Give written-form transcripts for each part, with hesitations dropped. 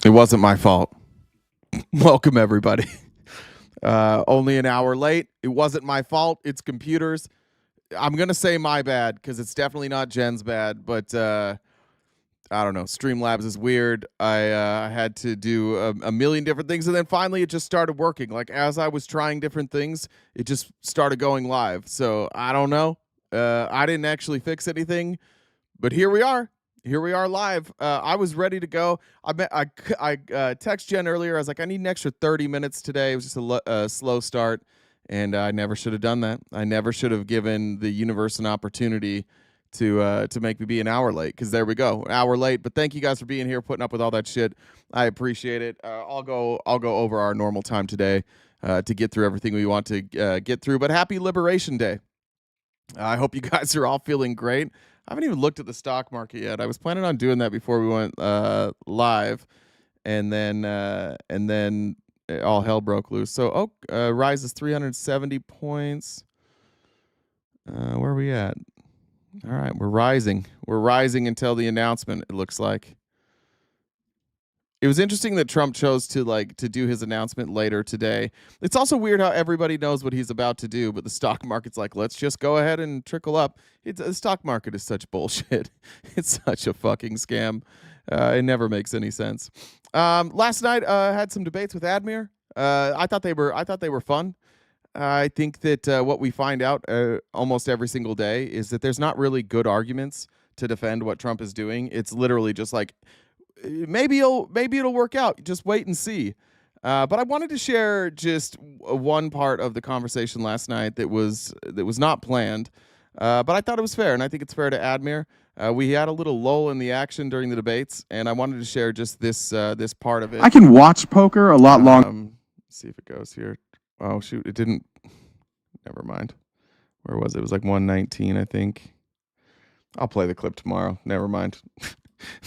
It wasn't my fault. Welcome, everybody. Only an hour late. It wasn't my fault. It's computers. I'm going to say my bad because it's definitely not Jen's bad, but I don't know. Streamlabs is weird. I had to do a million different things, and then finally it just started working. Like, as I was trying different things, it just started going live. So I don't know. I didn't actually fix anything, but here we are. Here we are live. I was ready to go. I texted Jen earlier. I was like, I need an extra 30 minutes today. It was just a slow start, and I never should have done that. I never should have given the universe an opportunity to make me be an hour late, because there we go, an hour late. But thank you guys for being here, putting up with all that shit. I appreciate it. I'll go over our normal time today to get through everything we want to get through. But happy Liberation Day. I hope you guys are all feeling great. I haven't even looked at the stock market yet. I was planning on doing that before we went live, and then all hell broke loose. So rises 370 points. Where are we at? All right, we're rising. We're rising until the announcement, it looks like. It was interesting that Trump chose to do his announcement later today. It's also weird how everybody knows what he's about to do, but the stock market's like, let's just go ahead and trickle up. The stock market is such bullshit. It's such a fucking scam. It never makes any sense. Last night had some debates with Admir. I thought they were fun. I think that what we find out almost every single day is that there's not really good arguments to defend what Trump is doing. It's literally just like, maybe it'll work out. Just wait and see. But I wanted to share just one part of the conversation last night that was not planned. But I thought it was fair, and I think it's fair to Admir. We had a little lull in the action during the debates, and I wanted to share just this part of it. I can watch poker a lot longer. Let's see if it goes here. Oh shoot, it didn't. Never mind. Where was it? It was like 119, I think. I'll play the clip tomorrow. Never mind.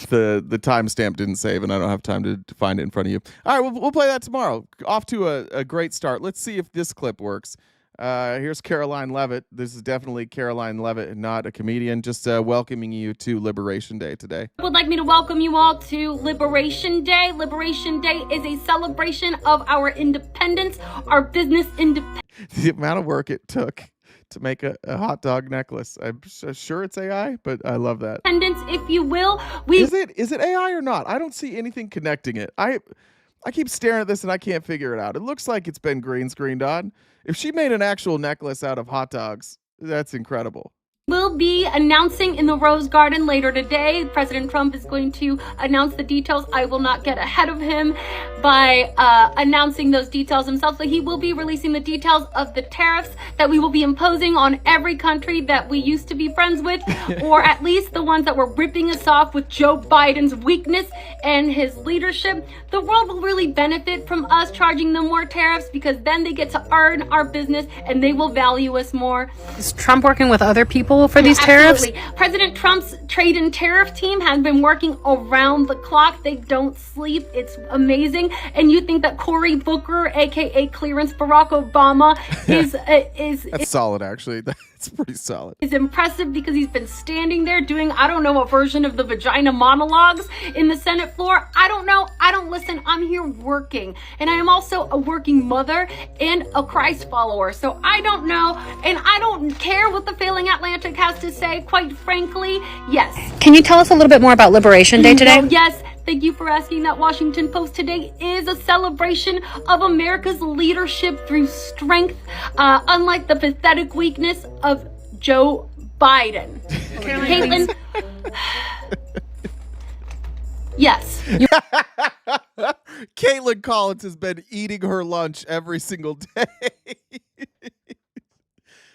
The timestamp didn't save, and I don't have time to find it in front of you. All right, we'll play that tomorrow. Off to a great start. Let's see if this clip works. Here's Caroline Levitt. This is definitely Caroline Levitt, not a comedian. Just welcoming you to Liberation Day today. I would like me to welcome you all to Liberation Day. Liberation Day is a celebration of our independence, our business independence. The amount of work it took to make a hot dog necklace. I'm sure it's AI, but I love that. If you will. Is it AI or not? I don't see anything connecting it. I keep staring at this and I can't figure it out. It looks like it's been green screened on. If she made an actual necklace out of hot dogs, that's incredible. Will be announcing in the Rose Garden later today. President Trump is going to announce the details. I will not get ahead of him by announcing those details himself. So he will be releasing the details of the tariffs that we will be imposing on every country that we used to be friends with, or at least the ones that were ripping us off with Joe Biden's weakness and his leadership. The world will really benefit from us charging them more tariffs, because then they get to earn our business and they will value us more. Is Trump working with other people for these tariffs? Absolutely. President Trump's trade and tariff team has been working around the clock. They don't sleep. It's amazing. And you think that Cory Booker, aka Clearance Barack Obama, is that's solid, actually. That's pretty solid. Is impressive because he's been standing there doing, I don't know, a version of the vagina monologues in the Senate floor. I don't know. I don't listen. I'm here working. And I am also a working mother and a Christ follower. So I don't know. And I don't care what the Failing Atlantic has to say, quite frankly. Yes. Can you tell us a little bit more about Liberation Day today? Yes. Thank you for asking. That Washington Post today is a celebration of America's leadership through strength, unlike the pathetic weakness of Joe Biden. Caitlin. Yes. Caitlin Collins has been eating her lunch every single day.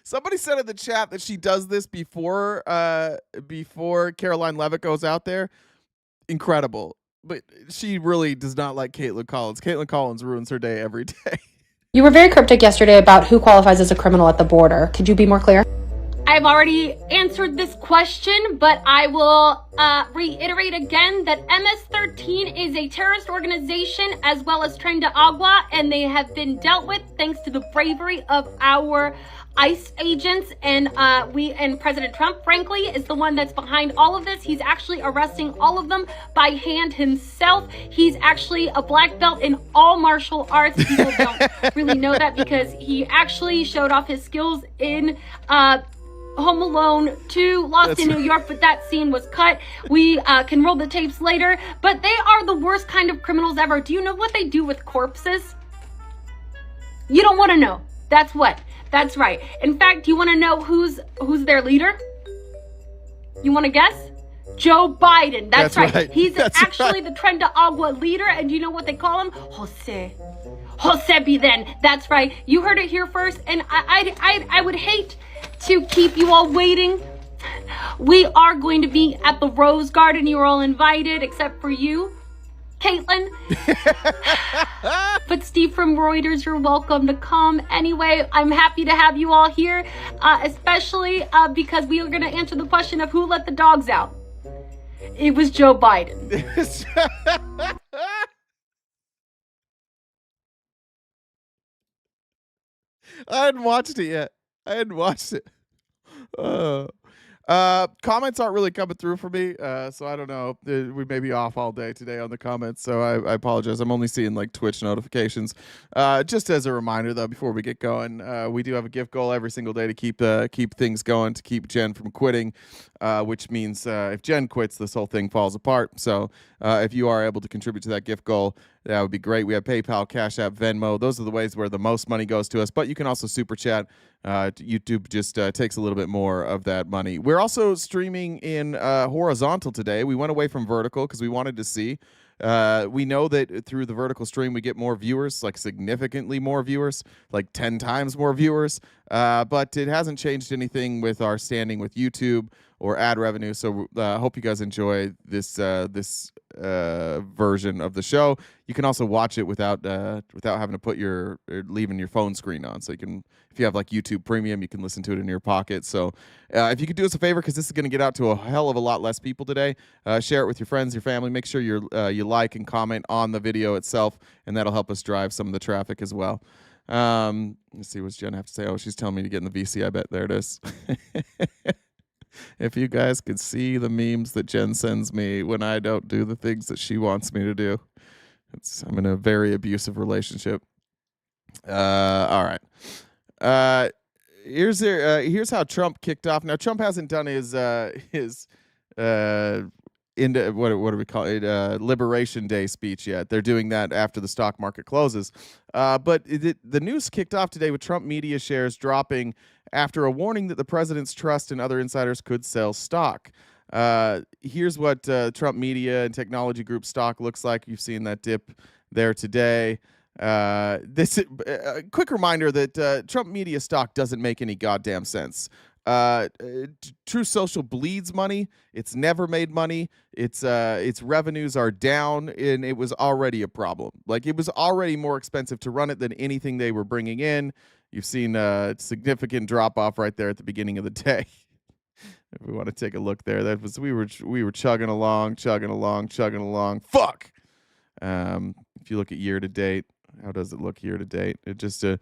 Somebody said in the chat that she does this before Caroline Levitt goes out there. Incredible. But she really does not like Caitlin Collins. Caitlin Collins ruins her day every day. You were very cryptic yesterday about who qualifies as a criminal at the border. Could you be more clear? I've already answered this question, but I will reiterate again that MS-13 is a terrorist organization as well as Tren de Agua, and they have been dealt with thanks to the bravery of our ICE agents, and President Trump, frankly, is the one that's behind all of this. He's actually arresting all of them by hand himself. He's actually a black belt in all martial arts. People don't really know that because he actually showed off his skills in Home Alone 2, Lost in New York, but that scene was cut. We can roll the tapes later, but they are the worst kind of criminals ever. Do you know what they do with corpses? You don't want to know. That's right. In fact, you want to know who's their leader? You want to guess? Joe Biden. That's right. He's actually the Tren de Agua leader, and you know what they call him? Jose Biden. That's right. You heard it here first, and I would hate to keep you all waiting. We are going to be at the Rose Garden. You're all invited, except for you, Caitlin. But Steve from Reuters, you're welcome to come. Anyway, I'm happy to have you all here, especially because we are going to answer the question of who let the dogs out. It was Joe Biden. I hadn't watched it yet. Comments aren't really coming through for me, so I don't know. We may be off all day today on the comments, so I apologize. I'm only seeing like Twitch notifications. Just as a reminder, though, before we get going, we do have a gift goal every single day to keep things going, to keep Jen from quitting, which means if Jen quits, this whole thing falls apart. So if you are able to contribute to that gift goal, that would be great. We have PayPal, Cash App, Venmo. Those are the ways where the most money goes to us, but you can also super chat. YouTube just takes a little bit more of that money. We're also streaming in horizontal today. We went away from vertical because we wanted to see. We know that through the vertical stream, we get more viewers, like significantly more viewers, like 10 times more viewers. But it hasn't changed anything with our standing with YouTube or ad revenue. So I hope you guys enjoy this version of the show. You can also watch it without having to put leaving your phone screen on. So you can, if you have like YouTube Premium, you can listen to it in your pocket. So if you could do us a favor, because this is going to get out to a hell of a lot less people today, share it with your friends, your family. Make sure you like and comment on the video itself, and that'll help us drive some of the traffic as well. Let's see, what's Jen have to say? Oh, she's telling me to get in the VC. I bet. There it is. If you guys could see the memes that Jen sends me when I don't do the things that she wants me to do. I'm in a very abusive relationship. All right. Here's how Trump kicked off. Now, Trump hasn't done his into what do we call it? Liberation Day speech yet. They're doing that after the stock market closes. But the news kicked off today with Trump media shares dropping after a warning that the president's trust and other insiders could sell stock. Here's what Trump Media and Technology Group stock looks like. You've seen that dip there today. This quick reminder that Trump Media stock doesn't make any goddamn sense. True Social bleeds money. It's never made money. Its revenues are down, and it was already a problem. Like, it was already more expensive to run it than anything they were bringing in. You've seen a significant drop off right there at the beginning of the day. If we want to take a look there, that was we were chugging along. Fuck. If you look at year to date, how does it look year to date? It just a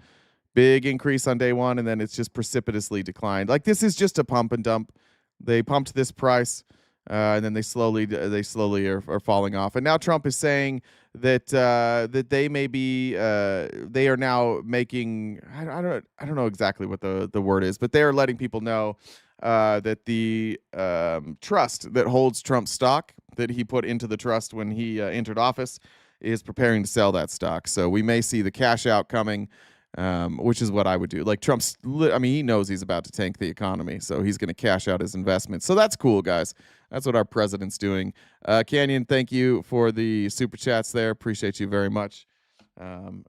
big increase on day one, and then it's just precipitously declined. Like, this is just a pump and dump. They pumped this price, and then they slowly are falling off. And now Trump is saying that that they may be they are now making, I don't know exactly what the word is, but they are letting people know that the trust that holds Trump's stock that he put into the trust when he entered office is preparing to sell that stock. So we may see the cash out coming, which is what I would do. Like Trump's, he knows he's about to tank the economy, so he's going to cash out his investments. So that's cool, guys. That's what our president's doing. Canyon, thank you for the super chats there. Appreciate you very much. And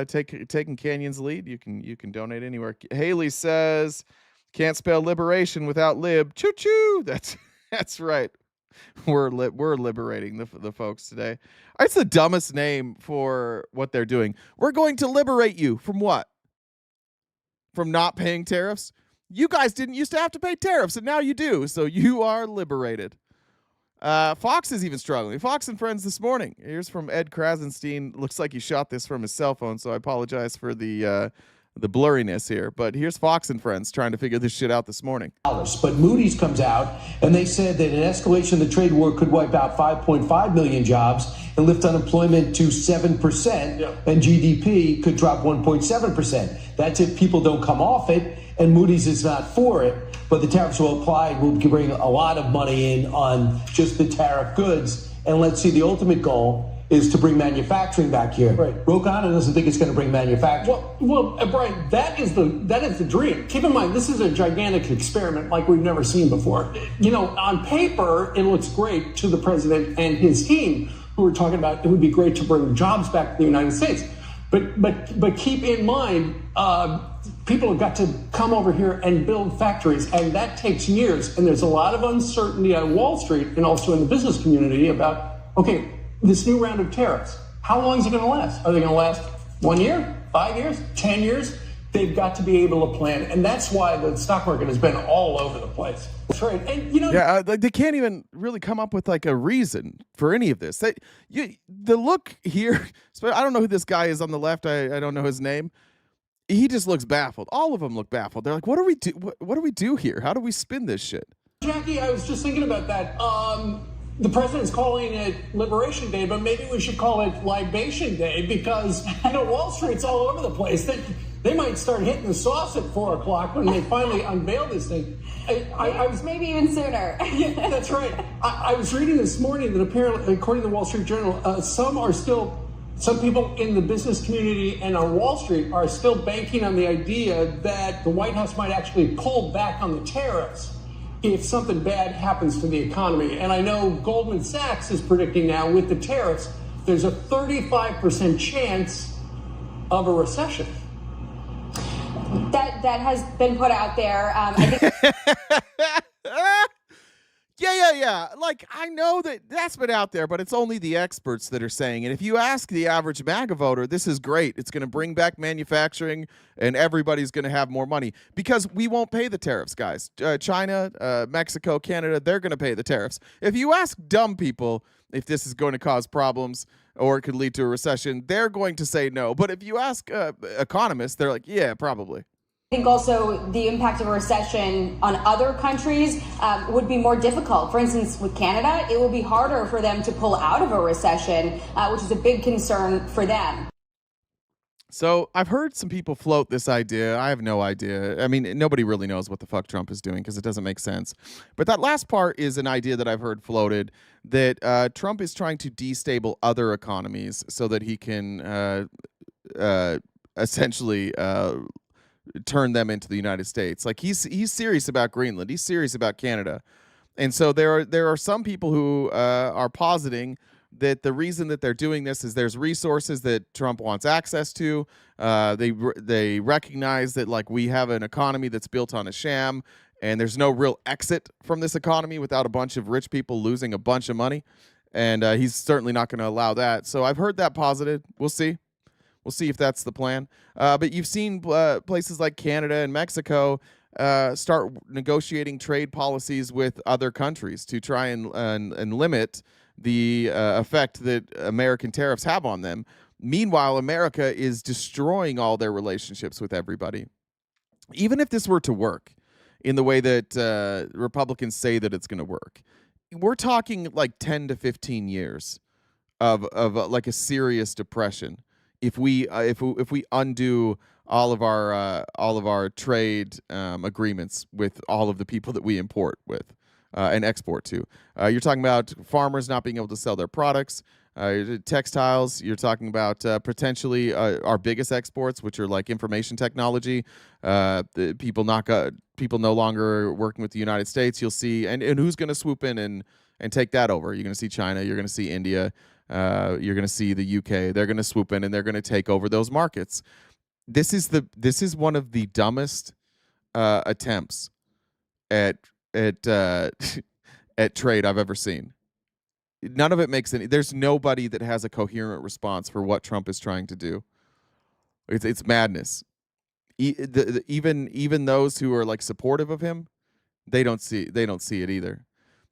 taking Canyon's lead, you can donate anywhere. Haley says, "Can't spell liberation without lib." Choo choo. That's right. We're liberating the folks today. It's the dumbest name for what they're doing. We're going to liberate you from what? From not paying tariffs? You guys didn't used to have to pay tariffs, and now you do. So you are liberated. Fox is even struggling. Fox and Friends this morning. Here's from Ed Krasenstein. Looks like he shot this from his cell phone, so I apologize for the blurriness here. But here's Fox and Friends trying to figure this shit out this morning. But Moody's comes out, and they said that an escalation of the trade war could wipe out 5.5 million jobs and lift unemployment to 7%, and GDP could drop 1.7%. That's if people don't come off it, and Moody's is not for it. But the tariffs will apply, will bring a lot of money in on just the tariff goods. And let's see, the ultimate goal is to bring manufacturing back here. Right. Ro Khanna doesn't think it's going to bring manufacturing. Well, Brian, that is the dream. Keep in mind, this is a gigantic experiment like we've never seen before. You know, on paper, it looks great to the president and his team, who are talking about it would be great to bring jobs back to the United States. But keep in mind, people have got to come over here and build factories, and that takes years. And there's a lot of uncertainty on Wall Street and also in the business community about, okay, this new round of tariffs, how long is it going to last? Are they going to last 1 year, 5 years, 10 years? They've got to be able to plan. And that's why the stock market has been all over the place. That's right. And, you know, they can't even really come up with like a reason for any of this. The look here, I don't know who this guy is on the left. I don't know his name. He just looks baffled. All of them look baffled. They're like, what do we do? What do we do here? How do we spin this shit? Jackie, I was just thinking about that. The president's calling it Liberation Day, but maybe we should call it Libation Day because, you know, Wall Street's all over the place. They might start hitting the sauce at 4 o'clock when they finally unveil this thing. I was maybe even sooner. Yeah, that's right. I was reading this morning that apparently, according to the Wall Street Journal, some people in the business community and on Wall Street are still banking on the idea that the White House might actually pull back on the tariffs if something bad happens to the economy. And I know Goldman Sachs is predicting now with the tariffs, there's a 35% chance of a recession. That has been put out there. I think Yeah. Like, I know that's been out there, but it's only the experts that are saying it. If you ask the average MAGA voter, this is great. It's going to bring back manufacturing, and everybody's going to have more money because we won't pay the tariffs, guys. China, Mexico, Canada, they're going to pay the tariffs. If you ask dumb people if this is going to cause problems or it could lead to a recession, they're going to say no. But if you ask economists, they're like, yeah, probably. I think also the impact of a recession on other countries would be more difficult. For instance, with Canada, it will be harder for them to pull out of a recession, which is a big concern for them. So I've heard some people float this idea. I have no idea. I mean, nobody really knows what the fuck Trump is doing because it doesn't make sense. But that last part is an idea that I've heard floated that Trump is trying to destabilize other economies so that he can essentially turn them into the United States. Like he's serious about Greenland. He's serious about Canada. And so there are some people who are positing that the reason that they're doing this is there's resources that Trump wants access to. They recognize that like we have an economy that's built on a sham, and there's no real exit from this economy without a bunch of rich people losing a bunch of money. And he's certainly not going to allow that. So I've heard that posited. We'll see. We'll see if that's the plan. But you've seen places like Canada and Mexico start negotiating trade policies with other countries to try and limit the effect that American tariffs have on them. Meanwhile, America is destroying all their relationships with everybody. Even if this were to work in the way that Republicans say that it's going to work, we're talking like 10 to 15 years of like a serious depression if we undo all of our trade agreements with all of the people that we import with and export to. You're talking about farmers not being able to sell their products. Textiles, you're talking about potentially our biggest exports, which are like information technology. The people no longer working with the United States. You'll see, and who's going to swoop in and take that over? You're going to see China. You're going to see India. You're going to see the UK. They're going to swoop in and they're going to take over those markets. This is one of the dumbest attempts at at trade I've ever seen. None of it makes any. There's nobody that has a coherent response for what Trump is trying to do. It's madness. Even those who are like supportive of him, they don't see it either.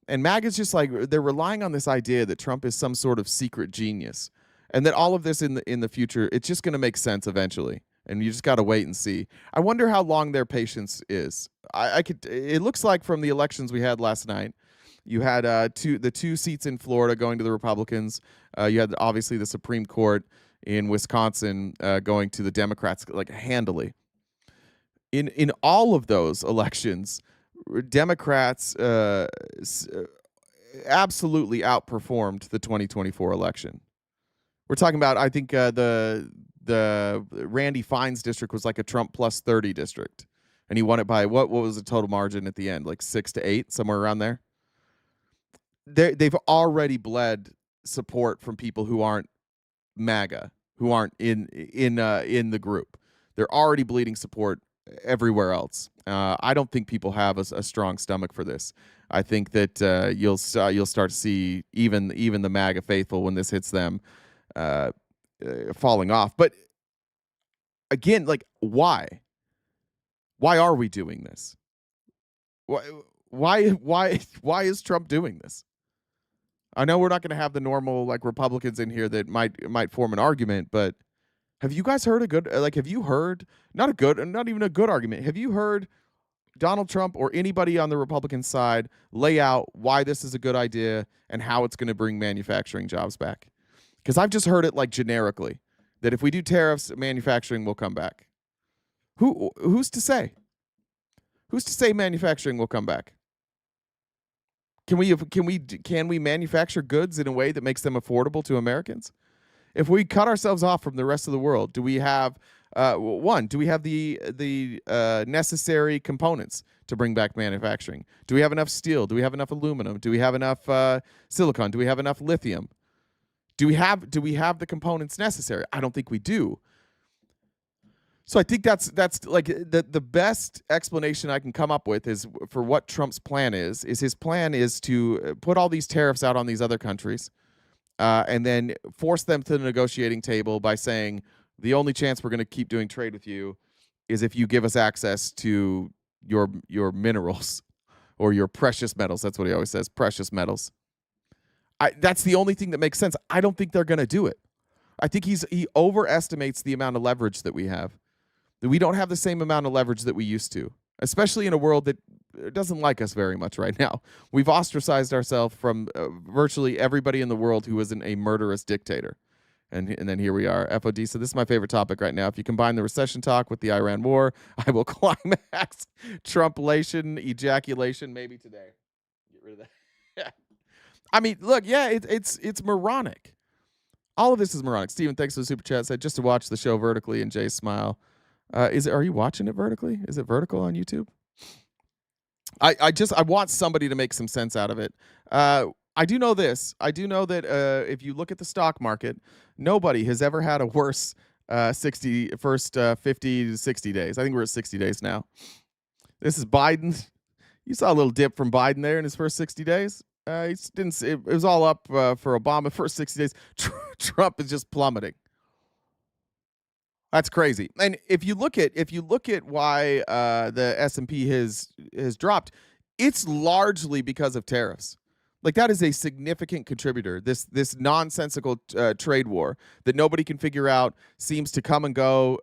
And MAGA's just like they're relying on this idea that Trump is some sort of secret genius, and that all of this in the future, it's just going to make sense eventually. And you just got to wait and see. I wonder how long their patience is. It looks like from the elections we had last night. You had the two seats in Florida going to the Republicans. You had obviously the Supreme Court in Wisconsin going to the Democrats like handily. In all of those elections, Democrats absolutely outperformed the 2024 election. We're talking about, I think the Randy Fines district was like a Trump plus 30 district, and he won it by what was the total margin at the end? Like 6-8, somewhere around there. They've already bled support from people who aren't MAGA, who aren't in the group. They're already bleeding support everywhere else. I don't think people have a strong stomach for this. I think that you'll start to see even the MAGA faithful, when this hits them, falling off. But again, like, why are we doing this? Why is Trump doing this? I know we're not going to have the normal like Republicans in here that might form an argument, but have you guys heard have you heard not even a good argument? Have you heard Donald Trump or anybody on the Republican side lay out why this is a good idea and how it's going to bring manufacturing jobs back? Because I've just heard it like generically that if we do tariffs, manufacturing will come back. Who's to say? Who's to say manufacturing will come back? Can we manufacture goods in a way that makes them affordable to Americans? If we cut ourselves off from the rest of the world, do we have the necessary components to bring back manufacturing? Do we have enough steel? Do we have enough aluminum? Do we have enough silicon? Do we have enough lithium? Do we have the components necessary? I don't think we do. So I think that's like the best explanation I can come up with is for what Trump's plan is his plan is to put all these tariffs out on these other countries and then force them to the negotiating table by saying the only chance we're going to keep doing trade with you is if you give us access to your minerals or your precious metals. That's what he always says, precious metals. That's the only thing that makes sense. I don't think they're going to do it. I think he overestimates the amount of leverage that we have. We don't have the same amount of leverage that we used to, especially in a world that doesn't like us very much right now. We've ostracized ourselves from virtually everybody in the world who isn't a murderous dictator. And then here we are. FOD, so this is my favorite topic right now. If you combine the recession talk with the Iran war, I will climax Trumpulation, ejaculation, maybe today. Get rid of that. I mean, look, yeah, it's moronic. All of this is moronic. Steven, thanks for the super chat. Said just to watch the show vertically and Jay's smile. Are you watching it vertically? Is it vertical on YouTube? I want somebody to make some sense out of it. I do know this. I do know that if you look at the stock market, nobody has ever had a worse 50 to 60 days. I think we're at 60 days now. This is Biden. You saw a little dip from Biden there in his first 60 days. It was all up for Obama first 60 days. Trump is just plummeting. That's crazy. And if you look at why the S&P has dropped, it's largely because of tariffs. Like that is a significant contributor. This nonsensical trade war that nobody can figure out seems to come and go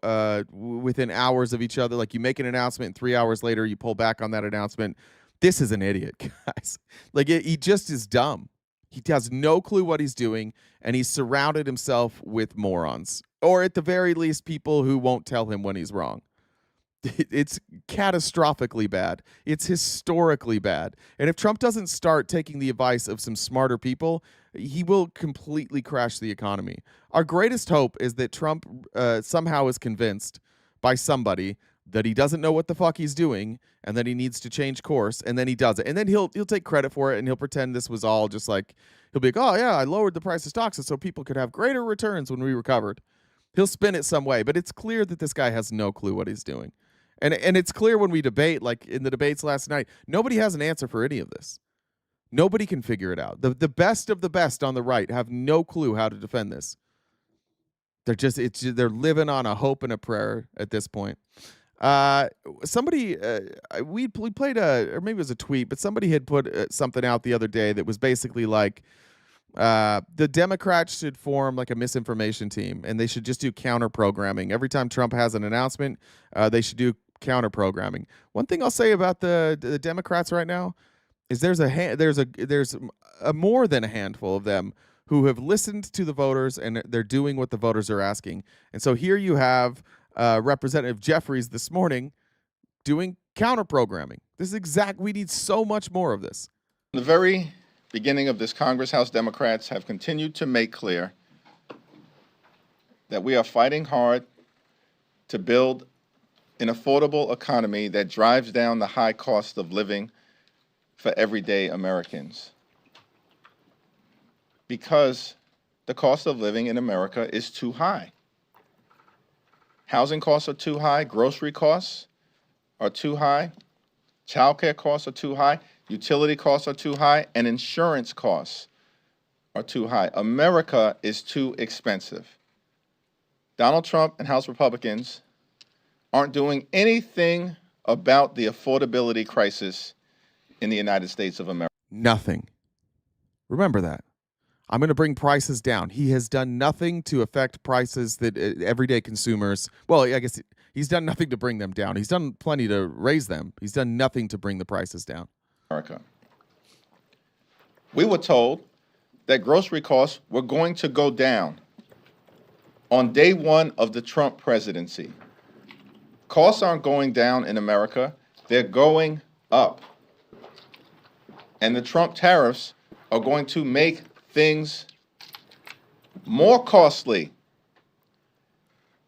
within hours of each other. Like you make an announcement and 3 hours later you pull back on that announcement. This is an idiot, guys. Like he just is dumb. He has no clue what he's doing, and he's surrounded himself with morons or at the very least, people who won't tell him when he's wrong. It's catastrophically bad. It's historically bad. And if Trump doesn't start taking the advice of some smarter people, he will completely crash the economy. Our greatest hope is that Trump somehow is convinced by somebody that he doesn't know what the fuck he's doing and that he needs to change course, and then he does it. And then he'll take credit for it, and he'll pretend this was all just like, he'll be like, oh yeah, I lowered the price of stocks so people could have greater returns when we recovered. He'll spin it some way, but it's clear that this guy has no clue what he's doing. And it's clear when we debate, like in the debates last night, nobody has an answer for any of this. Nobody can figure it out. The best of the best on the right have no clue how to defend this. They're living on a hope and a prayer at this point. Somebody we played or maybe it was a tweet, but somebody had put something out the other day that was basically like the Democrats should form like a misinformation team, and they should just do counterprogramming. Every time Trump has an announcement, they should do counterprogramming. One thing I'll say about the Democrats right now is there's a more than a handful of them who have listened to the voters, and they're doing what the voters are asking. And so here you have Representative Jeffries this morning doing counterprogramming. We need so much more of this. The very beginning of this Congress, House Democrats have continued to make clear that we are fighting hard to build an affordable economy that drives down the high cost of living for everyday Americans. Because the cost of living in America is too high. Housing costs are too high, grocery costs are too high, childcare costs are too high, utility costs are too high, and insurance costs are too high. America is too expensive. Donald Trump and House Republicans aren't doing anything about the affordability crisis in the United States of America. Nothing. Remember that. I'm going to bring prices down. He has done nothing to affect prices that everyday consumers, well, I guess he's done nothing to bring them down. He's done plenty to raise them. He's done nothing to bring the prices down. America. We were told that grocery costs were going to go down on day one of the Trump presidency. Costs aren't going down in America. They're going up. And the Trump tariffs are going to make things more costly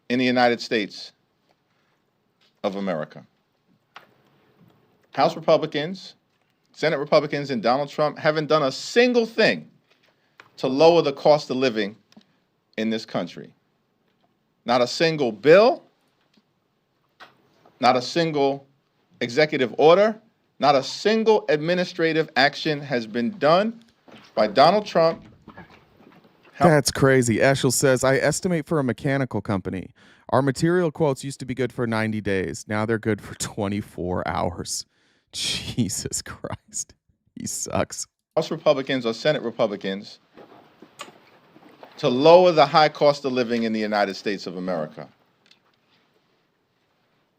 in the United States of America. House Republicans, Senate Republicans, and Donald Trump haven't done a single thing to lower the cost of living in this country. Not a single bill, not a single executive order, not a single administrative action has been done by Donald Trump. That's crazy. Eshel says, I estimate for a mechanical company, our material quotes used to be good for 90 days. Now they're good for 24 hours. Jesus Christ. He sucks. House Republicans or Senate Republicans to lower the high cost of living in the United States of America.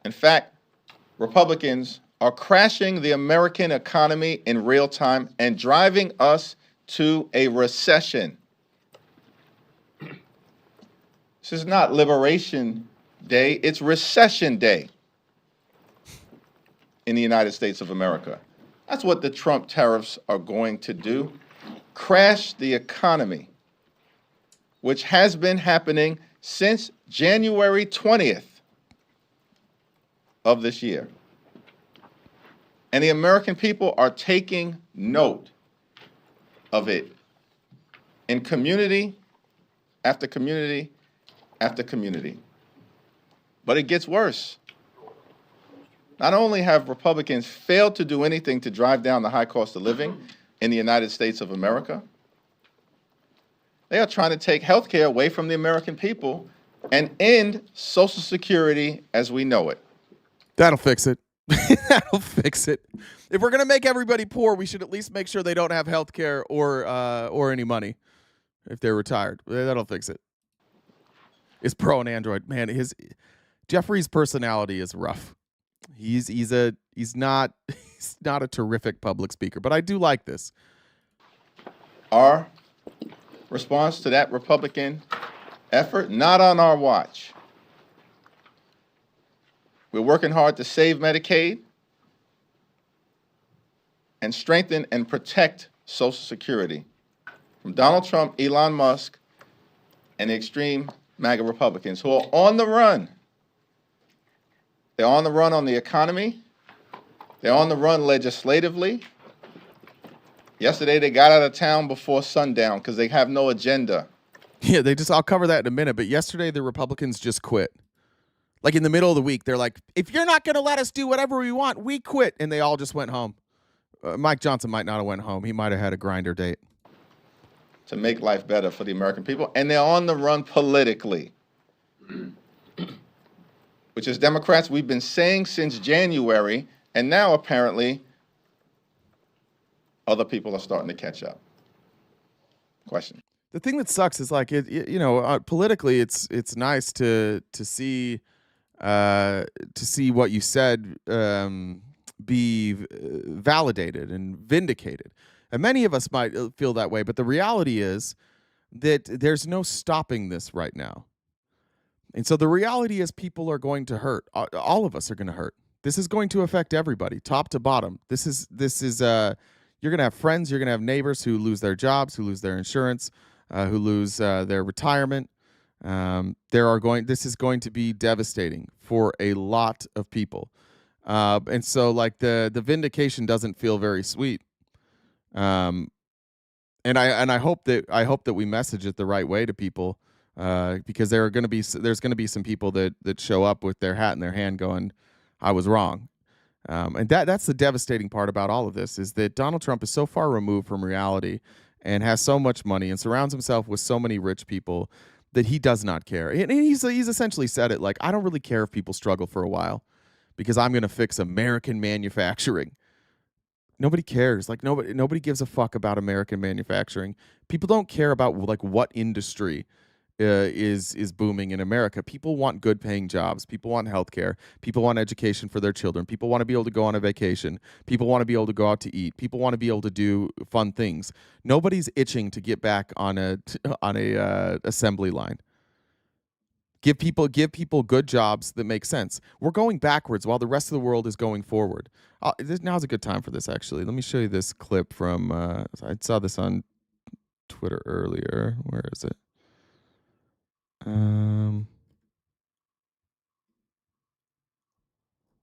In fact, Republicans are crashing the American economy in real time and driving us to a recession. This is not Liberation Day, it's Recession Day in the United States of America. That's what the Trump tariffs are going to do. Crash the economy, which has been happening since January 20th of this year. And the American people are taking note of it in community after community after community. But it gets worse. Not only have Republicans failed to do anything to drive down the high cost of living in the United States of America, they are trying to take health care away from the American people and end Social Security as we know it. That'll fix it. That'll fix it. If we're going to make everybody poor, we should at least make sure they don't have health care or any money if they're retired. That'll fix it. Is pro and Android. Man, Jeffrey's personality is rough. He's not a terrific public speaker, but I do like this. Our response to that Republican effort, not on our watch. We're working hard to save Medicaid and strengthen and protect Social Security from Donald Trump, Elon Musk, and the extreme MAGA Republicans who are on the run. They're on the run on the economy. They're on the run legislatively. Yesterday, they got out of town before sundown because they have no agenda. Yeah, I'll cover that in a minute. But yesterday, the Republicans just quit. Like in the middle of the week, they're like, if you're not going to let us do whatever we want, we quit. And they all just went home. Mike Johnson might not have went home. He might have had a grinder date. To make life better for the American people. And they're on the run politically. Which as Democrats, we've been saying since January. And now apparently, other people are starting to catch up. Question. The thing that sucks is like politically, it's nice to see what you said be validated and vindicated, and many of us might feel that way. But the reality is that there's no stopping this right now, and so the reality is people are going to hurt. All of us are going to hurt. This is going to affect everybody, top to bottom. This is you're going to have friends, you're going to have neighbors who lose their jobs, who lose their insurance, who lose their retirement. This is going to be devastating for a lot of people. And so like the vindication doesn't feel very sweet. And I hope that we message it the right way to people, because there's going to be some people that show up with their hat in their hand going, I was wrong. And that's the devastating part about all of this, is that Donald Trump is so far removed from reality and has so much money and surrounds himself with so many rich people that he does not care. And he's essentially said it like, I don't really care if people struggle for a while because I'm going to fix American manufacturing. Nobody cares. Like nobody gives a fuck about American manufacturing. People don't care about like what industry is booming in America. People want good paying jobs. People want healthcare. People want education for their children. People want to be able to go on a vacation. People want to be able to go out to eat. People want to be able to do fun things. Nobody's itching to get back on a assembly line. Give people good jobs that make sense. We're going backwards while the rest of the world is going forward. Now's a good time for this, actually. Let me show you this clip from, I saw this on Twitter earlier. Where is it?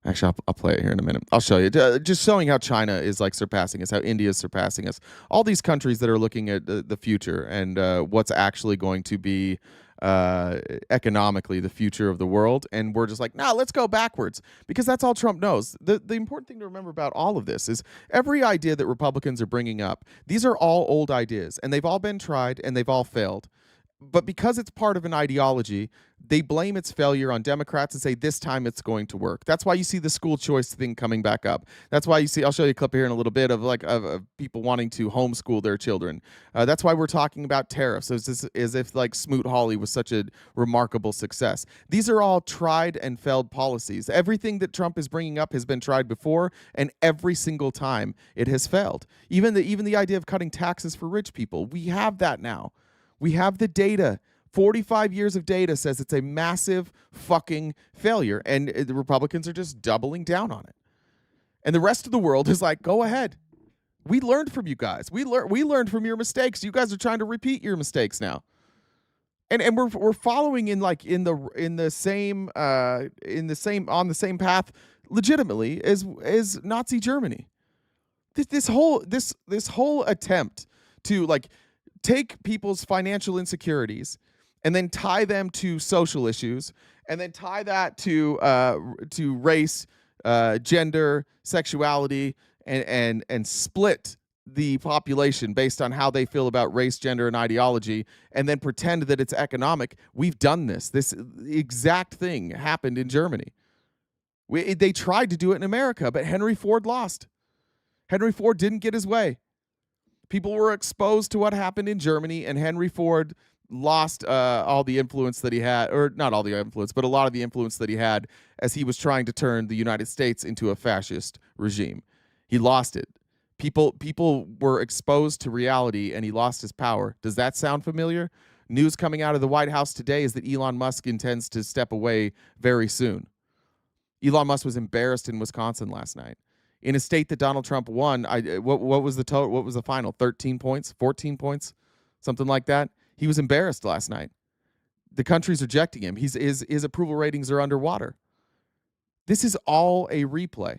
Actually, I'll play it here in a minute. I'll show you. Just showing how China is like surpassing us, how India is surpassing us. All these countries that are looking at the future and what's actually going to be economically the future of the world. And we're just like, no, let's go backwards, because that's all Trump knows. The important thing to remember about all of this is every idea that Republicans are bringing up, these are all old ideas, and they've all been tried and they've all failed. But because it's part of an ideology, they blame its failure on Democrats and say this time it's going to work. That's why you see the school choice thing coming back up. That's why you see, I'll show you a clip here in a little bit of people wanting to homeschool their children. That's why we're talking about tariffs as if like Smoot Hawley was such a remarkable success. These are all tried and failed policies. Everything that Trump is bringing up has been tried before, and every single time it has failed. Even the idea of cutting taxes for rich people, we have that now. We have the data. 45 years of data says it's a massive fucking failure, and the Republicans are just doubling down on it. And the rest of the world is like, go ahead. We learned from you guys. We learned from your mistakes. You guys are trying to repeat your mistakes now. And we're following on the same path legitimately as Nazi Germany. This whole attempt to like take people's financial insecurities and then tie them to social issues, and then tie that to race, gender, sexuality, and split the population based on how they feel about race, gender, and ideology, and then pretend that it's economic. We've done this. This exact thing happened in Germany. They tried to do it in America, but Henry Ford lost. Henry Ford didn't get his way. People were exposed to what happened in Germany, and Henry Ford lost all the influence that he had, or not all the influence, but a lot of the influence that he had as he was trying to turn the United States into a fascist regime. He lost it. People were exposed to reality, and he lost his power. Does that sound familiar? News coming out of the White House today is that Elon Musk intends to step away very soon. Elon Musk was embarrassed in Wisconsin last night. In a state that Donald Trump won, what was the total? What was the final? 13 points, 14 points, something like that. He was embarrassed last night. The country's rejecting him. His approval ratings are underwater. This is all a replay.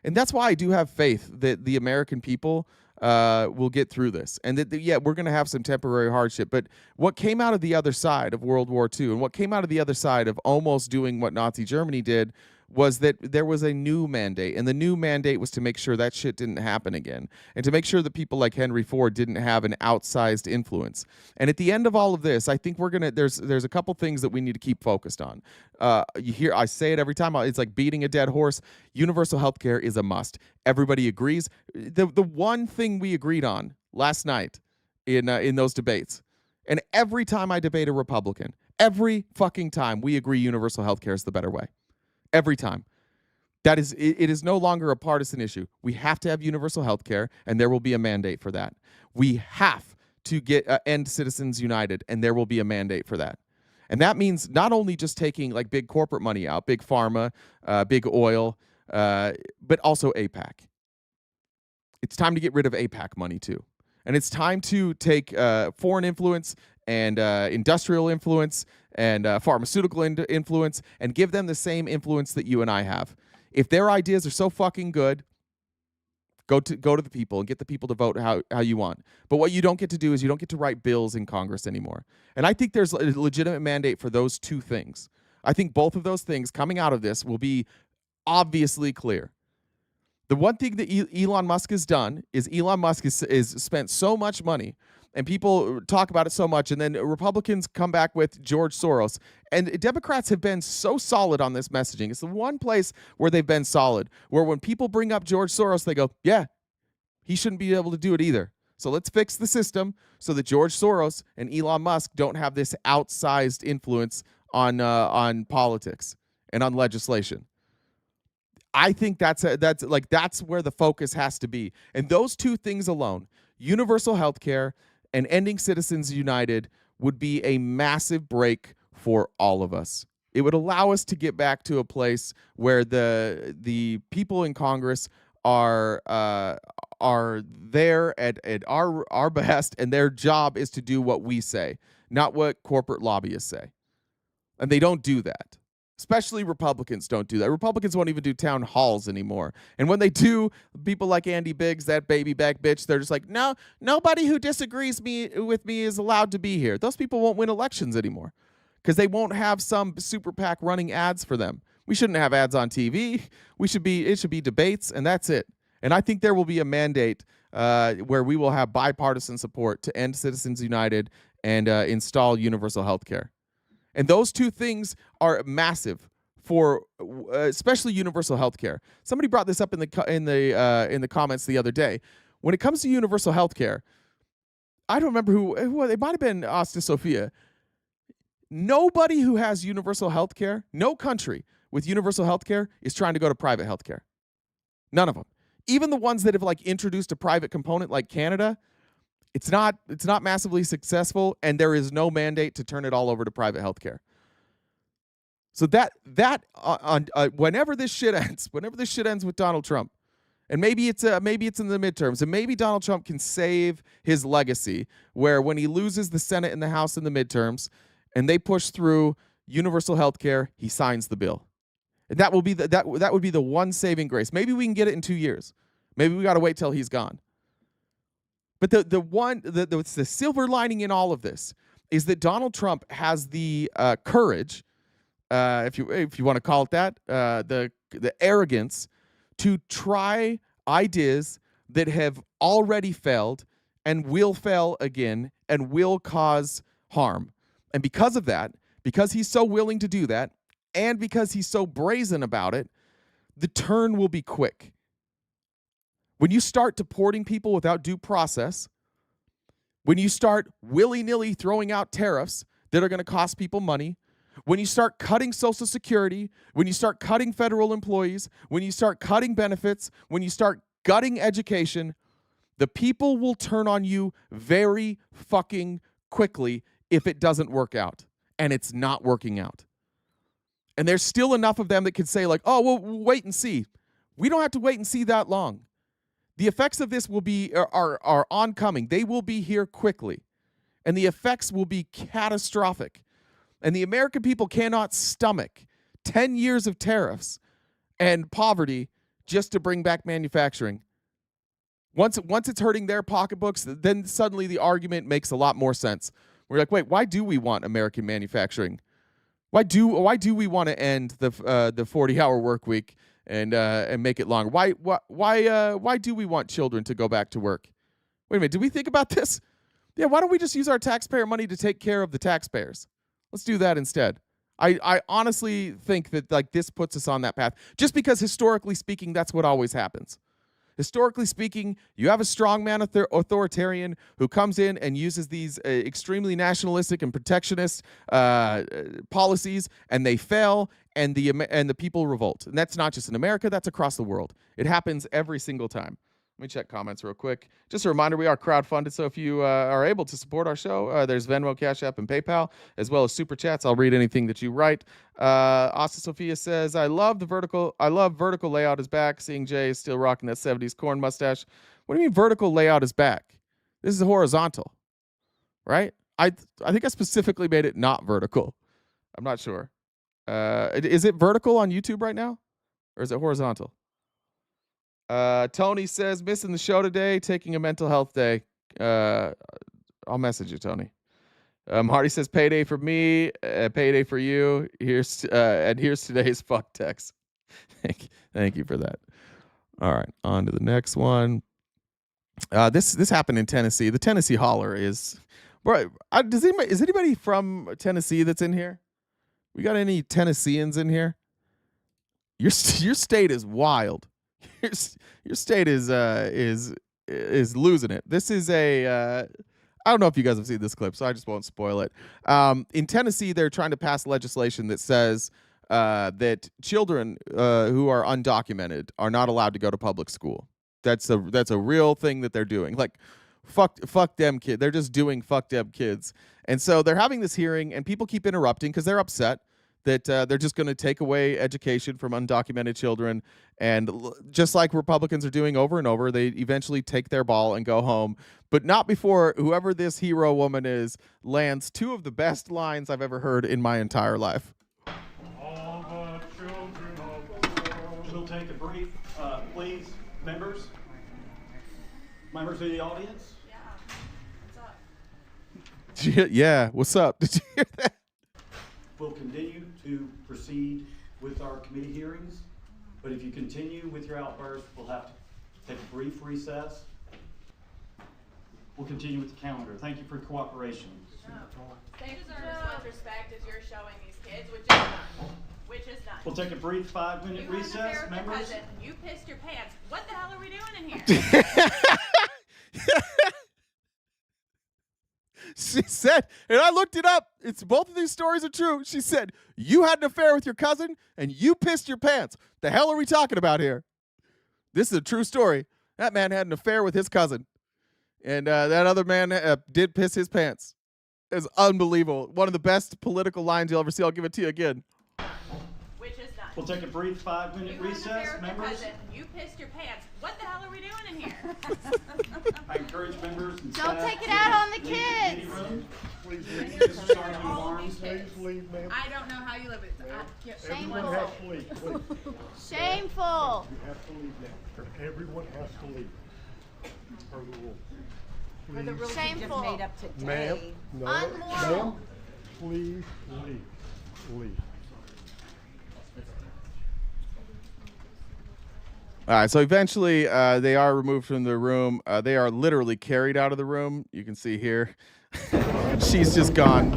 And that's why I do have faith that the American people will get through this. And that, we're going to have some temporary hardship. But what came out of the other side of World War II and what came out of the other side of almost doing what Nazi Germany did was that there was a new mandate. And the new mandate was to make sure that shit didn't happen again. And to make sure that people like Henry Ford didn't have an outsized influence. And at the end of all of this, I think there's a couple things that we need to keep focused on. I say it every time. It's like beating a dead horse. Universal health care is a must. Everybody agrees. The one thing we agreed on last night in those debates, and every time I debate a Republican, every fucking time we agree universal health care is the better way. Every time. It is no longer a partisan issue. We have to have universal health care, and there will be a mandate for that. We have to end Citizens United, and there will be a mandate for that. And that means not only just taking like big corporate money out, big pharma, big oil, but also APAC. It's time to get rid of APAC money too. And it's time to take foreign influence and industrial influence and pharmaceutical influence and give them the same influence that you and I have. If their ideas are so fucking good, go to the people and get the people to vote how you want. But what you don't get to do is you don't get to write bills in Congress anymore. And I think there's a legitimate mandate for those two things. I think both of those things coming out of this will be obviously clear. The one thing that Elon Musk has done is Elon Musk is spent so much money, and people talk about it so much, and then Republicans come back with George Soros. And Democrats have been so solid on this messaging. It's the one place where they've been solid, where when people bring up George Soros, they go, yeah, he shouldn't be able to do it either. So let's fix the system so that George Soros and Elon Musk don't have this outsized influence on politics and on legislation. I think that's where the focus has to be. And those two things alone, universal health care and ending Citizens United, would be a massive break for all of us. It would allow us to get back to a place where the people in Congress are there at our behest, and their job is to do what we say, not what corporate lobbyists say. And they don't do that. Especially Republicans don't do that. Republicans won't even do town halls anymore. And when they do, people like Andy Biggs, that baby back bitch, they're just like, no, nobody who disagrees with me is allowed to be here. Those people won't win elections anymore because they won't have some super PAC running ads for them. We shouldn't have ads on TV. It should be debates, and that's it. And I think there will be a mandate where we will have bipartisan support to end Citizens United and install universal health care. And those two things are massive for especially universal health care. Somebody brought this up in the comments the other day. When it comes to universal health care, I don't remember who it might have been Asta Sophia. Nobody who has universal health care, no country with universal health care is trying to go to private health care. None of them. Even the ones that have like introduced a private component like Canada, it's not massively successful, and there is no mandate to turn it all over to private healthcare. So whenever this shit ends with Donald Trump, and maybe it's in the midterms, and maybe Donald Trump can save his legacy, where when he loses the Senate and the House in the midterms, and they push through universal healthcare, he signs the bill, and that would be the one saving grace. Maybe we can get it in 2 years. Maybe we got to wait till he's gone. But the silver lining in all of this is that Donald Trump has the courage, if you want to call it that, the arrogance to try ideas that have already failed and will fail again and will cause harm. And because of that, because he's so willing to do that, and because he's so brazen about it, the turn will be quick. When you start deporting people without due process, when you start willy-nilly throwing out tariffs that are going to cost people money, when you start cutting Social Security, when you start cutting federal employees, when you start cutting benefits, when you start gutting education, the people will turn on you very fucking quickly if it doesn't work out, and it's not working out. And there's still enough of them that could say like, oh, well, we'll wait and see. We don't have to wait and see that long. The effects of this will be are oncoming. They will be here quickly. And the effects will be catastrophic. And the American people cannot stomach 10 years of tariffs and poverty just to bring back manufacturing. Once it's hurting their pocketbooks, then suddenly the argument makes a lot more sense. We're like, wait, why do we want American manufacturing? Why do we want to end the 40-hour work week and make it longer? Why do we want children to go back to work? Wait a minute, did we think about this? Yeah, why don't we just use our taxpayer money to take care of the taxpayers? Let's do that instead. I honestly think that like this puts us on that path, just because historically speaking, that's what always happens. Historically speaking, you have a strongman authoritarian who comes in and uses these extremely nationalistic and protectionist policies, and they fail, and the people revolt. And that's not just in America; that's across the world. It happens every single time. Let me check comments real quick. Just a reminder, we are crowdfunded, so if you are able to support our show, there's Venmo, Cash App, and PayPal, as well as Super Chats. I'll read anything that you write. Asta Sophia says, I love vertical layout is back. Seeing Jay is still rocking that 70s corn mustache. What do you mean vertical layout is back? This is horizontal, right? I think I specifically made it not vertical. I'm not sure. Is it vertical on YouTube right now? Or is it horizontal? Tony says, missing the show today, taking a mental health day. I'll message you, Tony. Hardy says, payday for me, payday for you. Here's today's fuck text. Thank you for that. All right, on to the next one. This happened in Tennessee. The Tennessee holler is, bro. Is anybody from Tennessee that's in here? We got any Tennesseans in here? Your state is wild. Your state is losing it. This is I don't know if you guys have seen this clip, so I just won't spoil it. In Tennessee, they're trying to pass legislation that says that children who are undocumented are not allowed to go to public school. That's a real thing that they're doing. Like, fuck them kids. They're just doing fuck them kids. And so they're having this hearing, and people keep interrupting because they're upset that they're just going to take away education from undocumented children. And just like Republicans are doing over and over, they eventually take their ball and go home. But not before whoever this hero woman is lands two of the best lines I've ever heard in my entire life. All the children of the world. We'll take a brief, please, members of the audience. Yeah, what's up? Did you hear that? We'll continue to proceed with our committee hearings, but if you continue with your outbursts, we'll have to take a brief recess. We'll continue with the calendar. Thank you for your cooperation. They deserve as much respect as you're showing these kids, which is none. We'll take a brief 5-minute recess, members. You pissed your pants. What the hell are we doing in here? She said, and I looked it up. It's both of these stories are true. She said, you had an affair with your cousin and you pissed your pants. The hell are we talking about here? This is a true story. That man had an affair with his cousin. And that other man did piss his pants. It's unbelievable. One of the best political lines you'll ever see. I'll give it to you again. Which is none. We'll take a brief 5-minute recess, members. You pissed your pants. What the hell are we doing in here? I encourage members and Don't staff take it to out on the leave kids. committee room. Please leave. This is Sergeant Barnes. Please leave, ma'am. I don't know how you live it. Everyone Shameful. has to leave, please. Shameful. You have to leave now. Everyone has to leave. Per the rule. Please. Shameful. Ma'am, no. Unmoral. Ma'am, please leave. Leave. All right, so eventually they are removed from the room. They are literally carried out of the room. You can see here. She's just gone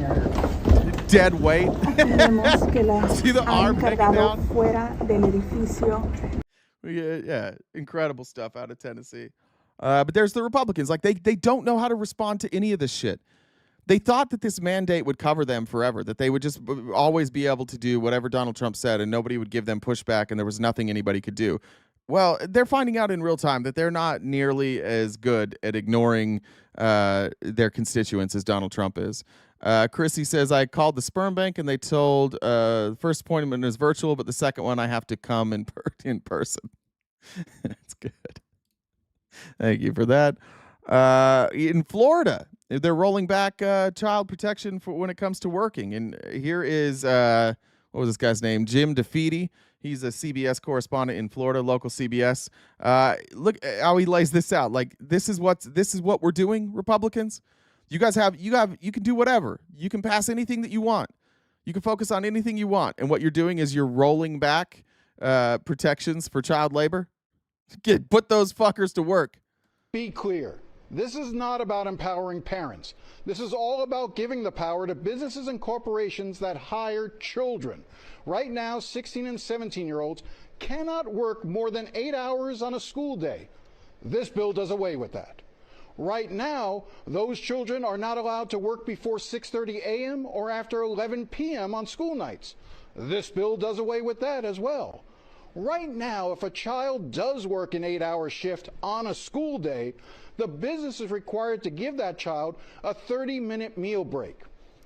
dead weight. See the arm hanging down? Yeah, incredible stuff out of Tennessee. But there's the Republicans. Like, they don't know how to respond to any of this shit. They thought that this mandate would cover them forever, that they would just always be able to do whatever Donald Trump said and nobody would give them pushback and there was nothing anybody could do. Well, they're finding out in real time that they're not nearly as good at ignoring their constituents as Donald Trump is. Chrissy says, I called the sperm bank and they told the first appointment is virtual, but the second one I have to come in person. That's good. Thank you for that. In Florida, they're rolling back child protection for when it comes to working. And here is, what was this guy's name? Jim DeFeedy. He's a CBS correspondent in Florida, local CBS. Look how he lays this out. Like, this is what we're doing, Republicans. You can do whatever. You can pass anything that you want. You can focus on anything you want. And what you're doing is you're rolling back protections for child labor. Put those fuckers to work. Be clear. This is not about empowering parents. This is all about giving the power to businesses and corporations that hire children. Right now, 16 and 17-year-olds cannot work more than 8 hours on a school day. This bill does away with that. Right now, those children are not allowed to work before 6:30 a.m. or after 11 p.m. on school nights. This bill does away with that as well. Right now, if a child does work an 8-hour shift on a school day, the business is required to give that child a 30-minute meal break.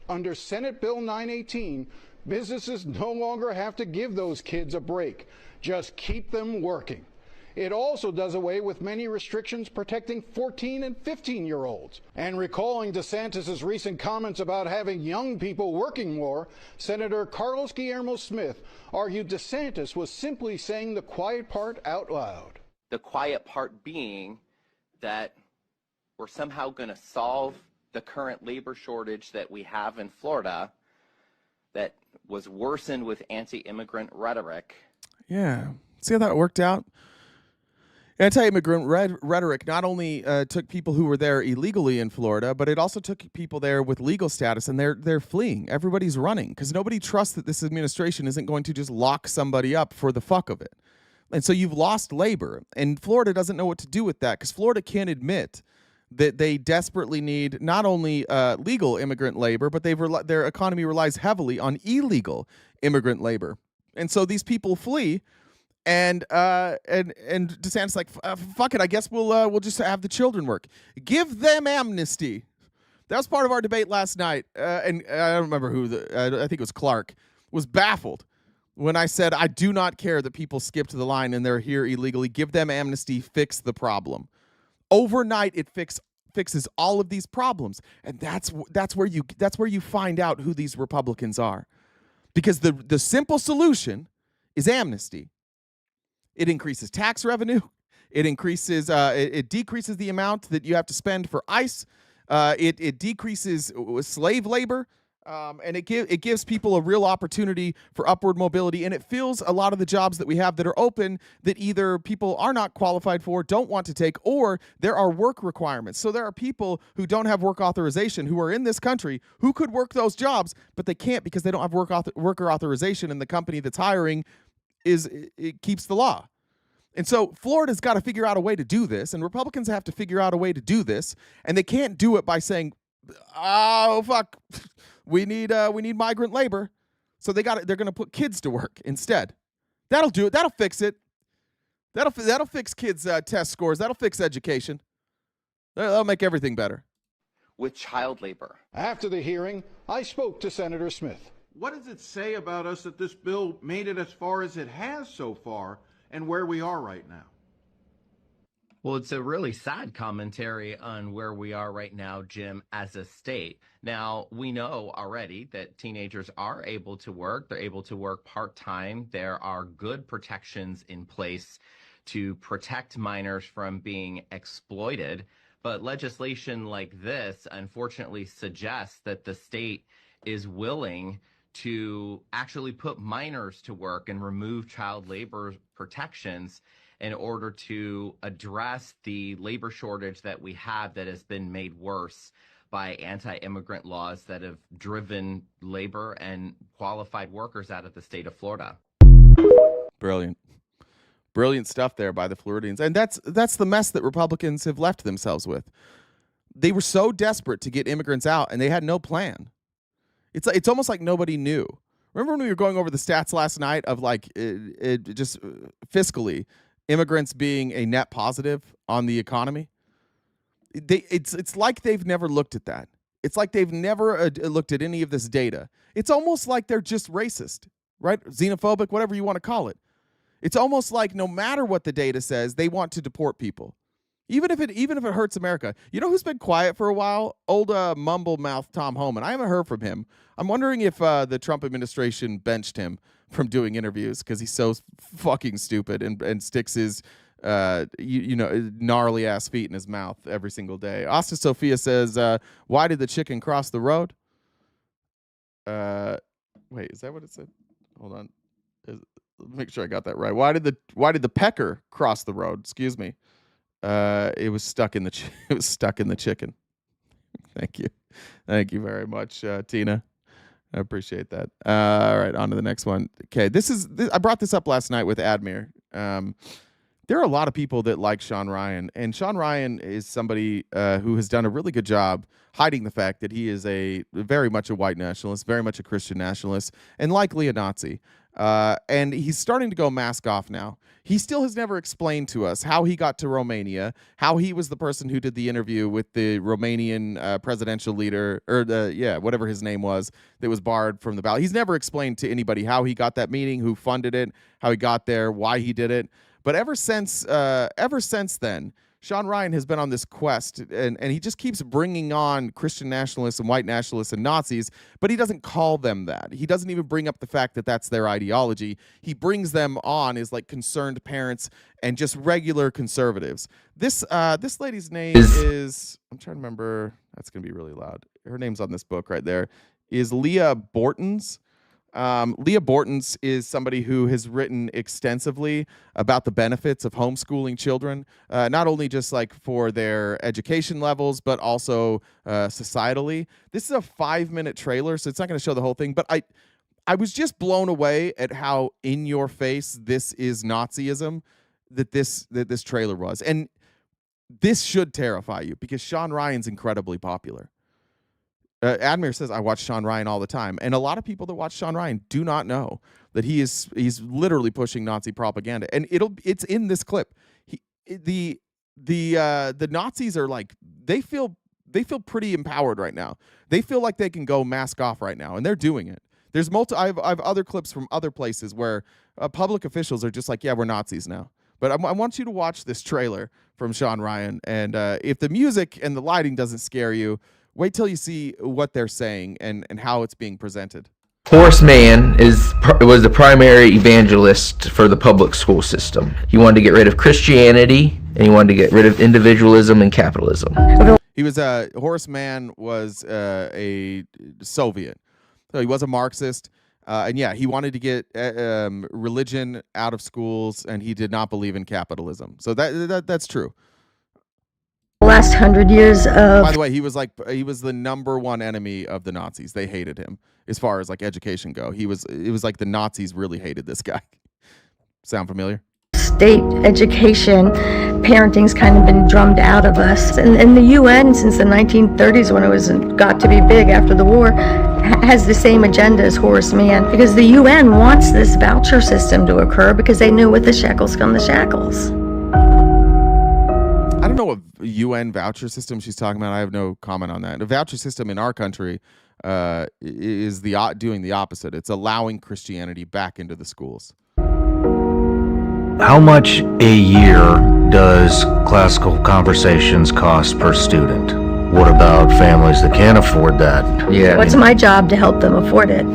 Under Senate Bill 918, businesses no longer have to give those kids a break. Just keep them working. It also does away with many restrictions protecting 14 and 15-year-olds. And recalling DeSantis' recent comments about having young people working more, Senator Carlos Guillermo Smith argued DeSantis was simply saying the quiet part out loud. The quiet part being that we're somehow going to solve the current labor shortage that we have in Florida that was worsened with anti-immigrant rhetoric. Yeah. See how that worked out? Anti-immigrant rhetoric not only took people who were there illegally in Florida, but it also took people there with legal status, and they're fleeing. Everybody's running because nobody trusts that this administration isn't going to just lock somebody up for the fuck of it. And so you've lost labor, and Florida doesn't know what to do with that because Florida can't admit that they desperately need not only legal immigrant labor, but their economy relies heavily on illegal immigrant labor. And so these people flee. And DeSantis like, fuck it, I guess we'll just have the children work. Give them amnesty. That was part of our debate last night. And I don't remember who, I think it was Clark, was baffled when I said, I do not care that people skipped the line and they're here illegally. Give them amnesty, fix the problem. Overnight, it fixes all of these problems. And that's where you find out who these Republicans are. Because the simple solution is amnesty. It increases tax revenue. It increases. It decreases the amount that you have to spend for ICE. It decreases slave labor, and it gives people a real opportunity for upward mobility. And it fills a lot of the jobs that we have that are open that either people are not qualified for, don't want to take, or there are work requirements. So there are people who don't have work authorization who are in this country who could work those jobs, but they can't because they don't have worker authorization, and the company that's hiring it keeps the law. And so Florida's got to figure out a way to do this, and Republicans have to figure out a way to do this, and they can't do it by saying, "Oh fuck, we need migrant labor," so they're going to put kids to work instead. That'll do it. That'll fix it. That'll fix kids' test scores. That'll fix education. That'll make everything better. With child labor. After the hearing, I spoke to Senator Smith. What does it say about us that this bill made it as far as it has so far and where we are right now? Well, it's a really sad commentary on where we are right now, Jim, as a state. Now, we know already that teenagers are able to work. They're able to work part-time. There are good protections in place to protect minors from being exploited. But legislation like this, unfortunately, suggests that the state is willing to actually put minors to work and remove child labor protections in order to address the labor shortage that we have that has been made worse by anti-immigrant laws that have driven labor and qualified workers out of the state of Florida. Brilliant stuff there by the Floridians. And that's the mess that Republicans have left themselves with. They were so desperate to get immigrants out, and they had no plan. It's almost like nobody knew. Remember when we were going over the stats last night of like just fiscally, immigrants being a net positive on the economy. It's like they've never looked at that. It's like they've never looked at any of this data. It's almost like they're just racist, right? Xenophobic, whatever you want to call it. It's almost like no matter what the data says, they want to deport people, even if it hurts America. You know who's been quiet for a while? Old mumble mouth Tom Homan. I haven't heard from him. I'm wondering if the Trump administration benched him from doing interviews because he's so fucking stupid and sticks his gnarly ass feet in his mouth every single day. Asta Sophia says, "Why did the chicken cross the road?" Wait, is that what it said? Hold on. Make sure I got that right. Why did the pecker cross the road? Excuse me. It was stuck in the chicken. Thank you very much, Tina. I appreciate that. All right, on to the next one. Okay, I brought this up last night with Admir. There are a lot of people that like Sean Ryan, and Sean Ryan is somebody who has done a really good job hiding the fact that he is very much a white nationalist, very much a Christian nationalist, and likely a Nazi. And he's starting to go mask off now. He still has never explained to us how he got to Romania, how he was the person who did the interview with the Romanian presidential leader, or whatever his name was, that was barred from the ballot. He's never explained to anybody how he got that meeting, who funded it, how he got there, why he did it. But ever since then, Sean Ryan has been on this quest, and he just keeps bringing on Christian nationalists and white nationalists and Nazis, but he doesn't call them that. He doesn't even bring up the fact that that's their ideology. He brings them on as like concerned parents and just regular conservatives. This lady's name is, I'm trying to remember, that's going to be really loud. Her name's on this book right there, is Leah Bortons. Leah Bortons is somebody who has written extensively about the benefits of homeschooling children, not only just like for their education levels, but also societally. This is a 5-minute trailer, so it's not going to show the whole thing, but I was just blown away at how in your face this is Nazism that this trailer was. And this should terrify you because Sean Ryan's incredibly popular. Admir says, I watch Sean Ryan all the time. And a lot of people that watch Sean Ryan do not know that he's literally pushing Nazi propaganda. And it's in this clip. The Nazis are like, they feel pretty empowered right now. They feel like they can go mask off right now, and they're doing it. There's I have other clips from other places where public officials are just like, yeah, we're Nazis now. But I want you to watch this trailer from Sean Ryan. And if the music and the lighting doesn't scare you, wait till you see what they're saying and how it's being presented. Horace Mann was the primary evangelist for the public school system. He wanted to get rid of Christianity, and he wanted to get rid of individualism and capitalism. He was Horace Mann was a Soviet, so he was a Marxist, and yeah, he wanted to get religion out of schools, and he did not believe in capitalism. So that's true. Last 100 years of... By the way, he was the number one enemy of the Nazis. They hated him as far as like education go. It was like the Nazis really hated this guy. Sound familiar? State education, parenting's kind of been drummed out of us. And the UN, since the 1930s when it got to be big after the war, has the same agenda as Horace Mann. Because the UN wants this voucher system to occur because they knew with the shekels come the shackles. I don't know what UN voucher system she's talking about. I have no comment on that. A voucher system in our country is doing the opposite. It's allowing Christianity back into the schools. How much a year does classical conversations cost per student? What about families that can't afford that? Yeah. What's my job to help them afford it?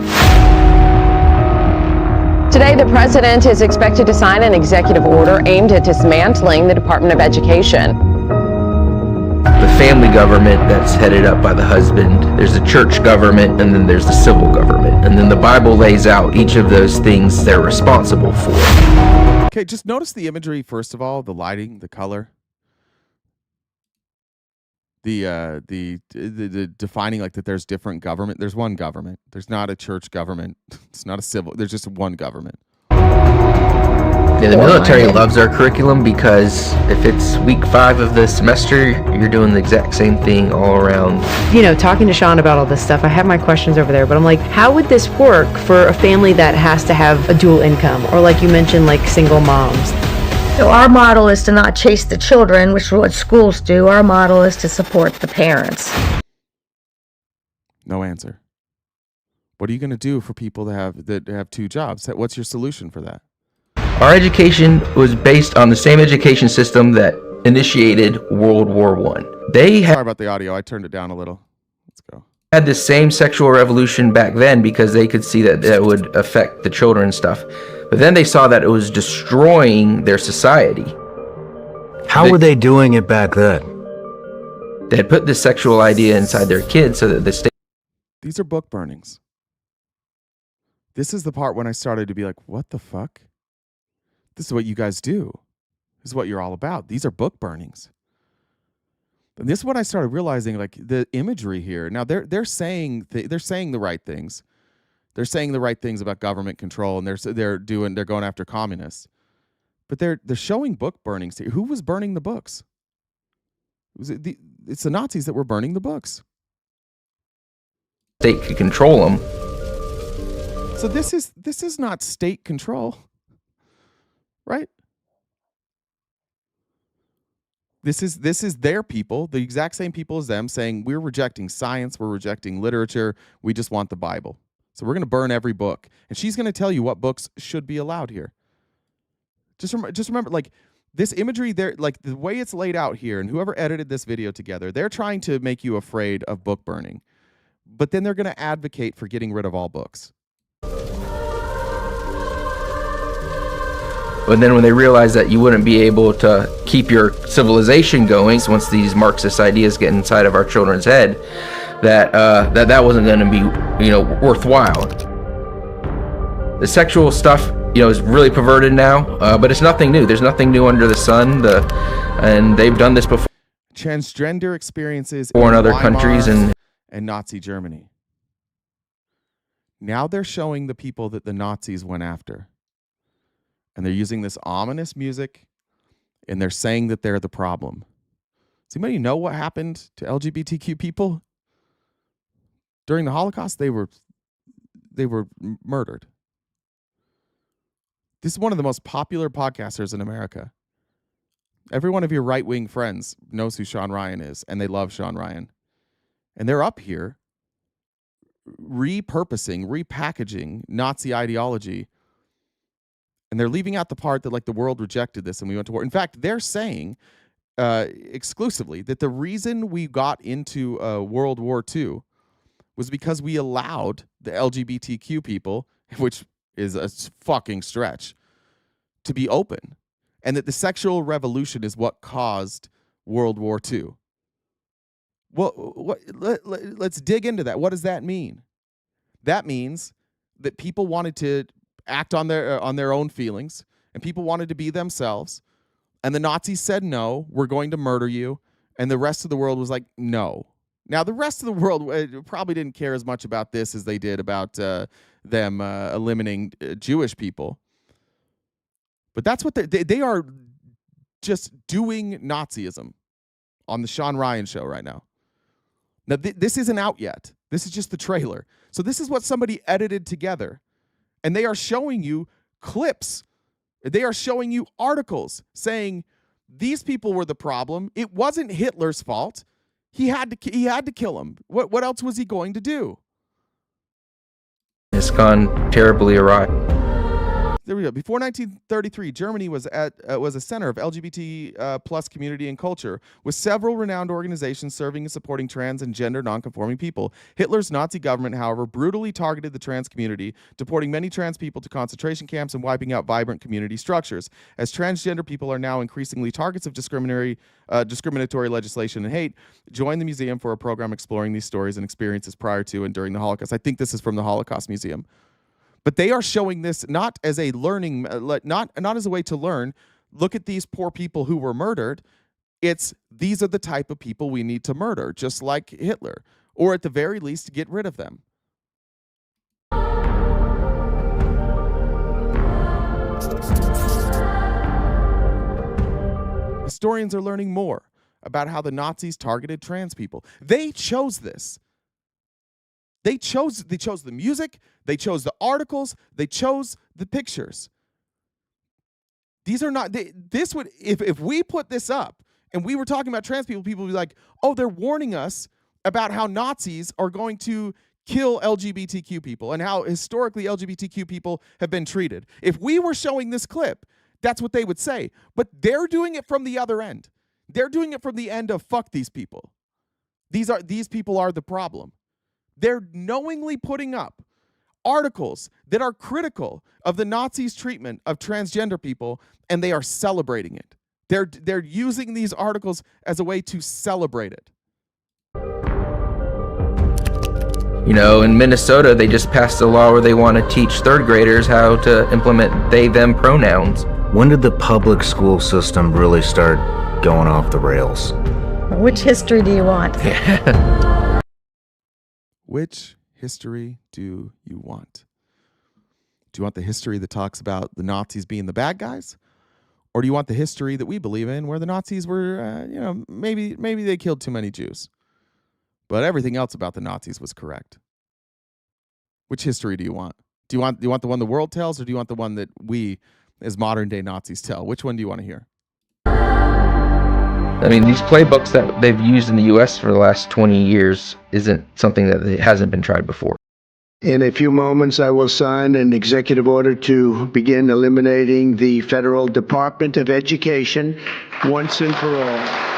Today, the president is expected to sign an executive order aimed at dismantling the Department of Education. The family government that's headed up by the husband, there's the church government, and then there's the civil government. And then the Bible lays out each of those things they're responsible for. Okay, just notice the imagery, first of all, the lighting, the color. The defining like that there's different government. There's one government. There's not a church government. It's not a civil. There's just one government. Yeah, the military loves our curriculum because if it's week 5 of the semester, you're doing the exact same thing all around. You know, talking to Sean about all this stuff, I have my questions over there, but I'm like, how would this work for a family that has to have a dual income? Or like you mentioned, like single moms? So our model is to not chase the children, which is what schools do. Our model is to support the parents. No answer. What are you going to do for people that have two jobs? What's your solution for that? Our education was based on the same education system that initiated World War I. Sorry about the audio. I turned it down a little. Let's go. Had the same sexual revolution back then because they could see that would affect the children and stuff. But then they saw that it was destroying their society. How were they doing it back then? They had put this sexual idea inside their kids so that the state... These are book burnings. This is the part when I started to be like, what the fuck? This is what you guys do. This is what you're all about. These are book burnings. And this is what I started realizing, like the imagery here. Now they're saying the right things. They're saying the right things about government control, and they're going after communists. But they're showing book burnings here. Who was burning the books? It's the Nazis that were burning the books. State could control them. So this is not state control, right? This is their people, the exact same people as them, saying we're rejecting science, we're rejecting literature, we just want the Bible. So we're going to burn every book, and she's going to tell you what books should be allowed here. Just remember, like this imagery there, like the way it's laid out here, and whoever edited this video together, they're trying to make you afraid of book burning, but then they're going to advocate for getting rid of all books. But then when they realized that you wouldn't be able to keep your civilization going once these Marxist ideas get inside of our children's head, that wasn't going to be, worthwhile. The sexual stuff, is really perverted now, but it's nothing new. There's nothing new under the sun. And they've done this before. Transgender experiences in other countries and Nazi Germany. Now they're showing the people that the Nazis went after. And they're using this ominous music, and they're saying that they're the problem. Does anybody know what happened to LGBTQ people? During the Holocaust, they were murdered. This is one of the most popular podcasters in America. Every one of your right-wing friends knows who Sean Ryan is, and they love Sean Ryan. And they're up here repurposing, repackaging Nazi ideology. And they're leaving out the part that like the world rejected this and we went to war. In fact, they're saying exclusively that the reason we got into World War II was because we allowed the LGBTQ people, which is a fucking stretch, to be open. And that the sexual revolution is what caused World War II. Well, let's dig into that. What does that mean? That means that people wanted to act on their own feelings, and people wanted to be themselves, and the Nazis said no, we're going to murder you, and the rest of the world was like no. Now the rest of the world probably didn't care as much about this as they did about them eliminating Jewish people, but that's what they are just doing Nazism on the Sean Ryan show right now. Now this isn't out yet. This is just the trailer. So this is what somebody edited together. And they are showing you clips. They are showing you articles saying these people were the problem. It wasn't Hitler's fault. He had to kill him. What else was he going to do? It's gone terribly awry. There we go. Before 1933, Germany was a center of LGBT plus community and culture, with several renowned organizations serving and supporting trans and gender nonconforming people. Hitler's Nazi government, however, brutally targeted the trans community, deporting many trans people to concentration camps and wiping out vibrant community structures. As transgender people are now increasingly targets of discriminatory legislation and hate, join the museum for a program exploring these stories and experiences prior to and during the Holocaust. I think this is from the Holocaust Museum. But they are showing this not as a learning, not as a way to learn. Look at these poor people who were murdered. These are the type of people we need to murder, just like Hitler, or at the very least, get rid of them. Historians are learning more about how the Nazis targeted trans people. They chose this. They chose the music, they chose the articles, they chose the pictures. These are not, this would, if we put this up and we were talking about trans people, people would be like, oh, they're warning us about how Nazis are going to kill LGBTQ people and how historically LGBTQ people have been treated. If we were showing this clip, that's what they would say. But they're doing it from the other end. They're doing it from the end of fuck these people. These people are the problem. They're knowingly putting up articles that are critical of the Nazis' treatment of transgender people, and they are celebrating it. They're using these articles as a way to celebrate it. You know, in Minnesota, they just passed a law where they want to teach third graders how to implement they, them pronouns. When did the public school system really start going off the rails? Which history do you want? Which history do you want? Do you want the history that talks about the Nazis being the bad guys? Or do you want the history that we believe in where the Nazis were, maybe they killed too many Jews, but everything else about the Nazis was correct? Which history do you want? Do you want the one the world tells, or do you want the one that we as modern day Nazis tell? Which one do you want to hear? I mean, these playbooks that they've used in the U.S. for the last 20 years isn't something that hasn't been tried before. In a few moments, I will sign an executive order to begin eliminating the Federal Department of Education once and for all.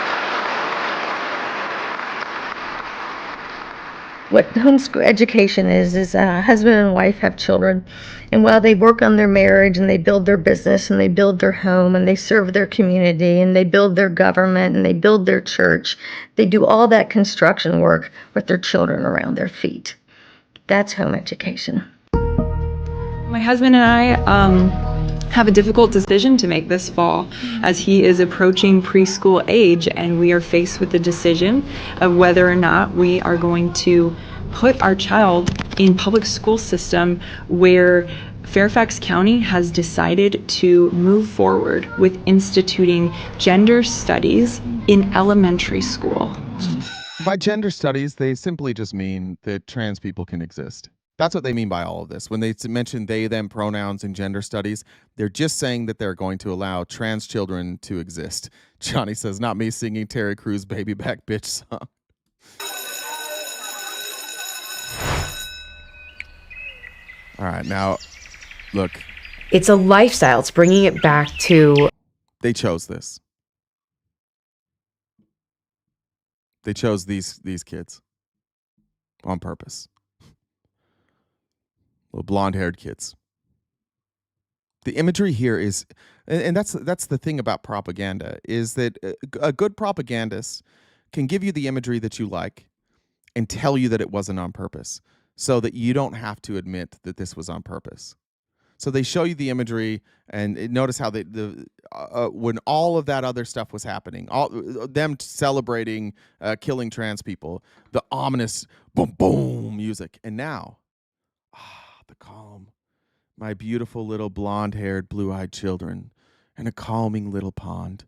What homeschool education is a husband and wife have children, and while they work on their marriage and they build their business and they build their home and they serve their community and they build their government and they build their church, they do all that construction work with their children around their feet. That's home education. My husband and I have a difficult decision to make this fall as he is approaching preschool age, and we are faced with the decision of whether or not we are going to put our child in public school system where Fairfax County has decided to move forward with instituting gender studies in elementary school. By gender studies, they simply just mean that trans people can exist. That's what they mean by all of this. When they mention they, them pronouns in gender studies, they're just saying that they're going to allow trans children to exist. Johnny says, not me singing Terry Crews' Baby Back Bitch song. All right, now, look. It's a lifestyle. It's bringing it back to... They chose this. They chose these kids on purpose. Little blonde-haired kids. The imagery here is, and that's the thing about propaganda, is that a good propagandist can give you the imagery that you like and tell you that it wasn't on purpose, so that you don't have to admit that this was on purpose. So they show you the imagery, and notice how when all of that other stuff was happening, all them celebrating killing trans people, the ominous boom boom music, and now the calm, my beautiful little blonde-haired, blue-eyed children, and a calming little pond.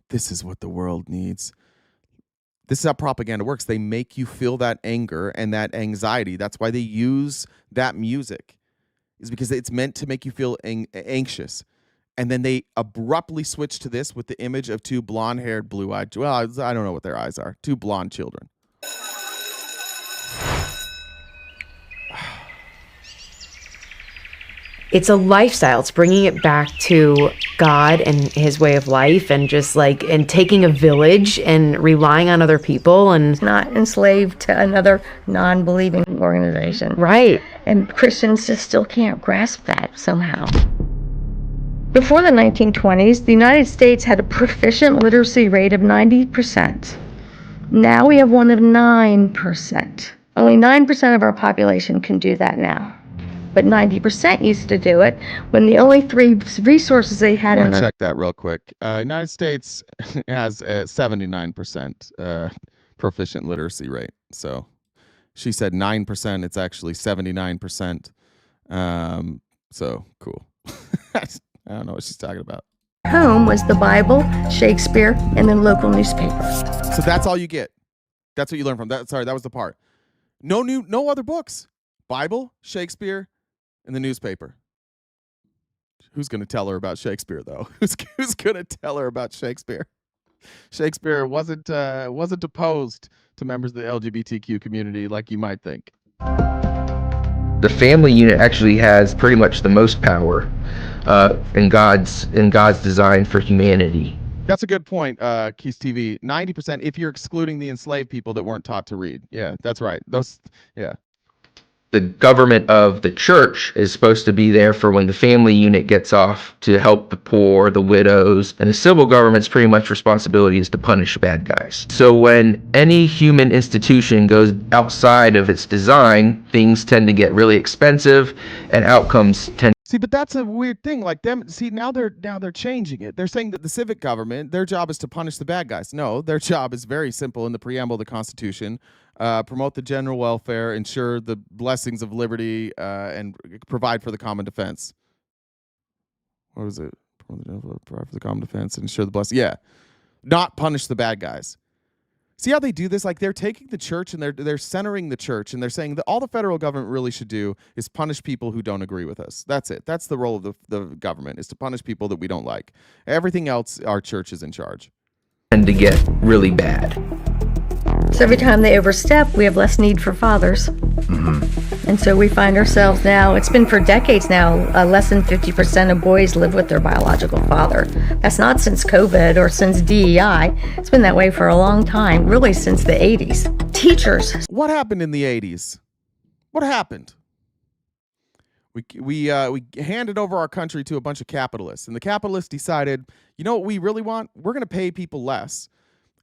This is what the world needs. This is how propaganda works. They make you feel that anger and that anxiety. That's why they use that music, is because it's meant to make you feel anxious. And then they abruptly switch to this with the image of two blonde-haired, blue-eyed, well, I don't know what their eyes are, two blonde children. It's a lifestyle. It's bringing it back to God and his way of life, and just and taking a village and relying on other people and not enslaved to another non-believing organization. Right. And Christians just still can't grasp that somehow. Before the 1920s, the United States had a proficient literacy rate of 90%. Now we have one of 9%. Only 9% of our population can do that now. But 90% used to do it when the only three resources they had in check that real quick. United States has a 79% proficient literacy rate. So she said 9%. It's actually 79%. So cool. I don't know what she's talking about. Home was the Bible, Shakespeare, and the local newspaper. So that's all you get. That's what you learn from that. Sorry, that was the part. No other books. Bible, Shakespeare, and the newspaper. Who's going to tell her about Shakespeare, though? Who's going to tell her about Shakespeare? Shakespeare wasn't opposed to members of the LGBTQ community like you might think. The family unit actually has pretty much the most power in God's design for humanity. That's a good point, Keys TV. 90% if you're excluding the enslaved people that weren't taught to read. Yeah, that's right. The government of the church is supposed to be there for when the family unit gets off to help the poor, the widows, and the civil government's pretty much responsibility is to punish bad guys. So when any human institution goes outside of its design, things tend to get really expensive and outcomes tend. See, but that's a weird thing. Like them, see, now they're changing it. They're saying that the civic government, their job is to punish the bad guys. No, their job is very simple in the preamble of the Constitution: promote the general welfare, ensure the blessings of liberty, and provide for the common defense. What was it? Provide for the common defense and ensure the blessing. Yeah, not punish the bad guys. See how they do this? Like they're taking the church and they're centering the church, and they're saying that all the federal government really should do is punish people who don't agree with us. That's it. That's the role of the government, is to punish people that we don't like. Everything else, our church is in charge. Tend to get really bad. So every time they overstep, we have less need for fathers. And so we find ourselves now, it's been for decades now, less than 50% of boys live with their biological father. That's not since COVID or since DEI. It's been that way for a long time, really since the 80s. Teachers. What happened in the 80s? What happened? We handed over our country to a bunch of capitalists, and the capitalists decided, you know what we really want? We're going to pay people less.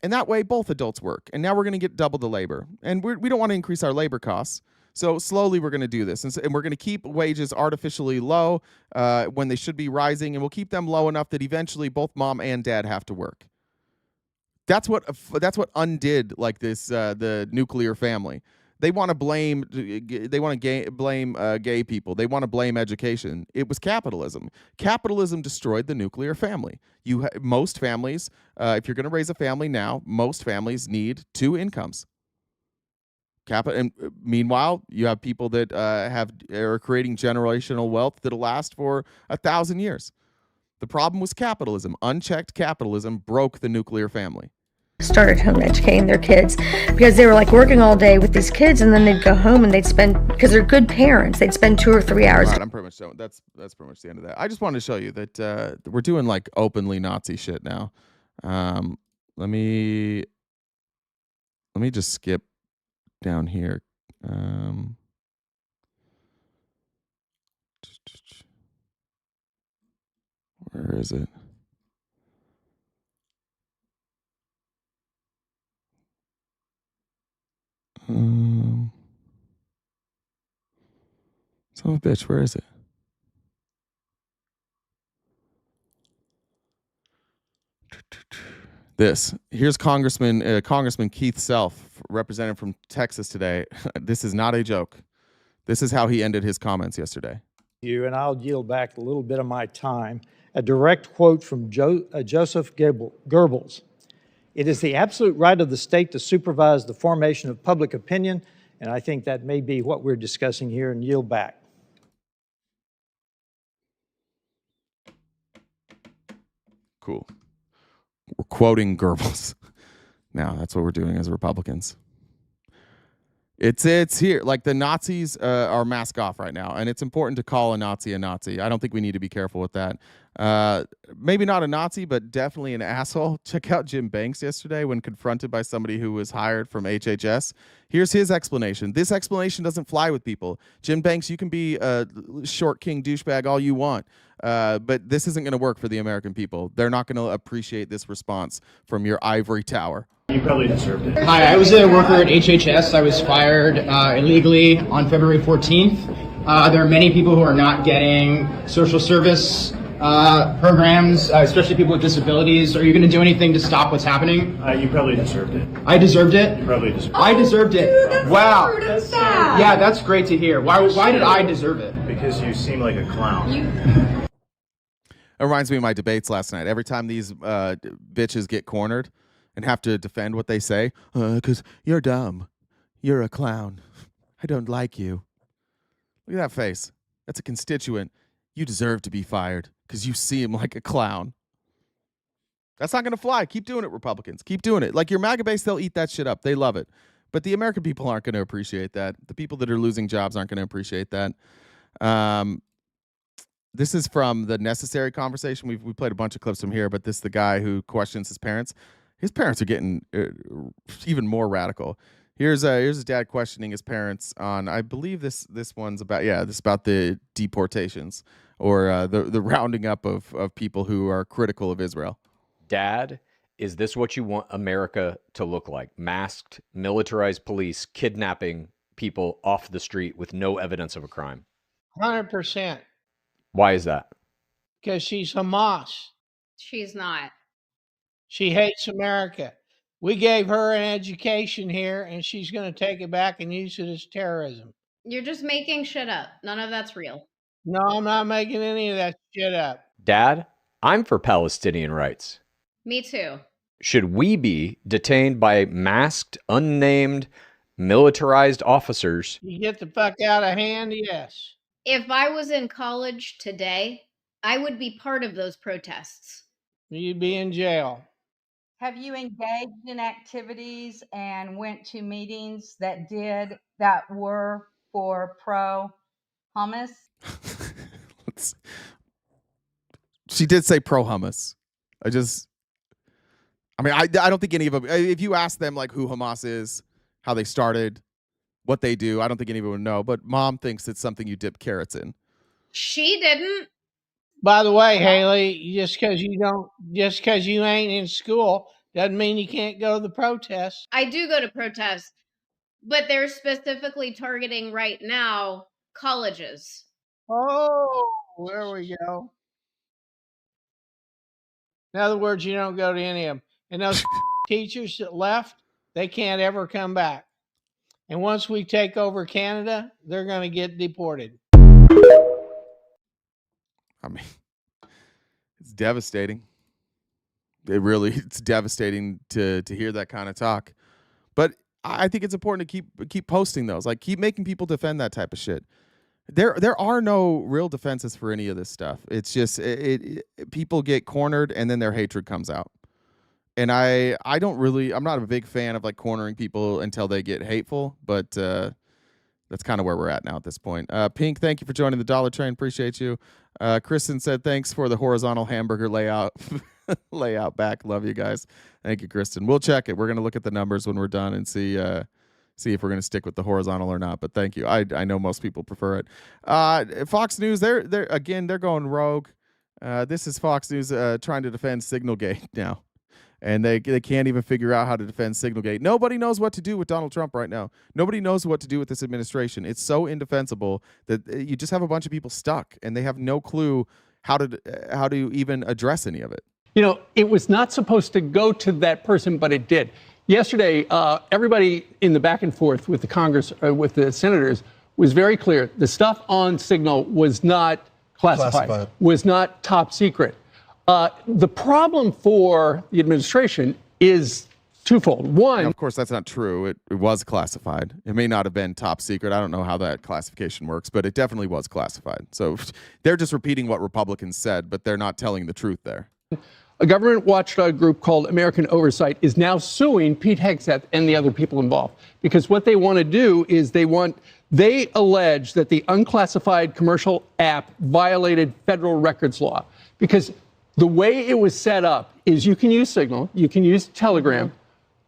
And that way, both adults work. And now we're going to get double the labor. And we don't want to increase our labor costs. So slowly we're going to do this. And we're going to keep wages artificially low when they should be rising. And we'll keep them low enough that eventually both mom and dad have to work. That's what undid like this the nuclear family. They want to blame gay people. They want to blame education. It was capitalism. Capitalism destroyed the nuclear family. Most families, if you're going to raise a family now, most families need two incomes. And meanwhile, you have people that are creating generational wealth that'll last for 1,000 years. The problem was capitalism. Unchecked capitalism broke the nuclear family. Started home educating their kids because they were like working all day with these kids, and then they'd go home and they'd spend, because they're good parents, they'd spend 2 or 3 hours. Right, I'm pretty much done. That's pretty much the end of that. I just wanted to show you that we're doing like openly Nazi shit now. Let me just skip down here. Where is it? Son of a bitch, where is it? Here's Congressman Keith Self, representative from Texas today. This is not a joke. This is how he ended his comments yesterday. And I'll yield back a little bit of my time. A direct quote from Joseph Goebbels. It is the absolute right of the state to supervise the formation of public opinion, and I think that may be what we're discussing here, and yield back. Cool. We're quoting Goebbels. Now, that's what we're doing as Republicans. It's here. Like the Nazis are mask off right now, and it's important to call a Nazi a Nazi. I don't think we need to be careful with that. Maybe not a Nazi, but definitely an asshole. Check out Jim Banks yesterday when confronted by somebody who was hired from HHS. Here's his explanation. This explanation doesn't fly with people. Jim Banks, you can be a short king douchebag all you want, but this isn't going to work for the American people. They're not going to appreciate this response from your ivory tower. You probably deserved it. Hi, I was a worker at HHS. I was fired illegally on February 14th. There are many people who are not getting social service programs, especially people with disabilities. Are you going to do anything to stop what's happening? You probably deserved it. I desered it? You probably deserved it. I deserved it. Dude, wow. That's sad. Yeah, that's great to hear. Why did I deserve it? Because you seem like a clown. It reminds me of my debates last night. Every time these bitches get cornered and have to defend what they say, because you're dumb. You're a clown. I don't like you. Look at that face. That's a constituent. you deserve to be fired because you seem like a clown. That's not going to fly. Keep doing it, Republicans. Keep doing it. Like your MAGA base, they'll eat that shit up. They love it. But the American people aren't going to appreciate that. The people that are losing jobs aren't going to appreciate that. This is from the Necessary Conversation. We played a bunch of clips from here, but this is the guy who questions his parents. His parents are getting even more radical. Here's his dad questioning his parents on, I believe this one's about, this is about the deportations or the rounding up of people who are critical of Israel. Dad, is this what you want America to look like? Masked, militarized police kidnapping people off the street with no evidence of a crime? 100%. Why is that? Because she's Hamas. She's not. She hates America. We gave her an education here, and she's going to take it back and use it as terrorism. You're just making shit up. None of that's real. No, I'm not making any of that shit up. Dad, I'm for Palestinian rights. Me too. Should we be detained by masked, unnamed, militarized officers? You get the fuck out of hand, yes. If I was in college today, I would be part of those protests. You'd be in jail. Have you engaged in activities and went to meetings that were for pro-Hamas? She did say pro-Hamas. I don't think any of them, if you ask them like who Hamas is, how they started, what they do, I don't think any of them would know. But mom thinks it's something you dip carrots in. She didn't. By the way, Haley, just because you ain't in school doesn't mean you can't go to the protests. I do go to protests, but they're specifically targeting right now colleges. Oh, there we go. In other words, you don't go to any of them. And those teachers that left, they can't ever come back. And once we take over Canada, they're going to get deported. I mean, it's devastating. It's devastating to hear that kind of talk. But I think it's important to keep posting those. Like, keep making people defend that type of shit. There are no real defenses for any of this stuff. It's just people get cornered and then their hatred comes out. And I'm not a big fan of like cornering people until they get hateful, but that's kind of where we're at now at this point. Pink, thank you for joining the Dollar Train. Appreciate you. Kristen said, thanks for the horizontal hamburger layout back. Love you guys. Thank you, Kristen. We'll check it. We're going to look at the numbers when we're done and see if we're going to stick with the horizontal or not. But thank you. I know most people prefer it. Fox News, they're going rogue. This is Fox News trying to defend Signalgate now. And they can't even figure out how to defend Signalgate. Nobody knows what to do with Donald Trump right now. Nobody knows what to do with this administration. It's so indefensible that you just have a bunch of people stuck, and they have no clue how to even address any of it. You know, it was not supposed to go to that person, but it did. Yesterday, everybody in the back and forth with the Congress, with the senators, was very clear. The stuff on Signal was not classified. Was not top secret. The problem for the administration is twofold. One, and of course, that's not true. It was classified. It may not have been top secret. I don't know how that classification works, but it definitely was classified. So they're just repeating what Republicans said, but they're not telling the truth there. a government watchdog group called American Oversight is now suing Pete Hegseth and the other people involved because what they want to do is they allege that the unclassified commercial app violated federal records law because the way it was set up is you can use Signal, you can use Telegram,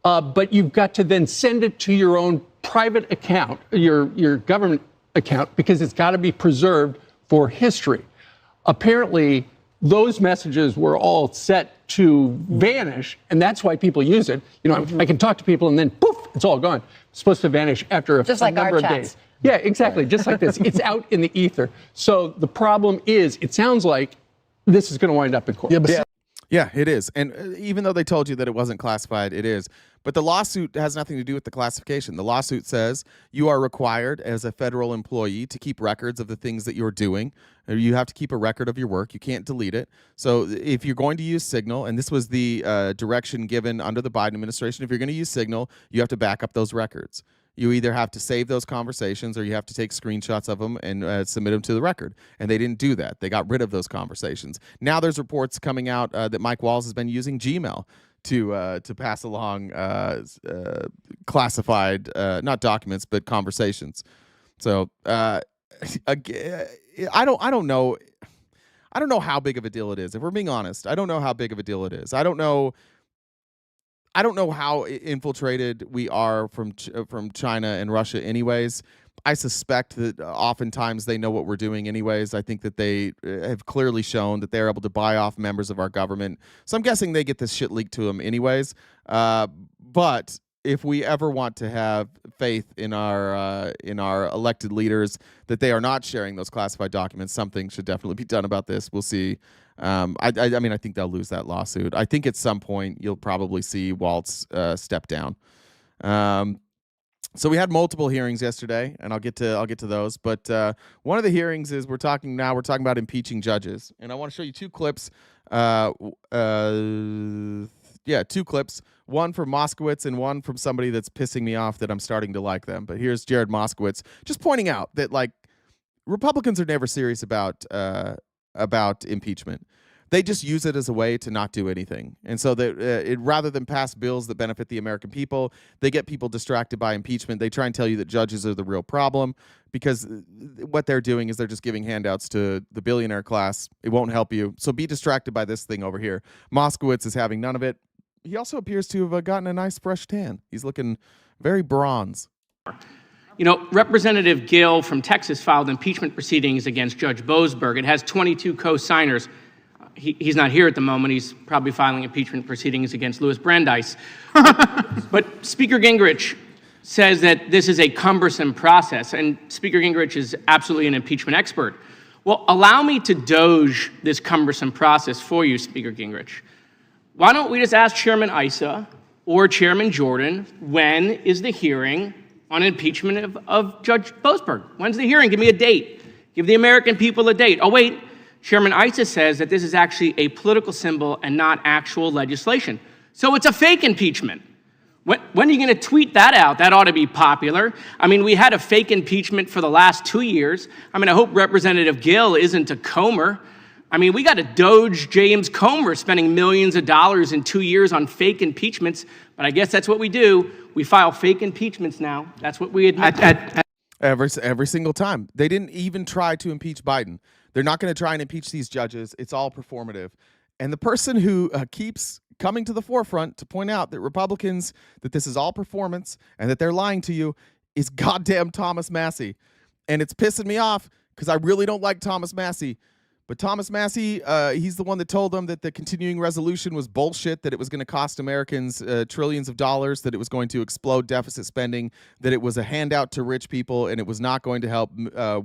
but you've got to then send it to your own private account, your government account, because it's got to be preserved for history. Apparently, those messages were all set to vanish, and that's why people use it. You know, I can talk to people, and then poof, it's all gone. It's supposed to vanish after a number of days. Yeah, exactly, just like this. It's out in the ether. So the problem is, it sounds like this is going to wind up in court. Yeah, it is. And even though they told you that it wasn't classified, it is. But the lawsuit has nothing to do with the classification. The lawsuit says you are required as a federal employee to keep records of the things that you're doing. You have to keep a record of your work. You can't delete it. So if you're going to use Signal, and this was the direction given under the Biden administration, if you're going to use Signal, you have to back up those records. You either have to save those conversations or you have to take screenshots of them and submit them to the record. And they didn't do that. They got rid of those conversations. Now there's reports coming out that Mike Walls has been using Gmail to pass along classified, not documents, but conversations. So I don't know. I don't know how big of a deal it is. If we're being honest, I don't know how big of a deal it is. I don't know how infiltrated we are from China and Russia anyways. I suspect that oftentimes they know what we're doing anyways. I think that they have clearly shown that they're able to buy off members of our government. So I'm guessing they get this shit leaked to them anyways. But if we ever want to have faith in our elected leaders that they are not sharing those classified documents, something should definitely be done about this. We'll see. I mean, I think they'll lose that lawsuit. I think at some point you'll probably see Waltz step down. So we had multiple hearings yesterday, and I'll get to those. But one of the hearings is we're talking about impeaching judges, and I want to show you two clips. Two clips. One from Moskowitz and one from somebody that's pissing me off that I'm starting to like them. But here's Jared Moskowitz just pointing out that like Republicans are never serious about impeachment. They just use it as a way to not do anything. And so that rather than pass bills that benefit the American people, they get people distracted by impeachment. They try and tell you that judges are the real problem because what they're doing is they're just giving handouts to the billionaire class. It won't help you. So be distracted by this thing over here. Moskowitz is having none of it. He also appears to have gotten a nice fresh tan. He's looking very bronze. You know, Representative Gill from Texas filed impeachment proceedings against Judge Boasberg. It has 22 co-signers. He's not here at the moment. He's probably filing impeachment proceedings against Louis Brandeis. But Speaker Gingrich says that this is a cumbersome process, and Speaker Gingrich is absolutely an impeachment expert. Well, allow me to doge this cumbersome process for you, Speaker Gingrich. Why don't we just ask Chairman Issa or Chairman Jordan, when is the hearing on impeachment of Judge Boasberg? When's the hearing? Give me a date. Give the American people a date. Oh, wait. Chairman Issa says that this is actually a political symbol and not actual legislation. So it's a fake impeachment. When are you going to tweet that out? That ought to be popular. I mean, we had a fake impeachment for the last 2 years. I mean, I hope Representative Gill isn't a Comer. I mean, we got a Doge James Comer spending millions of dollars in 2 years on fake impeachments, but I guess that's what we do. We file fake impeachments now. That's what we admit. Every single time. They didn't even try to impeach Biden. They're not going to try and impeach these judges. It's all performative. And the person who keeps coming to the forefront to point out that Republicans, that this is all performance and that they're lying to you is goddamn Thomas Massie. And it's pissing me off because I really don't like Thomas Massie. But Thomas Massie, he's the one that told them that the continuing resolution was bullshit, that it was going to cost Americans trillions of dollars, that it was going to explode deficit spending, that it was a handout to rich people, and it was not going to help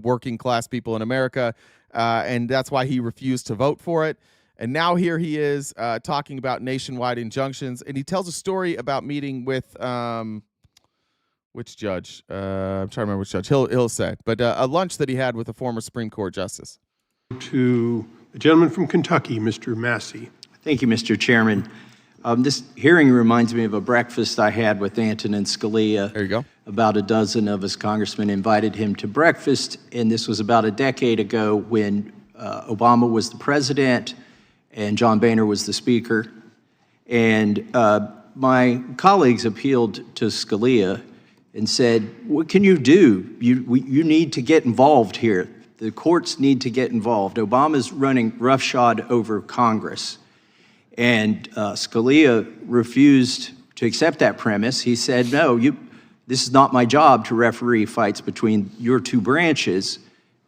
working class people in America. And that's why he refused to vote for it. And now here he is talking about nationwide injunctions. And he tells a story about meeting with which judge? I'm trying to remember which judge. He'll say. But a lunch that he had with a former Supreme Court justice. To the gentleman from Kentucky, Mr. Massey. Thank you, Mr. Chairman. This hearing reminds me of a breakfast I had with Antonin Scalia. There you go. About a dozen of us congressmen invited him to breakfast, and this was about a decade ago when Obama was the president and John Boehner was the speaker. And my colleagues appealed to Scalia and said, what can you do? You need to get involved here. The courts need to get involved. Obama's running roughshod over Congress. And Scalia refused to accept that premise. He said, no, this is not my job to referee fights between your two branches.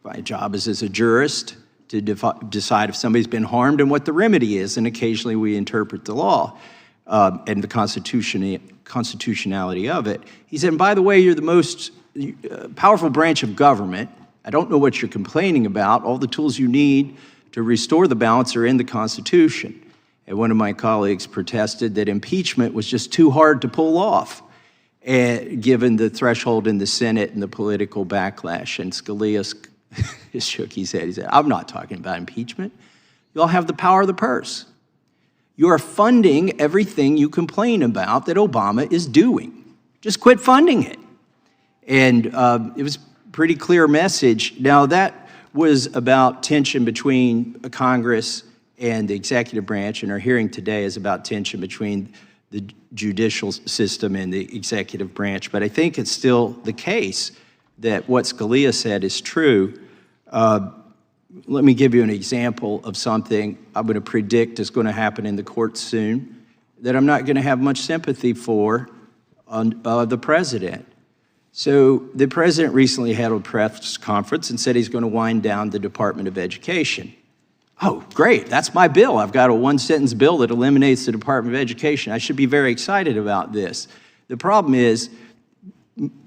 My job is as a jurist to decide if somebody's been harmed and what the remedy is. And occasionally we interpret the law and the constitutionality of it. He said, and by the way, you're the most powerful branch of government. I don't know what you're complaining about. All the tools you need to restore the balance are in the Constitution. And one of my colleagues protested that impeachment was just too hard to pull off, given the threshold in the Senate and the political backlash. And Scalia shook his head. He said, I'm not talking about impeachment. You all have the power of the purse. You are funding everything you complain about that Obama is doing. Just quit funding it. And it was a pretty clear message. Now, that was about tension between Congress and the executive branch, and our hearing today is about tension between the judicial system and the executive branch. But I think it's still the case that what Scalia said is true. Let me give you an example of something I'm going to predict is going to happen in the courts soon that I'm not going to have much sympathy for on the president. So the president recently had a press conference and said he's going to wind down the Department of Education. Oh, great, that's my bill. I've got a one-sentence bill that eliminates the Department of Education. I should be very excited about this. The problem is,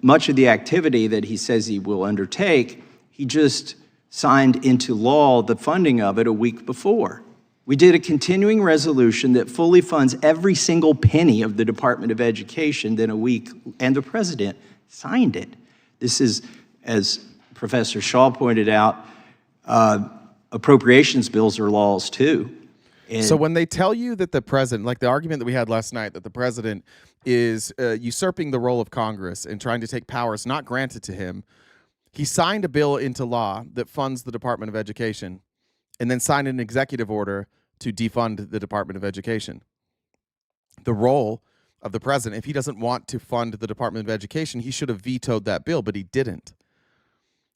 much of the activity that he says he will undertake, he just signed into law the funding of it a week before. We did a continuing resolution that fully funds every single penny of the Department of Education, then a week, and the president signed it. This is, as Professor Shaw pointed out, appropriations bills are laws too. And so when they tell you that the president, like the argument that we had last night, that the president is usurping the role of Congress and trying to take powers not granted to him, he signed a bill into law that funds the Department of Education and then signed an executive order to defund the Department of Education. The role of the president, if he doesn't want to fund the Department of Education, he should have vetoed that bill, but he didn't.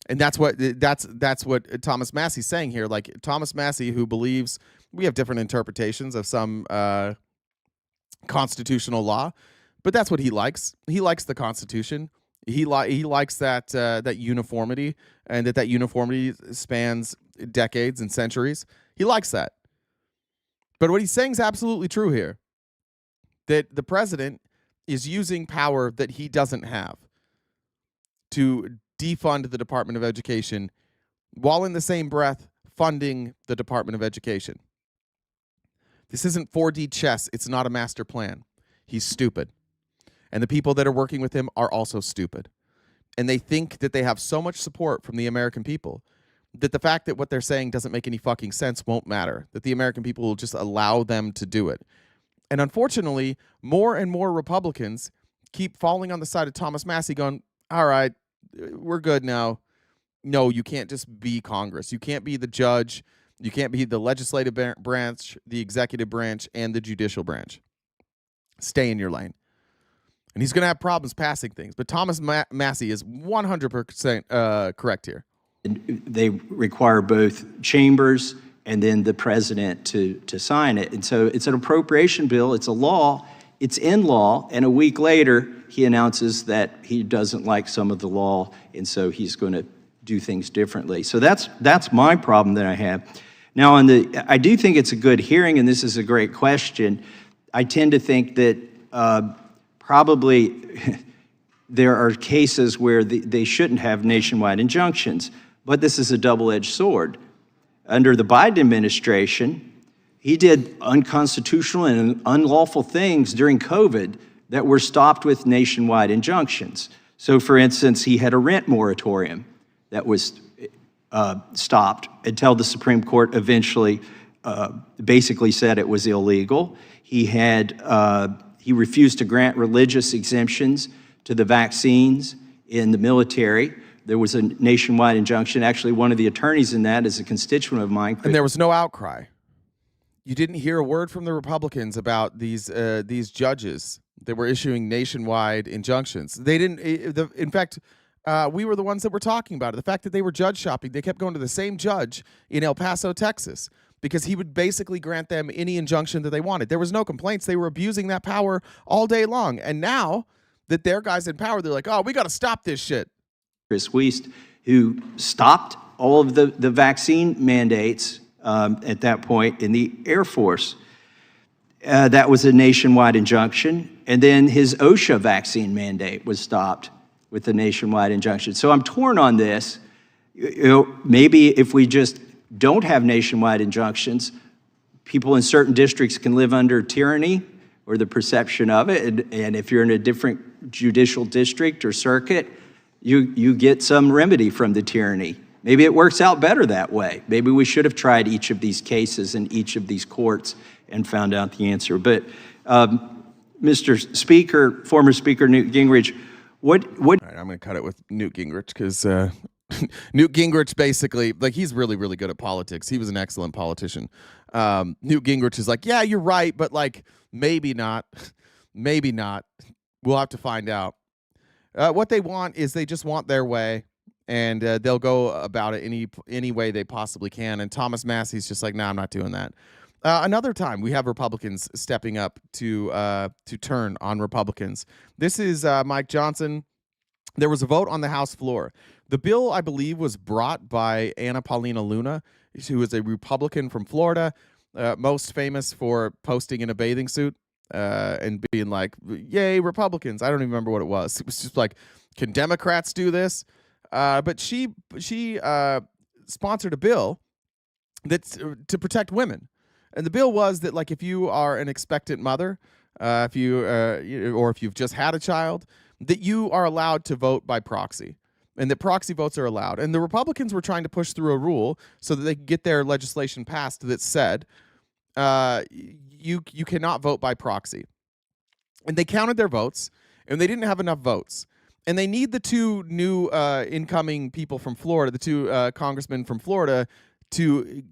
And that's what Thomas Massey's saying here. Like Thomas Massey, who believes we have different interpretations of some constitutional law, but that's what he likes. He likes the Constitution. He likes that uniformity, and that uniformity spans decades and centuries. He likes that. But what he's saying is absolutely true here. That the president is using power that he doesn't have to defund the Department of Education while in the same breath funding the Department of Education. This isn't 4D chess. It's not a master plan. He's stupid. And the people that are working with him are also stupid. And they think that they have so much support from the American people that the fact that what they're saying doesn't make any fucking sense won't matter, that the American people will just allow them to do it. And unfortunately, more and more Republicans keep falling on the side of Thomas Massey going, all right, we're good now. No, you can't just be Congress. You can't be the judge. You can't be the legislative branch, the executive branch, and the judicial branch. Stay in your lane. And he's going to have problems passing things. But Thomas Massey is 100% correct here. They require both chambers and then the president to sign it. And so it's an appropriation bill. It's a law. It's in law. And a week later, he announces that he doesn't like some of the law. And so he's going to do things differently. So that's my problem that I have. Now, I do think it's a good hearing, and this is a great question. I tend to think that probably there are cases where they shouldn't have nationwide injunctions, but this is a double-edged sword. Under the Biden administration, he did unconstitutional and unlawful things during COVID that were stopped with nationwide injunctions. So, for instance, he had a rent moratorium that was stopped until the Supreme Court eventually basically said it was illegal. He refused to grant religious exemptions to the vaccines in the military. There was a nationwide injunction. Actually, one of the attorneys in that is a constituent of mine. And there was no outcry. You didn't hear a word from the Republicans about these judges that were issuing nationwide injunctions. They didn't. In fact, we were the ones that were talking about it. The fact that they were judge shopping. They kept going to the same judge in El Paso, Texas, because he would basically grant them any injunction that they wanted. There was no complaints. They were abusing that power all day long. And now that their guys in power, they're like, oh, we got to stop this shit. Chris Wiest, who stopped all of the vaccine mandates at that point in the Air Force. That was a nationwide injunction. And then his OSHA vaccine mandate was stopped with a nationwide injunction. So I'm torn on this. Maybe if we just don't have nationwide injunctions, people in certain districts can live under tyranny or the perception of it. And if you're in a different judicial district or circuit, you get some remedy from the tyranny. Maybe it works out better that way. Maybe we should have tried each of these cases in each of these courts and found out the answer. But Mr. Speaker, former Speaker Newt Gingrich, What? All right, I'm going to cut it with Newt Gingrich because Newt Gingrich basically, like, he's really, really good at politics. He was an excellent politician. Newt Gingrich is like, yeah, you're right, but like, maybe not. Maybe not. We'll have to find out. What they want is they just want their way, and they'll go about it any way they possibly can. And Thomas Massey's just like, nah, I'm not doing that. Another time, we have Republicans stepping up to turn on Republicans. This is Mike Johnson. There was a vote on the House floor. The bill, I believe, was brought by Anna Paulina Luna, who is a Republican from Florida, most famous for posting in a bathing suit and being like, yay, Republicans. I don't even remember what it was. It was just like, can Democrats do this? But she sponsored a bill that's to protect women. And the bill was that, like, if you are an expectant mother, if you've just had a child, that you are allowed to vote by proxy, and that proxy votes are allowed. And the Republicans were trying to push through a rule so that they could get their legislation passed that said you cannot vote by proxy. And they counted their votes, and they didn't have enough votes. And they need the two new incoming people from Florida, the two congressmen from Florida, to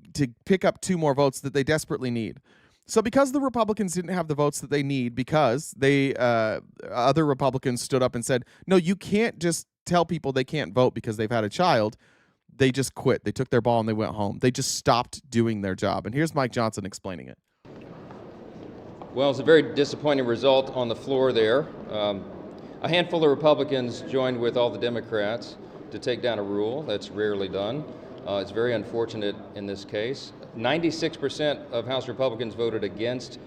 pick up 2 more votes that they desperately need. So because the Republicans didn't have the votes that they need, because they other Republicans stood up and said, no, you can't just tell people they can't vote because they've had a child, they just quit. They took their ball and they went home. They just stopped doing their job. And here's Mike Johnson explaining it. Well, it's a very disappointing result on the floor there. A handful of Republicans joined with all the Democrats to take down a rule. That's rarely done. It's very unfortunate in this case. 96% of House Republicans voted against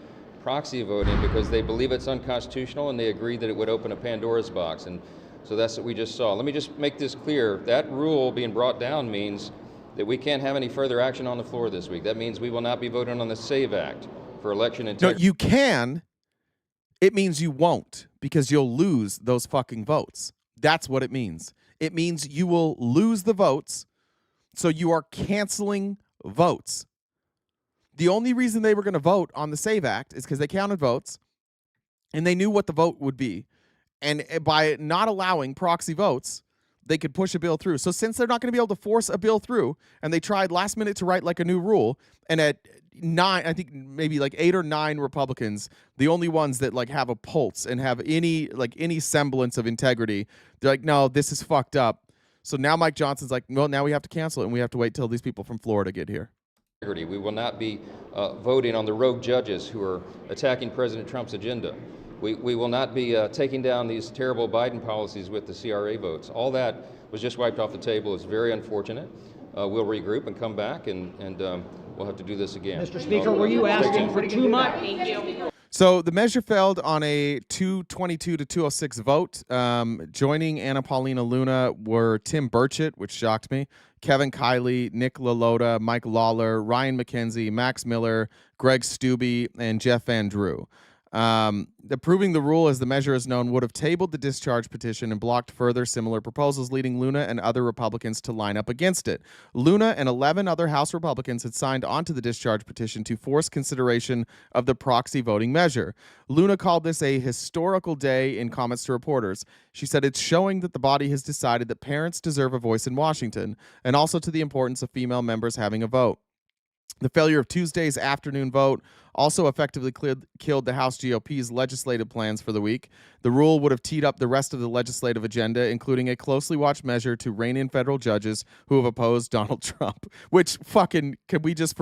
proxy voting because they believe it's unconstitutional, and they agree that it would open a Pandora's box. And so that's what we just saw. Let me just make this clear. That rule being brought down means that we can't have any further action on the floor this week. That means we will not be voting on the SAVE Act for election integrity. No, you can. It means you won't, because you'll lose those fucking votes. That's what it means. It means you will lose the votes, so you are canceling votes. The only reason they were going to vote on the SAVE Act is because they counted votes, and they knew what the vote would be. And by not allowing proxy votes, they could push a bill through. So since they're not going to be able to force a bill through, and they tried last minute to write like a new rule, and at 9, I think maybe like 8 or 9 Republicans, the only ones that like have a pulse and have any semblance of integrity, they're like, no, this is fucked up. So now Mike Johnson's like, well, now we have to cancel it, and we have to wait till these people from Florida get here. We will not be voting on the rogue judges who are attacking President Trump's agenda. We will not be taking down these terrible Biden policies with the CRA votes. All that was just wiped off the table. It's very unfortunate. We'll regroup and come back, and we'll have to do this again. Mr. Speaker, were you asking for too much? So the measure failed on a 222 to 206 vote. Joining Anna Paulina Luna were Tim Burchett, which shocked me, Kevin Kiley, Nick LaLota, Mike Lawler, Ryan McKenzie, Max Miller, Greg Stubbe, and Jeff Van Drew. Approving the rule, as the measure is known, would have tabled the discharge petition and blocked further similar proposals, leading Luna and other Republicans to line up against it. Luna and 11 other House Republicans had signed onto the discharge petition to force consideration of the proxy voting measure. Luna called this a historical day in comments to reporters. She said it's showing that the body has decided that parents deserve a voice in Washington, and also to the importance of female members having a vote. The failure of Tuesday's afternoon vote also effectively killed the House GOP's legislative plans for the week. The rule would have teed up the rest of the legislative agenda, including a closely watched measure to rein in federal judges who have opposed Donald Trump. Which fucking, can we just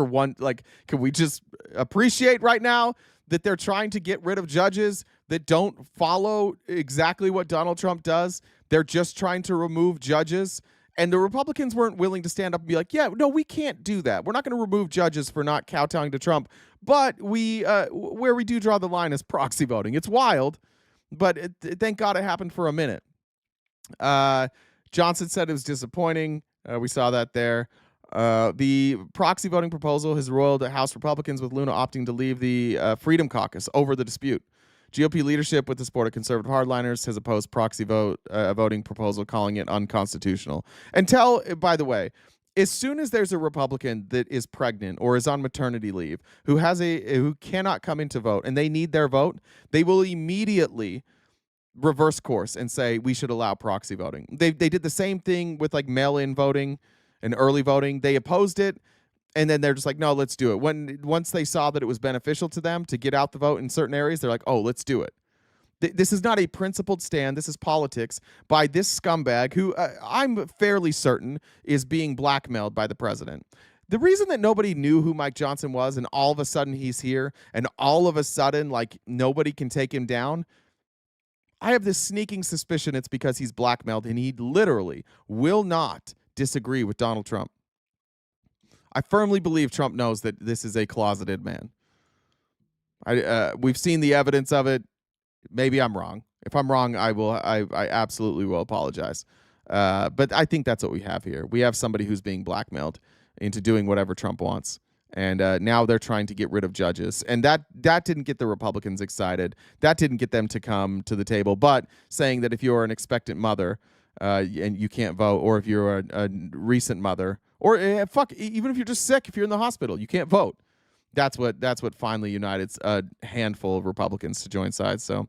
appreciate right now that they're trying to get rid of judges that don't follow exactly what Donald Trump does? They're just trying to remove judges. And the Republicans weren't willing to stand up and be like, yeah, no, we can't do that. We're not going to remove judges for not kowtowing to Trump. But where we do draw the line is proxy voting. It's wild, but thank God it happened for a minute. Johnson said it was disappointing. We saw that there. The proxy voting proposal has roiled House Republicans, with Luna opting to leave the Freedom Caucus over the dispute. GOP leadership, with the support of conservative hardliners, has opposed proxy voting proposal, calling it unconstitutional. By the way, as soon as there's a Republican that is pregnant or is on maternity leave who cannot come in to vote and they need their vote, they will immediately reverse course and say we should allow proxy voting. They did the same thing with like mail-in voting and early voting. They opposed it, and then they're just like, no, let's do it. Once they saw that it was beneficial to them to get out the vote in certain areas, they're like, oh, let's do it. This is not a principled stand. This is politics by this scumbag who I'm fairly certain is being blackmailed by the president. The reason that nobody knew who Mike Johnson was and all of a sudden he's here and all of a sudden like nobody can take him down, I have this sneaking suspicion it's because he's blackmailed and he literally will not disagree with Donald Trump. I firmly believe Trump knows that this is a closeted man. We've seen the evidence of it. Maybe I'm wrong. If I'm wrong, I absolutely will apologize. But I think that's what we have here. We have somebody who's being blackmailed into doing whatever Trump wants. And now they're trying to get rid of judges. And that didn't get the Republicans excited. That didn't get them to come to the table. But saying that if you're an expectant mother and you can't vote, or if you're a recent mother, or even if you're just sick, if you're in the hospital, you can't vote. That's what finally united a handful of Republicans to join sides. So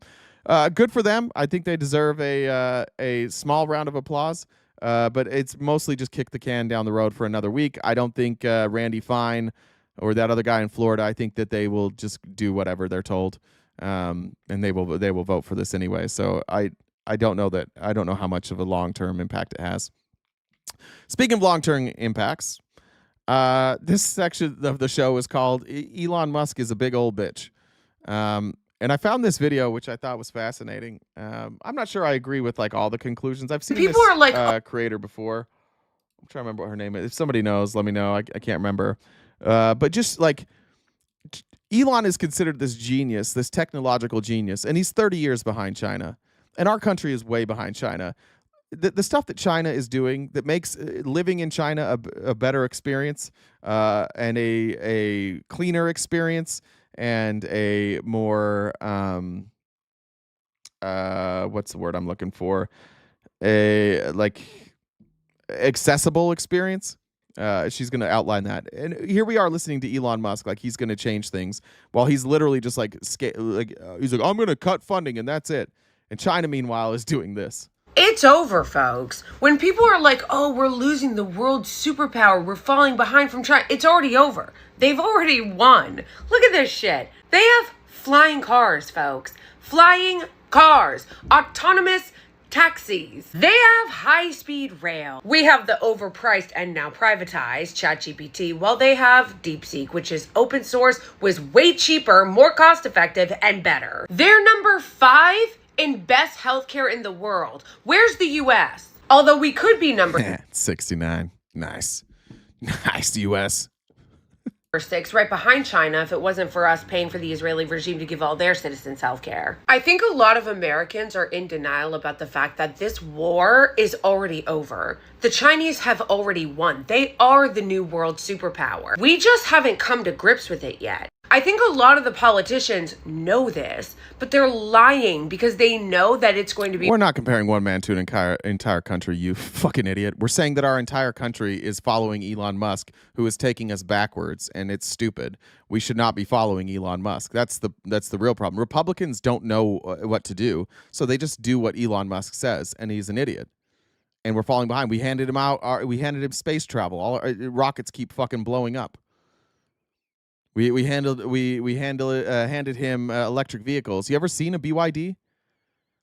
good for them. I think they deserve a small round of applause. But it's mostly just kick the can down the road for another week. I don't think Randy Fine or that other guy in Florida, I think that they will just do whatever they're told, and they will vote for this anyway. So I don't know how much of a long-term impact it has. Speaking of long-term impacts, this section of the show is called Elon Musk is a big old bitch. And I found this video, which I thought was fascinating. I'm not sure I agree with like all the conclusions. I've seen People this are like, creator before. I'm trying to remember what her name is. If somebody knows, let me know. I can't remember. But just like Elon is considered this genius, this technological genius, and he's 30 years behind China. And our country is way behind China. The stuff that China is doing that makes living in China a better experience and a cleaner experience and a more what's the word I'm looking for? A like accessible experience. She's going to outline that. And here we are listening to Elon Musk like he's going to change things while he's literally just like he's like, I'm going to cut funding and that's it. And China, meanwhile, is doing this. it's over, folks. When people are like, oh, we're losing the world's superpower, we're falling behind from China, it's already over. They've already won. Look at this shit. They have flying cars, folks. Flying cars. Autonomous taxis. They have high-speed rail. We have the overpriced and now privatized ChatGPT, while they have DeepSeek, which is open source, was way cheaper, more cost-effective, and better. They're number 5 in best healthcare in the world. Where's the U.S.? Although we could be number 69. Nice. Nice, U.S. 6, right behind China, if it wasn't for us paying for the Israeli regime to give all their citizens health care. I think a lot of Americans are in denial about the fact that this war is already over. The Chinese have already won. They are the new world superpower. We just haven't come to grips with it yet. I think a lot of the politicians know this, but they're lying because they know that it's going to be... We're not comparing one man to an entire country, you fucking idiot. We're saying that our entire country is following Elon Musk, who is taking us backwards, and it's stupid. We should not be following Elon Musk. That's the real problem. Republicans don't know what to do, so they just do what Elon Musk says, and he's an idiot. And we're falling behind. We handed him space travel. All our rockets keep fucking blowing up. We handed him electric vehicles. You ever seen a BYD?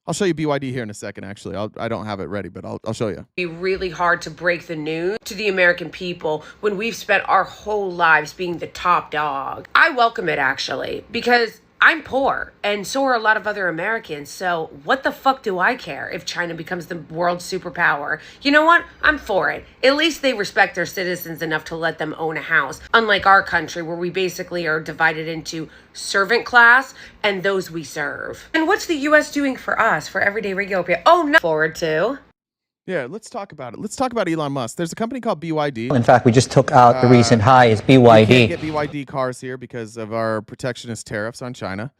I'll show you BYD here in a second, actually. I don't have it ready, but I'll show you. Be really hard to break the news to the American people when we've spent our whole lives being the top dog. I welcome it, actually, because I'm poor, and so are a lot of other Americans, so what the fuck do I care if China becomes the world superpower? You know what? I'm for it. At least they respect their citizens enough to let them own a house, unlike our country where we basically are divided into servant class and those we serve. And what's the U.S. doing for us, for everyday regular people? Oh, no. Forward to... Yeah, let's talk about it. Let's talk about Elon Musk. There's a company called BYD. In fact, we just took out the recent high is BYD. We can't get BYD cars here because of our protectionist tariffs on China.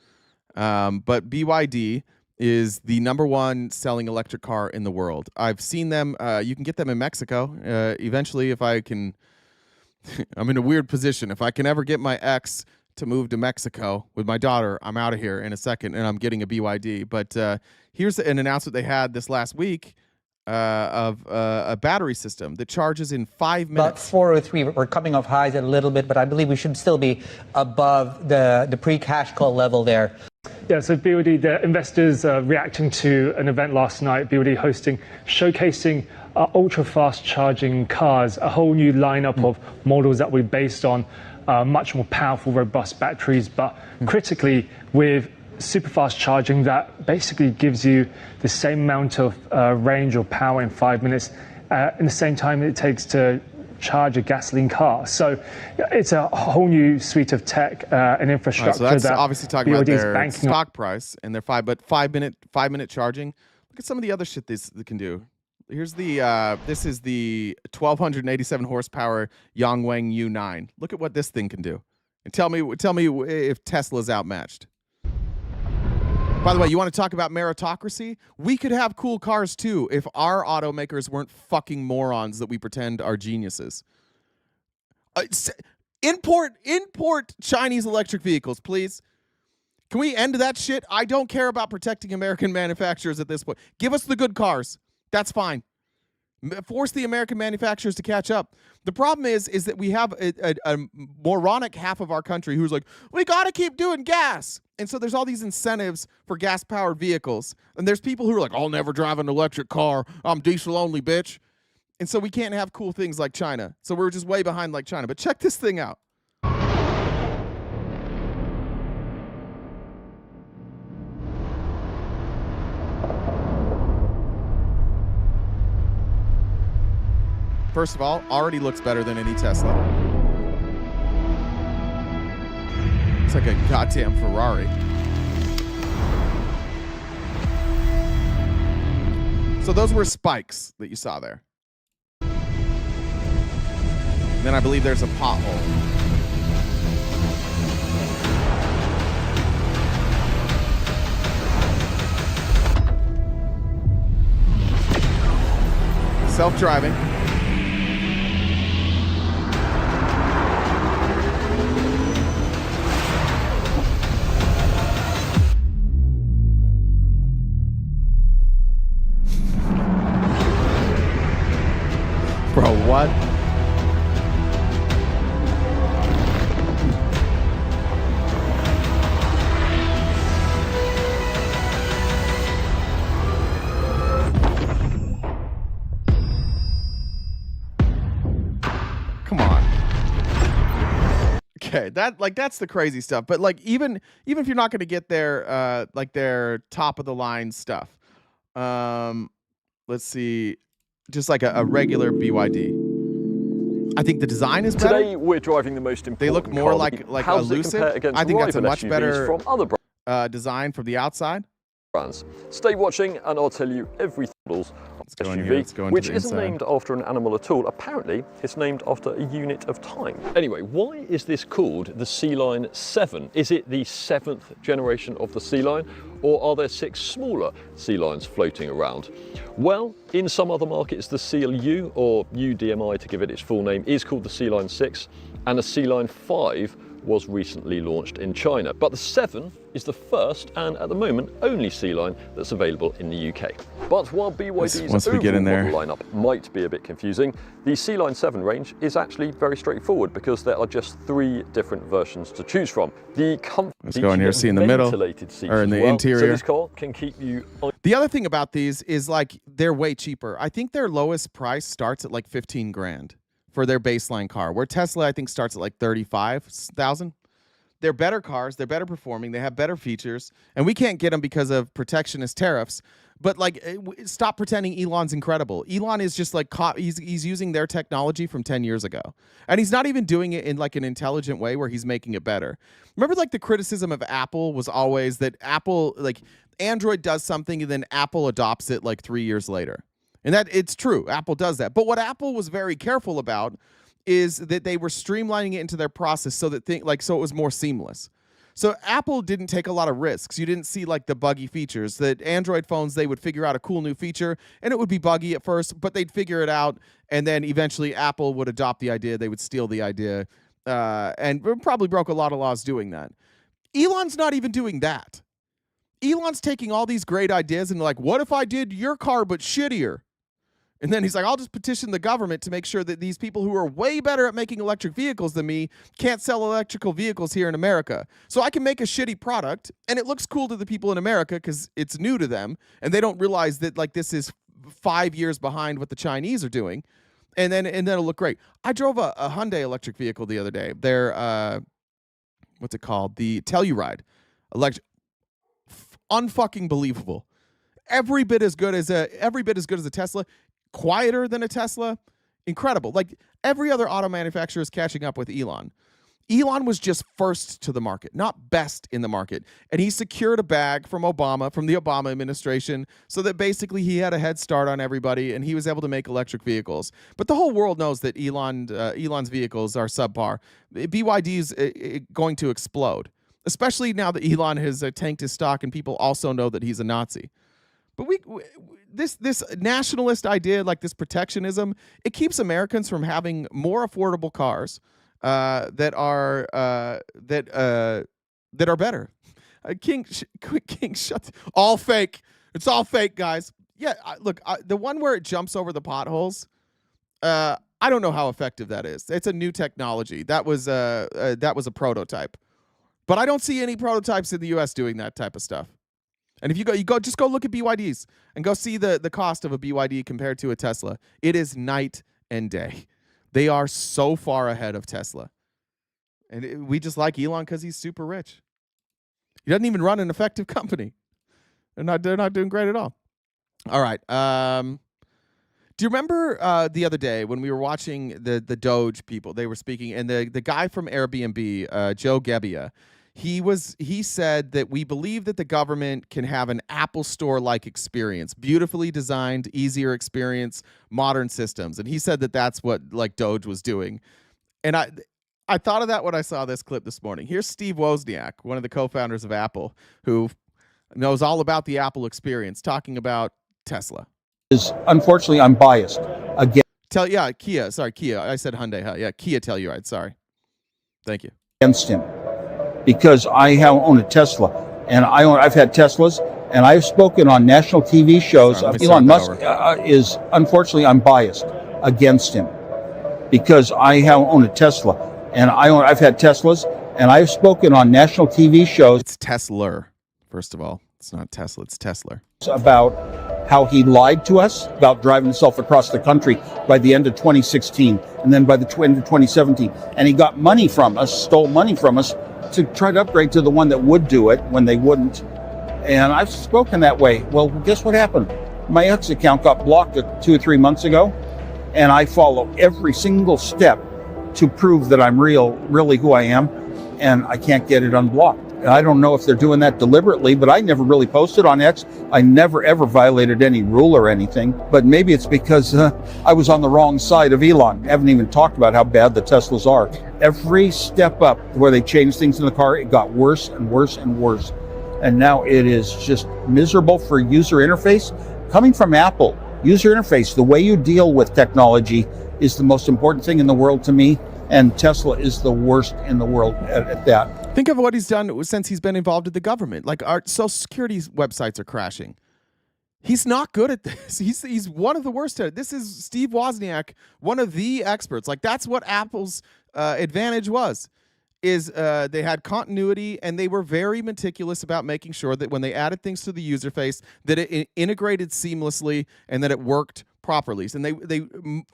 But BYD is the #1 selling electric car in the world. I've seen them. You can get them in Mexico. Eventually, if I can, I'm in a weird position. If I can ever get my ex to move to Mexico with my daughter. I'm out of here in a second, and I'm getting a BYD. But here's an announcement they had this last week of a battery system that charges in 5 minutes. About 403, we're coming off highs a little bit, but I believe we should still be above the pre-cash call level there. Yeah, so BYD, the investors reacting to an event last night, BYD hosting, showcasing ultra-fast charging cars, a whole new lineup of models that we based on much more powerful, robust batteries, but critically with super fast charging that basically gives you the same amount of range or power in 5 minutes in the same time it takes to charge a gasoline car. So it's a whole new suite of tech and infrastructure. So that's that obviously talking about BYD is their banking stock price and their 5 minute charging. Look at some of the other shit this can do. Here's the this is the 1287 horsepower Yangwang U9. Look at what this thing can do, and tell me if Tesla's outmatched. By the way, you want to talk about meritocracy? We could have cool cars too if our automakers weren't fucking morons that we pretend are geniuses. Import Chinese electric vehicles, please. Can we end that shit? I don't care about protecting American manufacturers at this point. Give us the good cars. That's fine. Force the American manufacturers to catch up. The problem is that we have a moronic half of our country who's like, we got to keep doing gas. And so there's all these incentives for gas-powered vehicles. And there's people who are like, I'll never drive an electric car. I'm diesel only, bitch. And so we can't have cool things like China. So we're just way behind like China. But check this thing out. First of all, already looks better than any Tesla. It's like a goddamn Ferrari. So those were spikes that you saw there. Then I believe there's a pothole. Self-driving. Bro, what? Come on. Okay, that's the crazy stuff. But like even if you're not going to get their like their top of the line stuff. Let's see. Just like a regular BYD. I think the design is better. Today we're driving the most important. They look more car. like How a does it Lucid. compare against I think that's a rival much SUVs better from other design from the outside. brands. Stay watching and I'll tell you every models go in here, let's go SUV, into which the isn't inside. named after an animal at all. Apparently, it's named after a unit of time. Anyway, why is this called the C-Line 7? Is it the 7th generation of the C-Line, or are there 6 smaller C-Lines floating around? Well, in some other markets, the CLU, or UDMI to give it its full name, is called the C-Line 6, and the C-Line 5 was recently launched in China. But the 7 is the first and at the moment only C-Line that's available in the UK. But while BYD's Once we get in there. overall lineup might be a bit confusing, the C-Line 7 range is actually very straightforward because there are just 3 different versions to choose from. The comfort Let's go in here, see in the middle, ventilated seats or in as the well, interior. So this car can keep you on. The other thing about these is like they're way cheaper. I think their lowest price starts at like 15 grand for their baseline car, where Tesla I think starts at like 35,000. They're better cars, they're better performing, they have better features, and we can't get them because of protectionist tariffs. But like, stop pretending Elon's incredible. Elon is just like he's using their technology from 10 years ago, and he's not even doing it in like an intelligent way where he's making it better. Remember, like the criticism of Apple was always that Apple, like Android does something and then Apple adopts it like 3 years later, and that it's true. Apple does that, but what Apple was very careful about is that they were streamlining it into their process so that so it was more seamless. So Apple didn't take a lot of risks. You didn't see like the buggy features. That Android phones, they would figure out a cool new feature and it would be buggy at first, but they'd figure it out, and then eventually Apple would adopt the idea, they would steal the idea, and probably broke a lot of laws doing that. Elon's not even doing that. Elon's taking all these great ideas and like, what if I did your car but shittier? And then he's like, I'll just petition the government to make sure that these people who are way better at making electric vehicles than me can't sell electrical vehicles here in America. So I can make a shitty product, and it looks cool to the people in America because it's new to them, and they don't realize that like this is 5 years behind what the Chinese are doing, and then it'll look great. I drove a Hyundai electric vehicle the other day. They're what's it called? The Telluride electric. Unfucking believable. Every bit as good as a Tesla. Quieter than a Tesla. Incredible. Like every other auto manufacturer is catching up with Elon. Elon was just first to the market, not best in the market. And he secured a bag from the Obama administration, so that basically he had a head start on everybody and he was able to make electric vehicles. But the whole world knows that Elon's vehicles are subpar. BYD is going to explode, especially now that Elon has tanked his stock and people also know that he's a Nazi. But this nationalist idea, like this protectionism, it keeps Americans from having more affordable cars that are better. King, shut. All fake. It's all fake, guys. Yeah, look, the one where it jumps over the potholes. I don't know how effective that is. It's a new technology. That was a prototype, but I don't see any prototypes in the U.S. doing that type of stuff. And if you go, just go look at BYDs and go see the cost of a BYD compared to a Tesla. It is night and day. They are so far ahead of Tesla. And we just like Elon because he's super rich. He doesn't even run an effective company. They're not doing great at all. All right. Do you remember the other day when we were watching the Doge people? They were speaking, and the guy from Airbnb, Joe Gebbia, he said that we believe that the government can have an Apple Store-like experience, beautifully designed, easier experience, modern systems. And he said that that's what like Doge was doing. And I thought of that when I saw this clip this morning. Here's Steve Wozniak, one of the co-founders of Apple, who knows all about the Apple experience, talking about Tesla. Unfortunately, I'm biased. Again, Kia. Sorry, Kia. I said Hyundai. Huh? Yeah, Kia Telluride. Sorry. Thank you. Against him. Because I own a Tesla, and I've had Teslas, and I've spoken on national TV shows. Elon Musk is, unfortunately, I'm biased against him because I own a Tesla, and I've had Teslas, and I've spoken on national TV shows. It's Tesla, first of all. It's not Tesla, it's Tesla. About how he lied to us about driving himself across the country by the end of 2016, and then by the end of 2017, and he got money from us, stole money from us, to try to upgrade to the one that would do it when they wouldn't. And I've spoken that way. Well, guess what happened? My X account got blocked 2 or 3 months ago, and I follow every single step to prove that I'm really who I am, and I can't get it unblocked. And I don't know if they're doing that deliberately, but I never really posted on X. I never ever violated any rule or anything, but maybe it's because I was on the wrong side of Elon. I haven't even talked about how bad the Teslas are. Every step up where they changed things in the car, it got worse and worse and worse. And now it is just miserable for user interface. Coming from Apple, user interface, the way you deal with technology is the most important thing in the world to me. And Tesla is the worst in the world at that. Think of what he's done since he's been involved with the government. Like our Social Security websites are crashing. He's not good at this. He's one of the worst at it. This is Steve Wozniak, one of the experts. Like that's what Apple's advantage was. They had continuity and they were very meticulous about making sure that when they added things to the user face, that it integrated seamlessly and that it worked properly. And they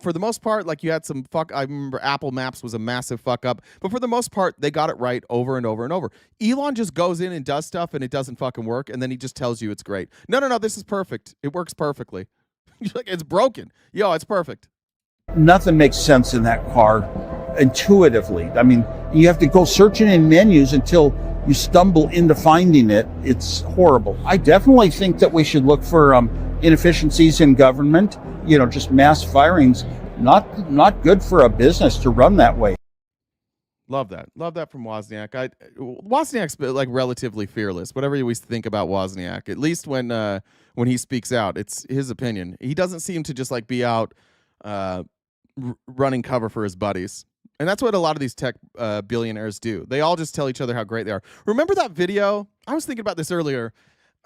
for the most part, like you had some I remember Apple Maps was a massive fuck up, but for the most part, they got it right over and over and over. Elon just goes in and does stuff and it doesn't fucking work, and then he just tells you it's great. No, this is perfect. It works perfectly. Like it's broken. Yo, it's perfect. Nothing makes sense in that car intuitively. I mean, you have to go searching in menus until you stumble into finding it. It's horrible. I definitely think that we should look for inefficiencies in government. Just mass firings, not good for a business to run that way. Love that from Wozniak. Wozniak's like relatively fearless. Whatever you always think about Wozniak, at least when he speaks out, it's his opinion. He doesn't seem to just like be out running cover for his buddies. And that's what a lot of these tech billionaires do. They all just tell each other how great they are. Remember that video? I was thinking about this earlier.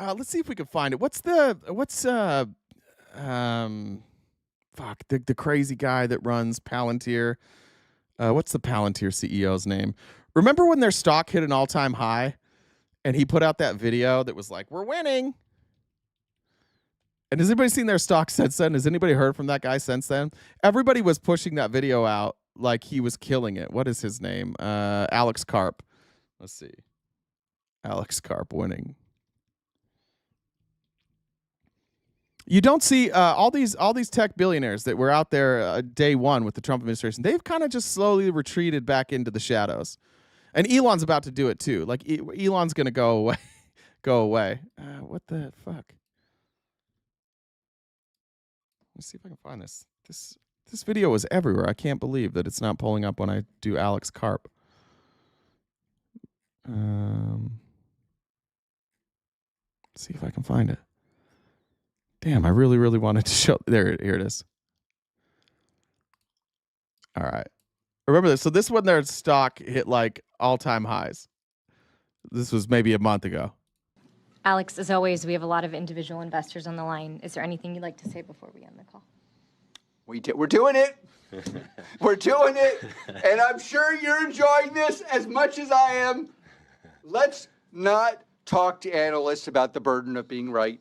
Let's see if we can find it. What's the crazy guy that runs Palantir? What's the Palantir CEO's name? Remember when their stock hit an all-time high and he put out that video that was like, "We're winning." And has anybody seen their stock since then? Has anybody heard from that guy since then? Everybody was pushing that video out like he was killing it. What is his name? Alex Karp. Let's see. Alex Karp winning. You don't see all these tech billionaires that were out there day one with the Trump administration. They've kind of just slowly retreated back into the shadows. And Elon's about to do it too. Like Elon's going to go away. Go away. What the fuck? Let's see if I can find this. This video was everywhere. I can't believe that it's not pulling up when I do Alex Karp. See if I can find it. Damn, I really, really wanted to show. Here it is. All right. Remember this. So this one, their stock hit like all-time highs. This was maybe a month ago. Alex, as always, we have a lot of individual investors on the line. Is there anything you'd like to say before we end the call? We're doing it. We're doing it. And I'm sure you're enjoying this as much as I am. Let's not talk to analysts about the burden of being right,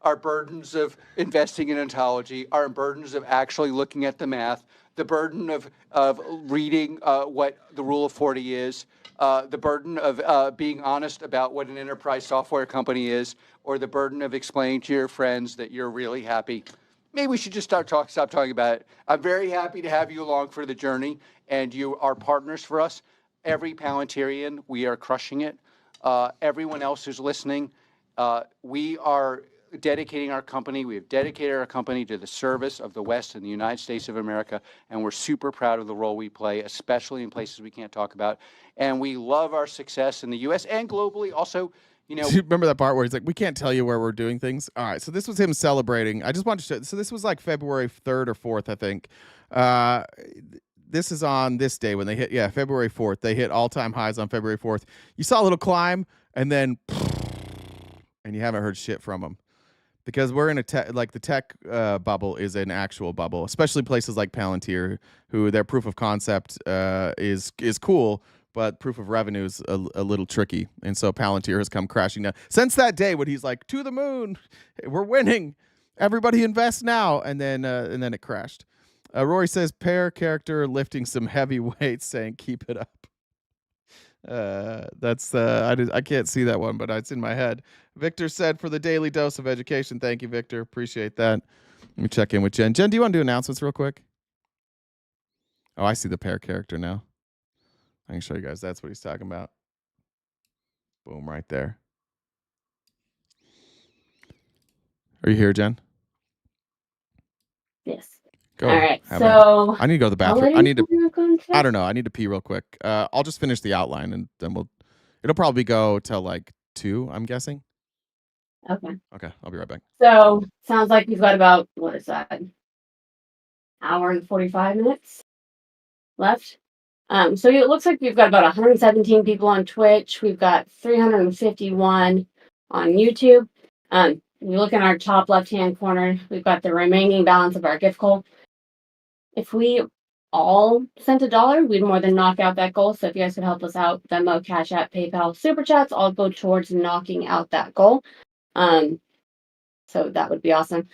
our burdens of investing in ontology, our burdens of actually looking at the math, the burden of reading what the rule of 40 is, the burden of being honest about what an enterprise software company is, or the burden of explaining to your friends that you're really happy. Maybe we should just stop talking about it. I'm very happy to have you along for the journey, and you are partners for us. Every Palantirian, we are crushing it. Everyone else who's listening, we are dedicating our company. We have dedicated our company to the service of the West and the United States of America, and we're super proud of the role we play, especially in places we can't talk about. And we love our success in the U.S. and globally. Also, you know, remember that part where he's like, "We can't tell you where we're doing things." All right, so this was him celebrating. I just wanted to show. So this was like February 3rd or 4th, I think. This is on this day when they hit, February 4th. They hit all-time highs on February 4th. You saw a little climb, and then, and you haven't heard shit from them. Because we're in a the tech bubble is an actual bubble, especially places like Palantir, who their proof of concept is cool, but proof of revenue is a little tricky. And so Palantir has come crashing down. Since that day when he's like, "To the moon, we're winning, everybody invest now," and then it crashed. Rory says, "Pair character lifting some heavy weights, saying keep it up." That's I can't see that one, but it's in my head. Victor said, "For the daily dose of education." Thank you, Victor. Appreciate that. Let me check in with Jen. Jen, do you want to do announcements real quick? Oh, I see the pair character now. I can show you guys. That's what he's talking about. Boom, right there. Are you here, Jen? Yes. Go. All right. So I need to go to the I'll bathroom. let I need to. you go into I don't know. I need to pee real quick. I'll just finish the outline and then it'll probably go till like 2, I'm guessing. Okay. Okay. I'll be right back. So sounds like we've got about, what is that? Hour and 45 minutes left. So it looks like we've got about 117 people on Twitch. We've got 351 on YouTube. If you look in our top left-hand corner, we've got the remaining balance of our gift goal. If we all sent $1, we'd more than knock out that goal. So if you guys could help us out, Venmo, Cash App, PayPal, Super Chats, all go towards knocking out that goal. So that would be awesome.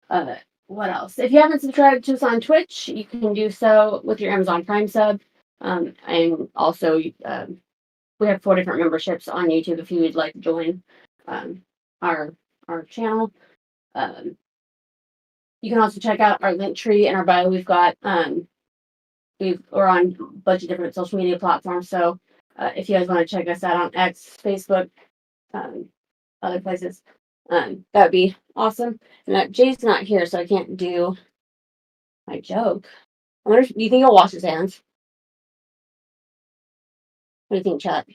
What else? If you haven't subscribed to us on Twitch, you can do so with your Amazon Prime sub. And also, we have 4 different memberships on YouTube if you would like to join our channel. You can also check out our link tree in our bio. We've got we're on a bunch of different social media platforms. So if you guys want to check us out on X, Facebook, other places, that would be awesome. And Jay's not here, so I can't do my joke. I wonder do you think he'll wash his hands? What do you think, Chuck?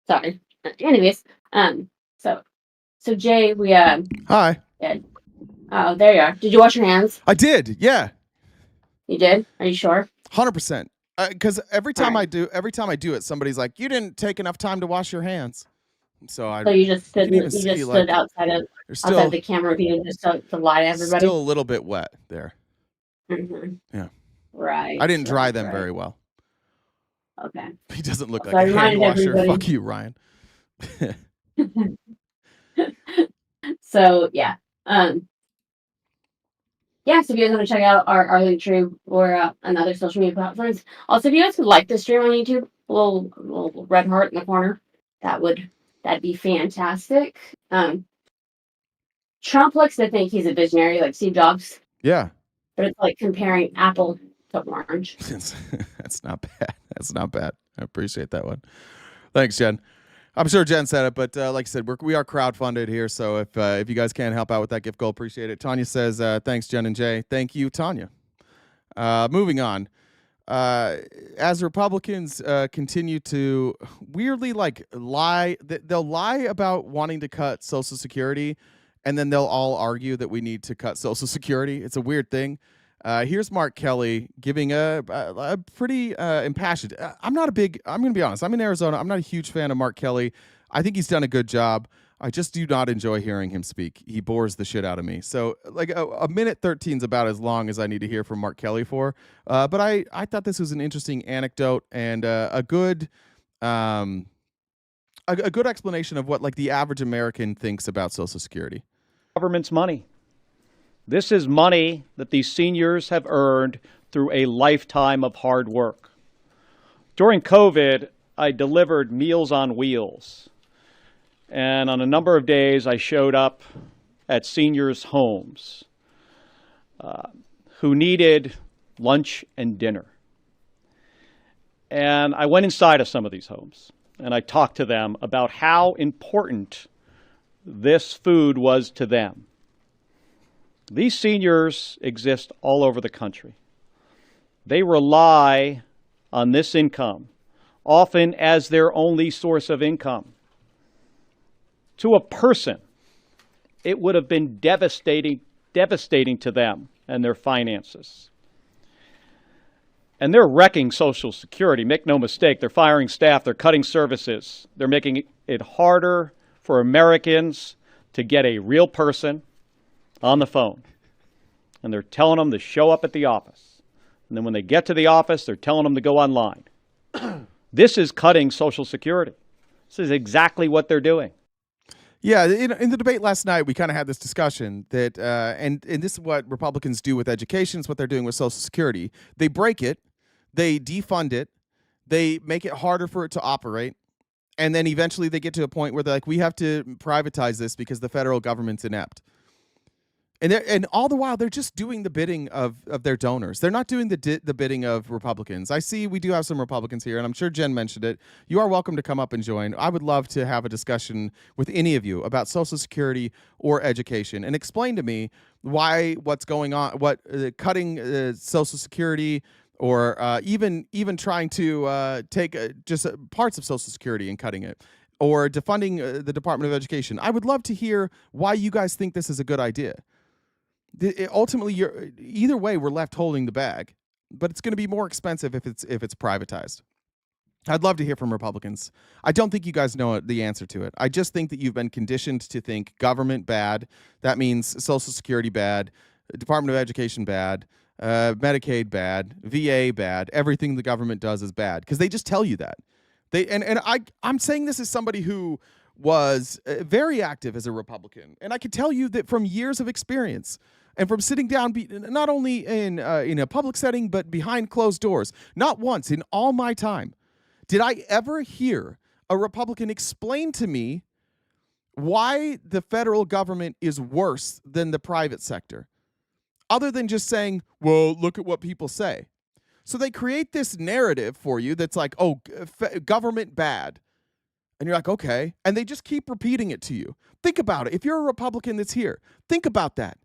Sorry. Anyways, so Jay, we Hi. Oh, there you are. Did you wash your hands? I did. Yeah. You did? Are you sure? 100%. Because every time I do it, somebody's like, "You didn't take enough time to wash your hands." So You just stood. can even You see, just like, stood outside still, the camera view just to lie to everybody. still a little bit wet there. Mm-hmm. Yeah. Right. I didn't dry them very well. Okay. He doesn't look So like I a hand reminded washer. everybody- Fuck you, Ryan. So yeah. Yeah, so if you guys want to check out our link tree or another social media platforms. Also, if you guys would like to stream on YouTube, a little red heart in the corner, that'd be fantastic. Trump likes to think he's a visionary like Steve Jobs. Yeah. But it's like comparing apple to orange. That's not bad. That's not bad. I appreciate that one. Thanks, Jen. I'm sure Jen said it, but like I said, we are crowdfunded here. So if you guys can help out with that gift goal, appreciate it. Tanya says, thanks, Jen and Jay. Thank you, Tanya. Moving on. As Republicans continue to weirdly lie, they'll lie about wanting to cut Social Security, and then they'll all argue that we need to cut Social Security. It's a weird thing. Here's Mark Kelly giving a pretty impassioned. I'm going to be honest. I'm in Arizona. I'm not a huge fan of Mark Kelly. I think he's done a good job. I just do not enjoy hearing him speak. He bores the shit out of me. So like a minute 13 is about as long as I need to hear from Mark Kelly for. But I thought this was an interesting anecdote and a good explanation of what like the average American thinks about Social Security. Government's money. This is money that these seniors have earned through a lifetime of hard work. During COVID, I delivered Meals on Wheels. And on a number of days, I showed up at seniors' homes who needed lunch and dinner. And I went inside of some of these homes, and I talked to them about how important this food was to them. These seniors exist all over the country. They rely on this income, often as their only source of income. To a person, it would have been devastating to them and their finances. And they're wrecking Social Security. Make no mistake, they're firing staff, they're cutting services. They're making it harder for Americans to get a real person on the phone. And they're telling them to show up at the office. And then when they get to the office, they're telling them to go online. This is cutting Social Security. This is exactly what they're doing. Yeah, in the debate last night, we kind of had this discussion that, and this is what Republicans do with education, it's what they're doing with Social Security. They break it, they defund it, they make it harder for it to operate, and then eventually they get to a point where they're like, we have to privatize this because the federal government's inept. And all the while, they're just doing the bidding of their donors. They're not doing the bidding of Republicans. I see we do have some Republicans here, and I'm sure Jen mentioned it. You are welcome to come up and join. I would love to have a discussion with any of you about Social Security or education and explain to me why what's going on, what cutting Social Security or even trying to take just parts of Social Security and cutting it or defunding the Department of Education. I would love to hear why you guys think this is a good idea. Ultimately, either way, we're left holding the bag, but it's going to be more expensive if it's privatized. I'd love to hear from Republicans. I don't think you guys know the answer to it. I just think that you've been conditioned to think government bad. That means Social Security bad, Department of Education bad, Medicaid bad, VA bad. Everything the government does is bad because they just tell you that. I'm saying this as somebody who was very active as a Republican, and I can tell you that from years of experience. And from sitting down, not only in a public setting, but behind closed doors, not once in all my time did I ever hear a Republican explain to me why the federal government is worse than the private sector, other than just saying, well, look at what people say. So they create this narrative for you that's like, oh, government bad. And you're like, okay. And they just keep repeating it to you. Think about it. If you're a Republican that's here, think about that.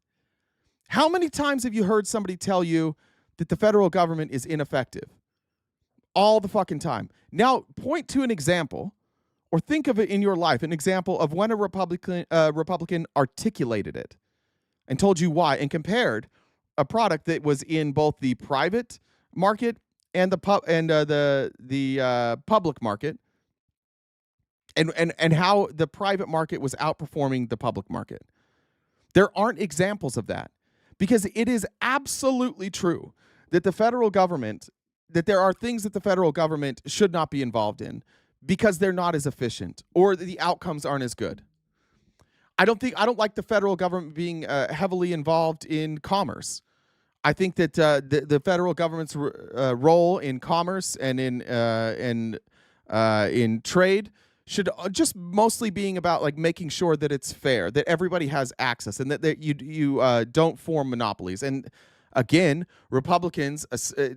How many times have you heard somebody tell you that the federal government is ineffective? All the fucking time. Now, point to an example, or think of it in your life, an example of when a Republican articulated it. and told you why, and compared a product that was in both the private market and the public market, and how the private market was outperforming the public market. There aren't examples of that, because it is absolutely true that the federal government, that there are things that the federal government should not be involved in because they're not as efficient or the outcomes aren't as good. I don't like the federal government being heavily involved in commerce. I think that the federal government's role in commerce and in trade should just mostly being about like making sure that it's fair, that everybody has access, and that you don't form monopolies. And again, Republicans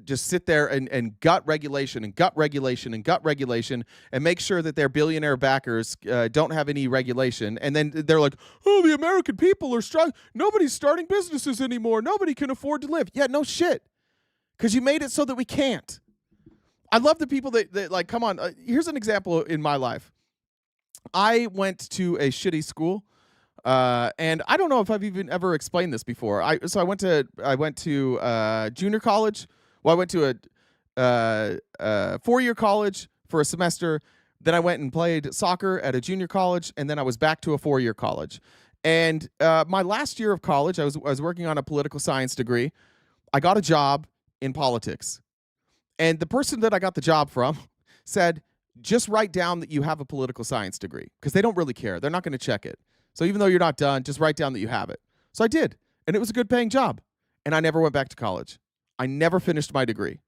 just sit there and gut regulation and gut regulation and gut regulation and make sure that their billionaire backers don't have any regulation. And then they're like, oh, the American people are struggling. Nobody's starting businesses anymore. Nobody can afford to live. Yeah, no shit. Because you made it so that we can't. I love the people that like, come on. Here's an example in my life. I went to a shitty school. And I don't know if I've even ever explained this before. I went to junior college. Well, I went to a 4-year college for a semester. Then I went and played soccer at a junior college, and then I was back to a 4-year college. And my last year of college, I was working on a political science degree. I got a job in politics, and the person that I got the job from said, just write down that you have a political science degree, because they don't really care. They're not going to check it. So even though you're not done, just write down that you have it. So I did, and it was a good paying job. And I never went back to college. I never finished my degree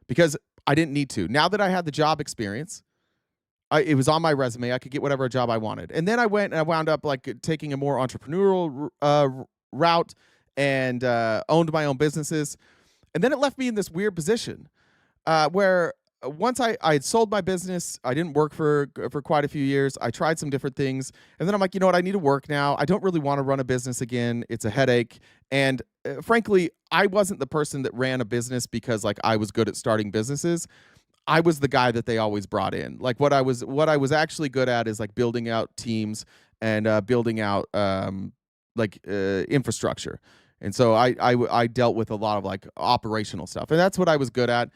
because I didn't need to. Now that I had the job experience, it was on my resume. I could get whatever job I wanted. And then I went and I wound up like taking a more entrepreneurial route and owned my own businesses. And then it left me in this weird position where once I had sold my business, I didn't work for quite a few years. I tried some different things. And then I'm like, you know what? I need to work now. I don't really want to run a business again. It's a headache. And frankly, I wasn't the person that ran a business because like I was good at starting businesses. I was the guy that they always brought in. Like what I was actually good at is like building out teams and building out infrastructure. And so I dealt with a lot of like operational stuff. And that's what I was good at.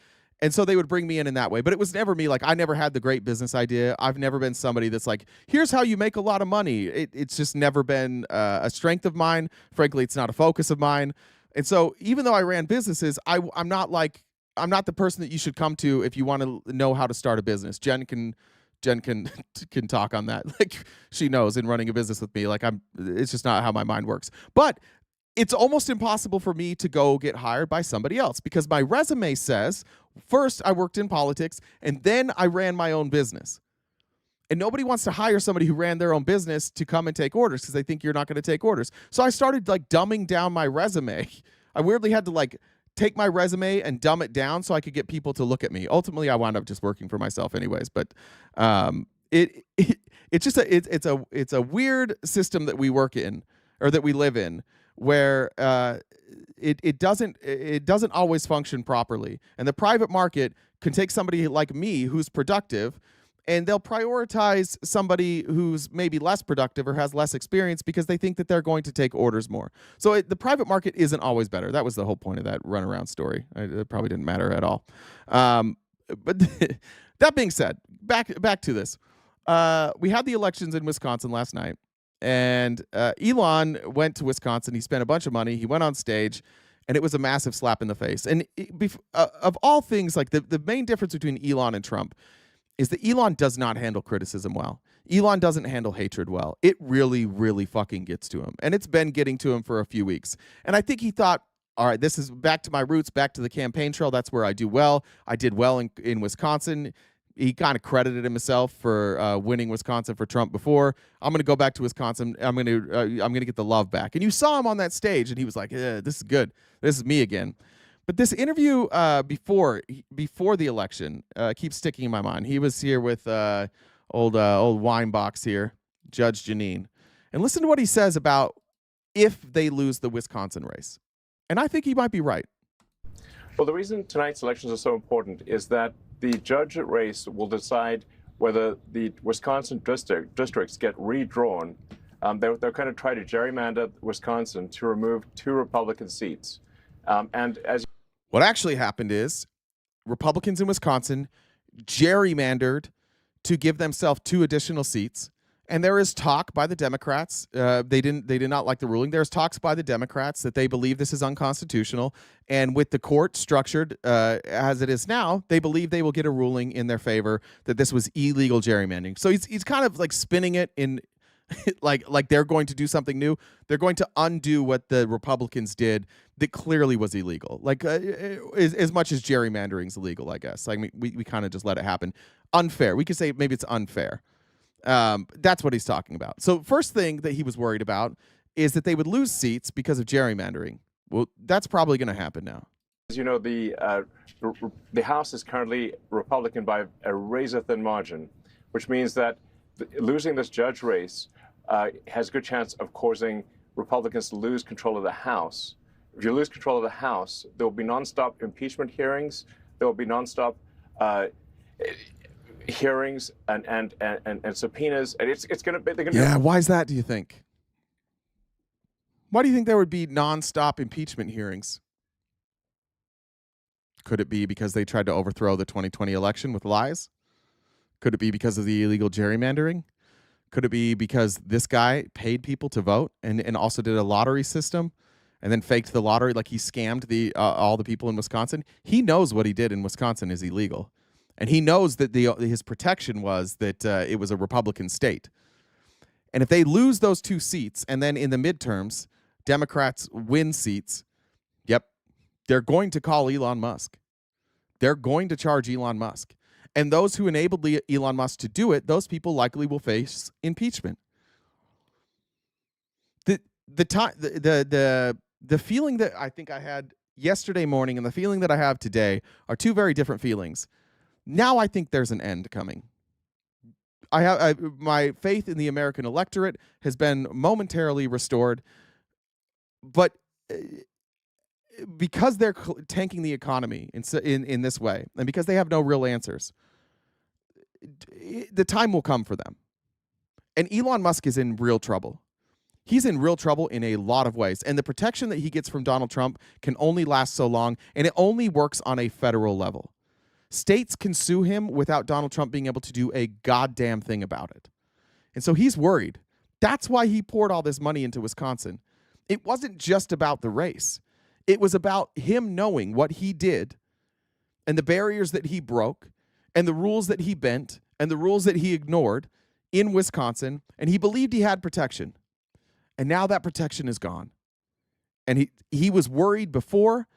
And so they would bring me in that way. But it was never me. Like, I never had the great business idea. I've never been somebody that's like, here's how you make a lot of money. It's just never been a strength of mine. Frankly, it's not a focus of mine. And so even though I ran businesses, I'm not the person that you should come to if you want to know how to start a business. Jen can talk on that. Like, she knows in running a business with me, like it's just not how my mind works. But it's almost impossible for me to go get hired by somebody else because my resume says, first, I worked in politics, and then I ran my own business. And nobody wants to hire somebody who ran their own business to come and take orders because they think you're not going to take orders. So I started like dumbing down my resume. I weirdly had to like take my resume and dumb it down so I could get people to look at me. Ultimately, I wound up just working for myself anyways. But it's a weird system that we work in or that we live in, where it doesn't always function properly. And the private market can take somebody like me who's productive, and they'll prioritize somebody who's maybe less productive or has less experience because they think that they're going to take orders more. So the private market isn't always better. That was the whole point of that runaround story. It probably didn't matter at all. But that being said, back to this. We had the elections in Wisconsin last night. And Elon went to Wisconsin. He spent a bunch of money. He went on stage, and it was a massive slap in the face. And of all things, like the main difference between Elon and Trump is that Elon does not handle criticism well. Elon doesn't handle hatred well. It really, really fucking gets to him. And it's been getting to him for a few weeks. And I think he thought, all right, this is back to my roots, back to the campaign trail. That's where I do well. I did well in Wisconsin. He kind of credited himself for winning Wisconsin for Trump before. I'm going to go back to Wisconsin. I'm going to get the love back. And you saw him on that stage, and he was like, "This is good. This is me again." But this interview before the election keeps sticking in my mind. He was here with old wine box here, Judge Janine, and listen to what he says about if they lose the Wisconsin race. And I think he might be right. Well, the reason tonight's elections are so important is that the judge race will decide whether the Wisconsin districts get redrawn They're going to try to gerrymander Wisconsin to remove 2 Republican seats. And as What actually happened is Republicans in Wisconsin gerrymandered to give themselves 2 additional seats. And there is talk by the Democrats. They did not like the ruling. There's talks by the Democrats that they believe this is unconstitutional. And with the court structured as it is now, they believe they will get a ruling in their favor that this was illegal gerrymandering. So he's kind of like spinning it in like they're going to do something new. They're going to undo what the Republicans did that clearly was illegal. Like as much as gerrymandering is illegal, I guess. Like we kind of just let it happen. Unfair. We could say maybe it's unfair. That's what he's talking about. So first thing that he was worried about is that they would lose seats because of gerrymandering. Well, that's probably going to happen now. As you know, the House is currently Republican by a razor-thin margin, which means that losing this judge race has a good chance of causing Republicans to lose control of the House. If you lose control of the House, there will be nonstop impeachment hearings. There will be nonstop hearings and subpoenas, and it's going to be. Yeah, why is that? Do you think? Why do you think there would be nonstop impeachment hearings? Could it be because they tried to overthrow the 2020 election with lies? Could it be because of the illegal gerrymandering? Could it be because this guy paid people to vote and also did a lottery system and then faked the lottery, like he scammed all the people in Wisconsin? He knows what he did in Wisconsin is illegal. And he knows that his protection was that it was a Republican state. And if they lose those 2 seats and then in the midterms, Democrats win seats, yep, they're going to call Elon Musk. They're going to charge Elon Musk. And those who enabled Elon Musk to do it, those people likely will face impeachment. The feeling that I think I had yesterday morning and the feeling that I have today are 2 very different feelings. Now I think there's an end coming. My faith in the American electorate has been momentarily restored, but because they're tanking the economy in this way, and because they have no real answers, the time will come for them. And Elon Musk is in real trouble. He's in real trouble in a lot of ways, and the protection that he gets from Donald Trump can only last so long, and it only works on a federal level. States can sue him without Donald Trump being able to do a goddamn thing about it. And so he's worried. That's why he poured all this money into Wisconsin. It wasn't just about the race. It was about him knowing what he did and the barriers that he broke and the rules that he bent and the rules that he ignored in Wisconsin, and he believed he had protection. And now that protection is gone. And he was worried before,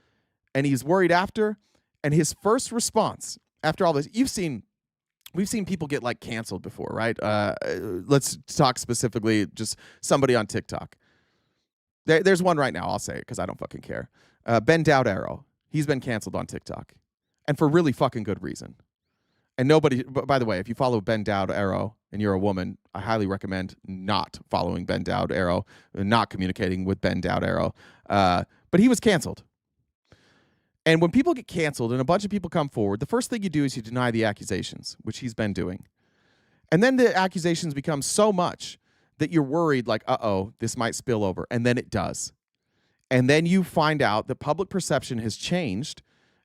and he's worried after. And his first response after all this, we've seen people get like canceled before, right? Let's talk specifically just somebody on TikTok. There's one right now. I'll say it because I don't fucking care. Ben Dowd Arrow. He's been canceled on TikTok, and for really fucking good reason. And nobody, by the way, if you follow Ben Dowd Arrow and you're a woman, I highly recommend not following Ben Dowd Arrow, not communicating with Ben Dowd Arrow. But he was canceled. And when people get canceled and a bunch of people come forward, the first thing you do is you deny the accusations, which he's been doing. And then the accusations become so much that you're worried, like, uh-oh, this might spill over. And then it does. And then you find out that public perception has changed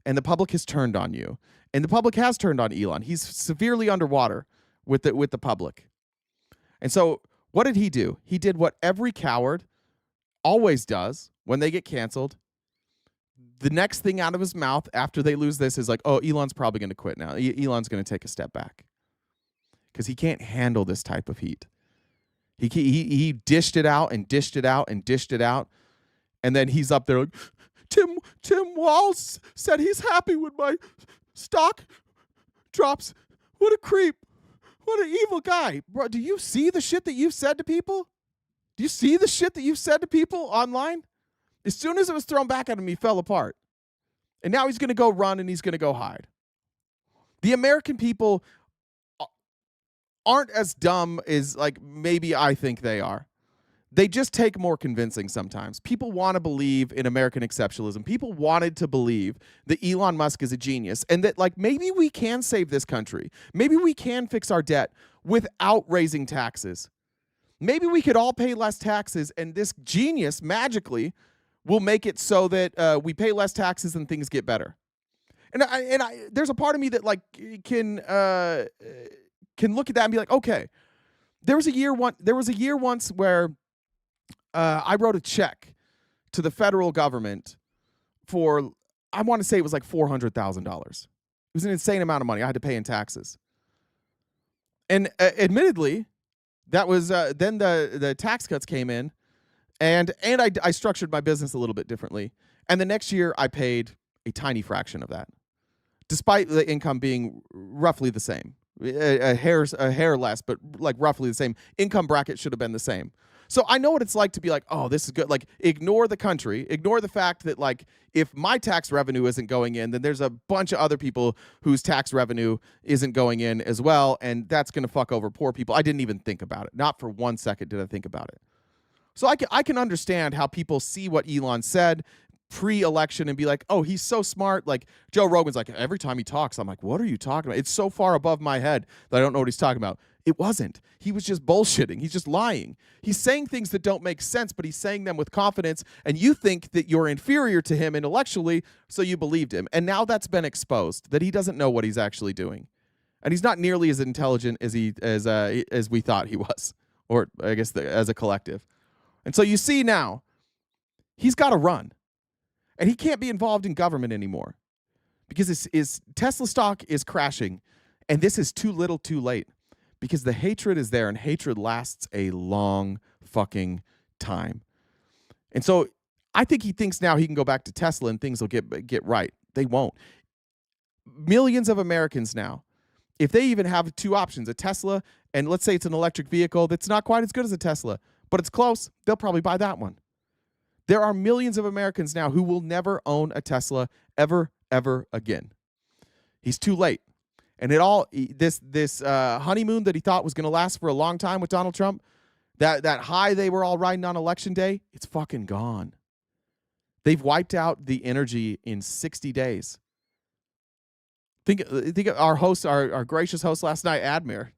and the public has turned on you. And the public has turned on Elon. He's severely underwater with the public. And so what did he do? He did what every coward always does when they get canceled. The next thing out of his mouth after they lose this is like, oh, Elon's probably going to quit now. Elon's going to take a step back because he can't handle this type of heat. He dished it out and dished it out and dished it out. And then he's up there like, Tim Walz said he's happy with my stock drops. What a creep. What an evil guy. Bro, do you see the shit that you've said to people? Do you see the shit that you've said to people online? As soon as it was thrown back at him, he fell apart. And now he's going to go run and he's going to go hide. The American people aren't as dumb as like maybe I think they are. They just take more convincing sometimes. People want to believe in American exceptionalism. People wanted to believe that Elon Musk is a genius and that like maybe we can save this country. Maybe we can fix our debt without raising taxes. Maybe we could all pay less taxes, and this genius magically will make it so that we pay less taxes and things get better. And there's a part of me that like can look at that and be like, okay, there was a year once where I wrote a check to the federal government for, I want to say it was like $400,000. It was an insane amount of money I had to pay in taxes. And admittedly, that was then the tax cuts came in, and I structured my business a little bit differently. And the next year, I paid a tiny fraction of that, despite the income being roughly the same, a hair less, but like roughly the same. Income bracket should have been the same. So I know what it's like to be like, oh, this is good. Like, ignore the country, ignore the fact that like if my tax revenue isn't going in, then there's a bunch of other people whose tax revenue isn't going in as well, and that's going to fuck over poor people. I didn't even think about it. Not for 1 second did I think about it. So I can understand how people see what Elon said pre-election and be like, oh, he's so smart. Like Joe Rogan's like, every time he talks, I'm like, what are you talking about? It's so far above my head that I don't know what he's talking about. It wasn't. He was just bullshitting. He's just lying. He's saying things that don't make sense, but he's saying them with confidence, and you think that you're inferior to him intellectually, so you believed him. And now that's been exposed, that he doesn't know what he's actually doing. And he's not nearly as intelligent as we thought he was, or I guess as a collective. And so you see now, he's got to run. And he can't be involved in government anymore because his Tesla stock is crashing, and this is too little too late. Because the hatred is there, and hatred lasts a long fucking time. And so I think he thinks now he can go back to Tesla and things will get right. They won't. Millions of Americans now, if they even have two options, a Tesla, and let's say it's an electric vehicle that's not quite as good as a Tesla, but it's close, they'll probably buy that one. There are millions of Americans now who will never own a Tesla ever again. He's too late. And this honeymoon that he thought was going to last for a long time with Donald Trump, that high they were all riding on election day, it's fucking gone. They've wiped out the energy in 60 days. Think of our host, our gracious host last night, Admir.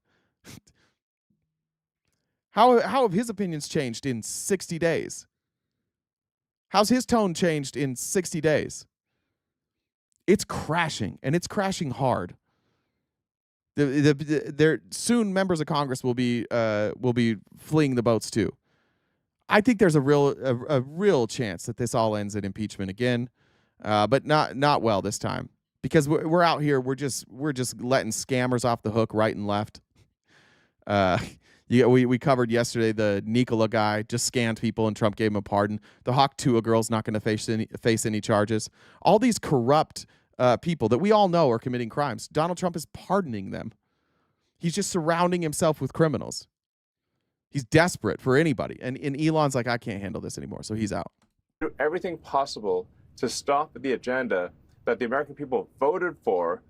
How have his opinions changed in 60 days? How's his tone changed in 60 days? It's crashing, and it's crashing hard. Soon members of Congress will be fleeing the boats too. I think there's a real chance that this all ends in impeachment again, but not well this time, because we're out here, we're just letting scammers off the hook right and left. We covered yesterday the Nikola guy just scanned people and Trump gave him a pardon. The Hawk Tuah girl's not going to face any charges. All these corrupt people that we all know are committing crimes, Donald Trump is pardoning them. He's just surrounding himself with criminals. He's desperate for anybody. And Elon's like, I can't handle this anymore, so he's out. Do everything possible to stop the agenda that the American people voted for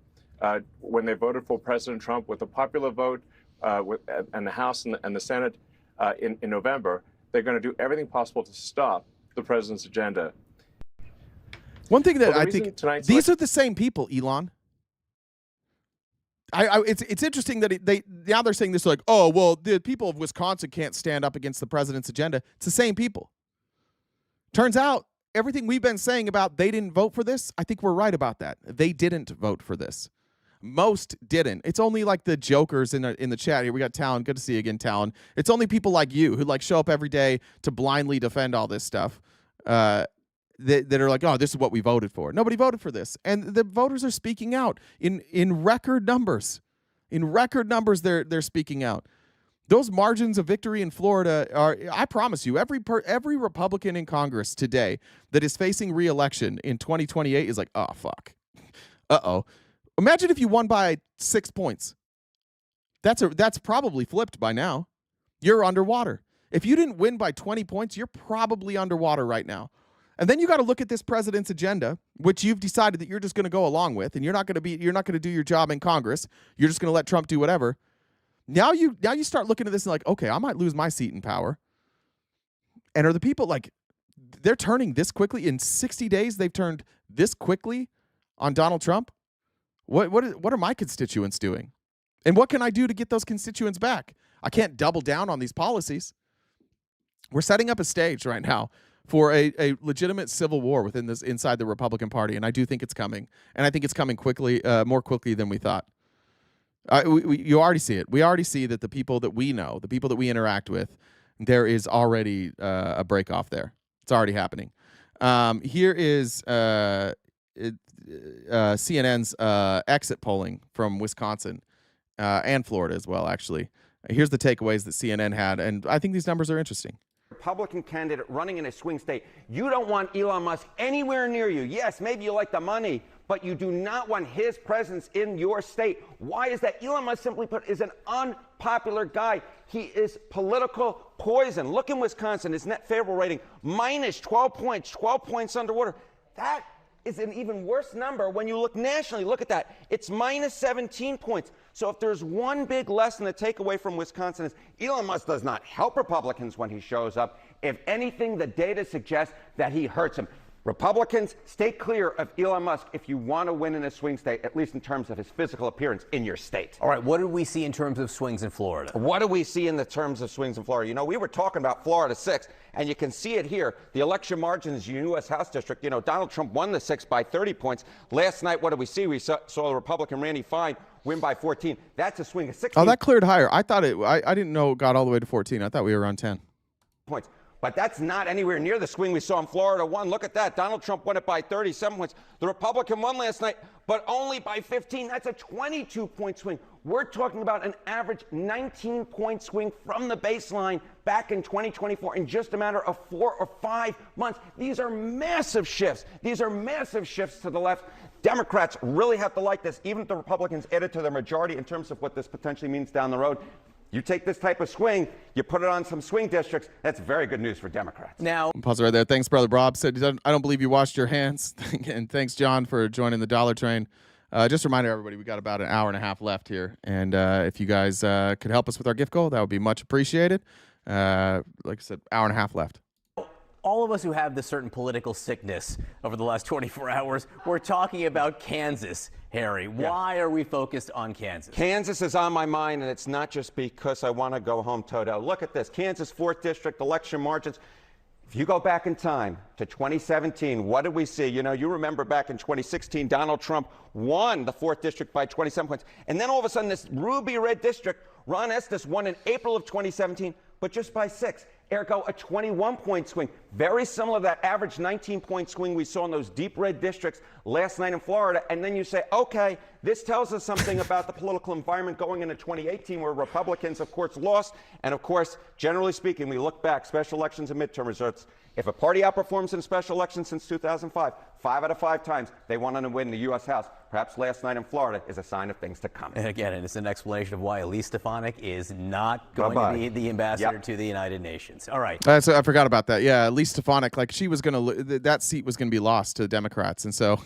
when they voted for President Trump with a popular vote and the House and the Senate in November. They're going to do everything possible to stop the president's agenda. One thing that I think, these are the same people, Elon. It's interesting that now they're saying this like, oh, well, the people of Wisconsin can't stand up against the president's agenda. It's the same people. Turns out, everything we've been saying about they didn't vote for this, I think we're right about that. They didn't vote for this. Most didn't. It's only like the jokers in the chat here. We got Talon. Good to see you again, Talon. It's only people like you who like show up every day to blindly defend all this stuff. That are like, oh, this is what we voted for. Nobody voted for this. And the voters are speaking out in record numbers. In record numbers, they're speaking out. Those margins of victory in Florida are, I promise you, every Republican in Congress today that is facing re-election in 2028 is like, oh, fuck. Uh-oh. Imagine if you won by 6 points. That's probably flipped by now. You're underwater. If you didn't win by 20 points, you're probably underwater right now. And then you got to look at this president's agenda, which you've decided that you're just going to go along with, and you're not going to do your job in Congress. You're just going to let Trump do whatever. Now you start looking at this and like, okay, I might lose my seat in power. And are the people like, they're turning this quickly in 60 days? They've turned this quickly on Donald Trump. What are my constituents doing? And what can I do to get those constituents back? I can't double down on these policies. We're setting up a stage right now for a legitimate civil war inside the Republican Party, and I do think it's coming, and I think it's coming quickly, more quickly than we thought. You already see it. We already see that the people that we know, the people that we interact with, there is already a break off there. It's already happening. Here is CNN's exit polling from Wisconsin and Florida as well, actually. Here's the takeaways that CNN had, and I think these numbers are interesting. Republican candidate running in a swing state. You don't want Elon Musk anywhere near you. Yes, maybe you like the money, but you do not want his presence in your state. Why is that? Elon Musk, simply put, is an unpopular guy. He is political poison. Look in Wisconsin, his net favorable rating, minus 12 points, 12 points underwater. That is an even worse number when you look nationally. Look at that. It's minus 17 points. So if there's one big lesson to take away from Wisconsin is Elon Musk does not help Republicans when he shows up. If anything, the data suggests that he hurts them. Republicans, stay clear of Elon Musk if you want to win in a swing state, at least in terms of his physical appearance in your state. All right, what did we see in terms of swings in Florida? What do we see in the terms of swings in Florida? You know, we were talking about Florida 6, and you can see it here. The election margins in the U.S. House District, you know, Donald Trump won the 6 by 30 points. Last night, what did we see? We saw the Republican Randy Fine win by 14. That's a swing of 16. Oh, that cleared higher. I thought I didn't know it got all the way to 14. I thought we were around 10 points. But that's not anywhere near the swing we saw in Florida 1. Look at that. Donald Trump won it by 37 points. The Republican won last night, but only by 15. That's a 22-point swing. We're talking about an average 19-point swing from the baseline back in 2024 in just a matter of 4 or 5 months. These are massive shifts. These are massive shifts to the left. Democrats really have to like this, even if the Republicans added to their majority in terms of what this potentially means down the road. You take this type of swing, you put it on some swing districts, that's very good news for Democrats. Now, pause right there. Thanks, Brother Bob. Said, I don't believe you washed your hands. And thanks, John, for joining the Dollar Train. Just a reminder, everybody, we got about an hour and a half left here. And if you guys could help us with our gift goal, that would be much appreciated. Like I said, hour and a half left. all of us who have this certain political sickness over the last 24 hours, we're talking about Kansas, Harry. Why are we focused on Kansas? Kansas is on my mind, and it's not just because I want to go home, Toto. Look at this. Kansas 4th District election margins. If you go back in time to 2017, what did we see? You know, you remember back in 2016, Donald Trump won the 4th District by 27 points. And then all of a sudden, this ruby red district, Ron Estes won in April of 2017, but just by 6. Ergo, a 21-point swing. Very similar to that average 19-point swing we saw in those deep red districts last night in Florida. And then you say, okay, this tells us something about the political environment going into 2018, where Republicans, of course, lost. And, of course, generally speaking, we look back, special elections and midterm results. If a party outperforms in a special election since 2005, 5 out of 5 times they won to win the U.S. House. Perhaps last night in Florida is a sign of things to come. And again, and it's an explanation of why Elise Stefanik is not going to be the ambassador to the United Nations. All right. So I forgot about that. Yeah, Elise Stefanik, like she was going to, that seat was going to be lost to Democrats. And so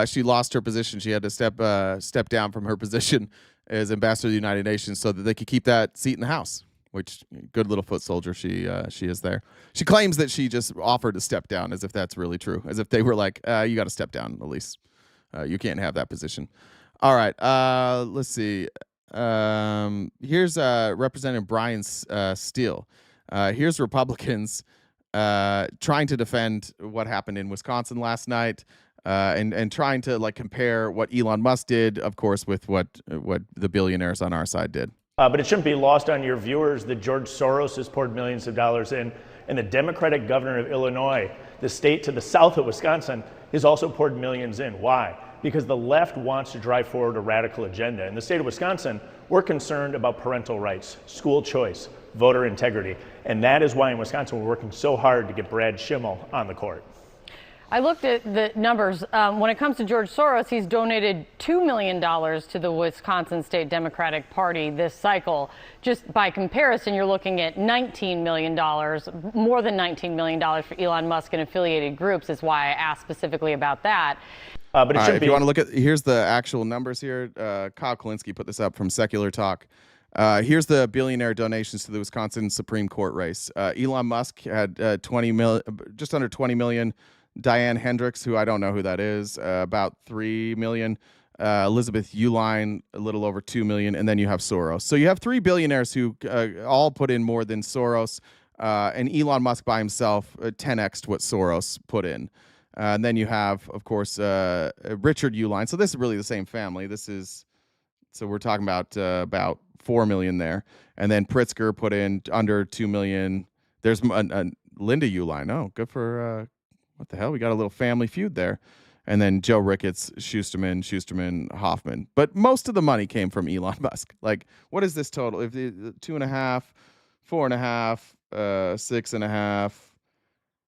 she lost her position. She had to step down from her position as ambassador to the United Nations so that they could keep that seat in the House. Which, good little foot soldier she is there. She claims that she just offered to step down, as if that's really true. As if they were like, you got to step down, Elise. You can't have that position. All right, let's see. Here's Representative Brian Steele. Here's Republicans trying to defend what happened in Wisconsin last night, and trying to like compare what Elon Musk did, of course, with what the billionaires on our side did. But it shouldn't be lost on your viewers that George Soros has poured millions of dollars in, and the Democratic governor of Illinois, the state to the south of Wisconsin, has also poured millions in. Why? Because the left wants to drive forward a radical agenda. In the state of Wisconsin, we're concerned about parental rights, school choice, voter integrity, and that is why in Wisconsin we're working so hard to get Brad Schimmel on the court. I looked at the numbers. When it comes to George Soros, he's donated $2 million to the Wisconsin State Democratic Party this cycle. Just by comparison, you're looking at $19 million, more than $19 million for Elon Musk and affiliated groups, is why I asked specifically about that. But it should if you want to look at, here's the actual numbers here. Kyle Kulinski put this up from Secular Talk. Here's the billionaire donations to the Wisconsin Supreme Court race. Elon Musk had just under 20 million. Diane Hendricks, who I don't know who that is, about 3 million. Elizabeth Uline, a little over 2 million. And then you have Soros. So you have 3 billionaires who all put in more than Soros. and Elon Musk by himself 10x'd what Soros put in. And then you have, of course, Richard Uihlein. So this is really the same family. So we're talking about 4 million there. And then Pritzker put in under 2 million. There's Linda Uihlein. Oh, good for, what the hell? We got a little family feud there. And then Joe Ricketts, Schusterman, Hoffman. But most of the money came from Elon Musk. Like, what is this total? If 2.5, 4.5, 6.5,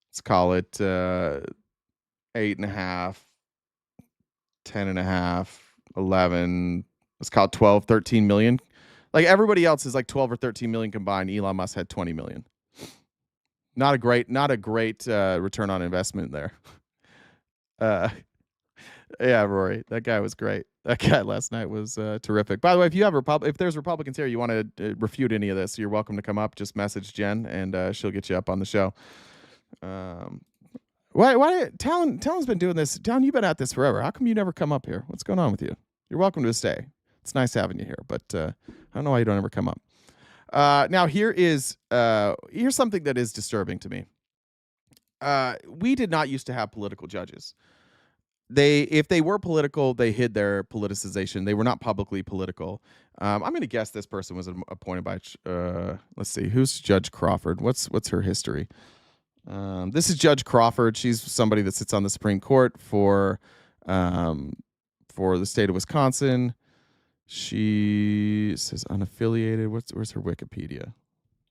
let's call it 8.5, 10.5, 11, let's call it 12, 13 million. Like everybody else is like 12 or 13 million combined. Elon Musk had 20 million. Not a great return on investment there. Yeah, Rory, that guy was great. That guy last night was terrific. By the way, if there's Republicans here, you want to refute any of this, you're welcome to come up. Just message Jen, and she'll get you up on the show. Why Talon's been doing this. Talon, you've been at this forever. How come you never come up here? What's going on with you? You're welcome to stay. It's nice having you here, but I don't know why you don't ever come up. Now here's something that is disturbing to me. We did not used to have political judges. If they were political, they hid their politicization. They were not publicly political. I'm going to guess this person was appointed by. Let's see, who's Judge Crawford? What's her history? This is Judge Crawford. She's somebody that sits on the Supreme Court for the state of Wisconsin. She says unaffiliated. Where's her Wikipedia?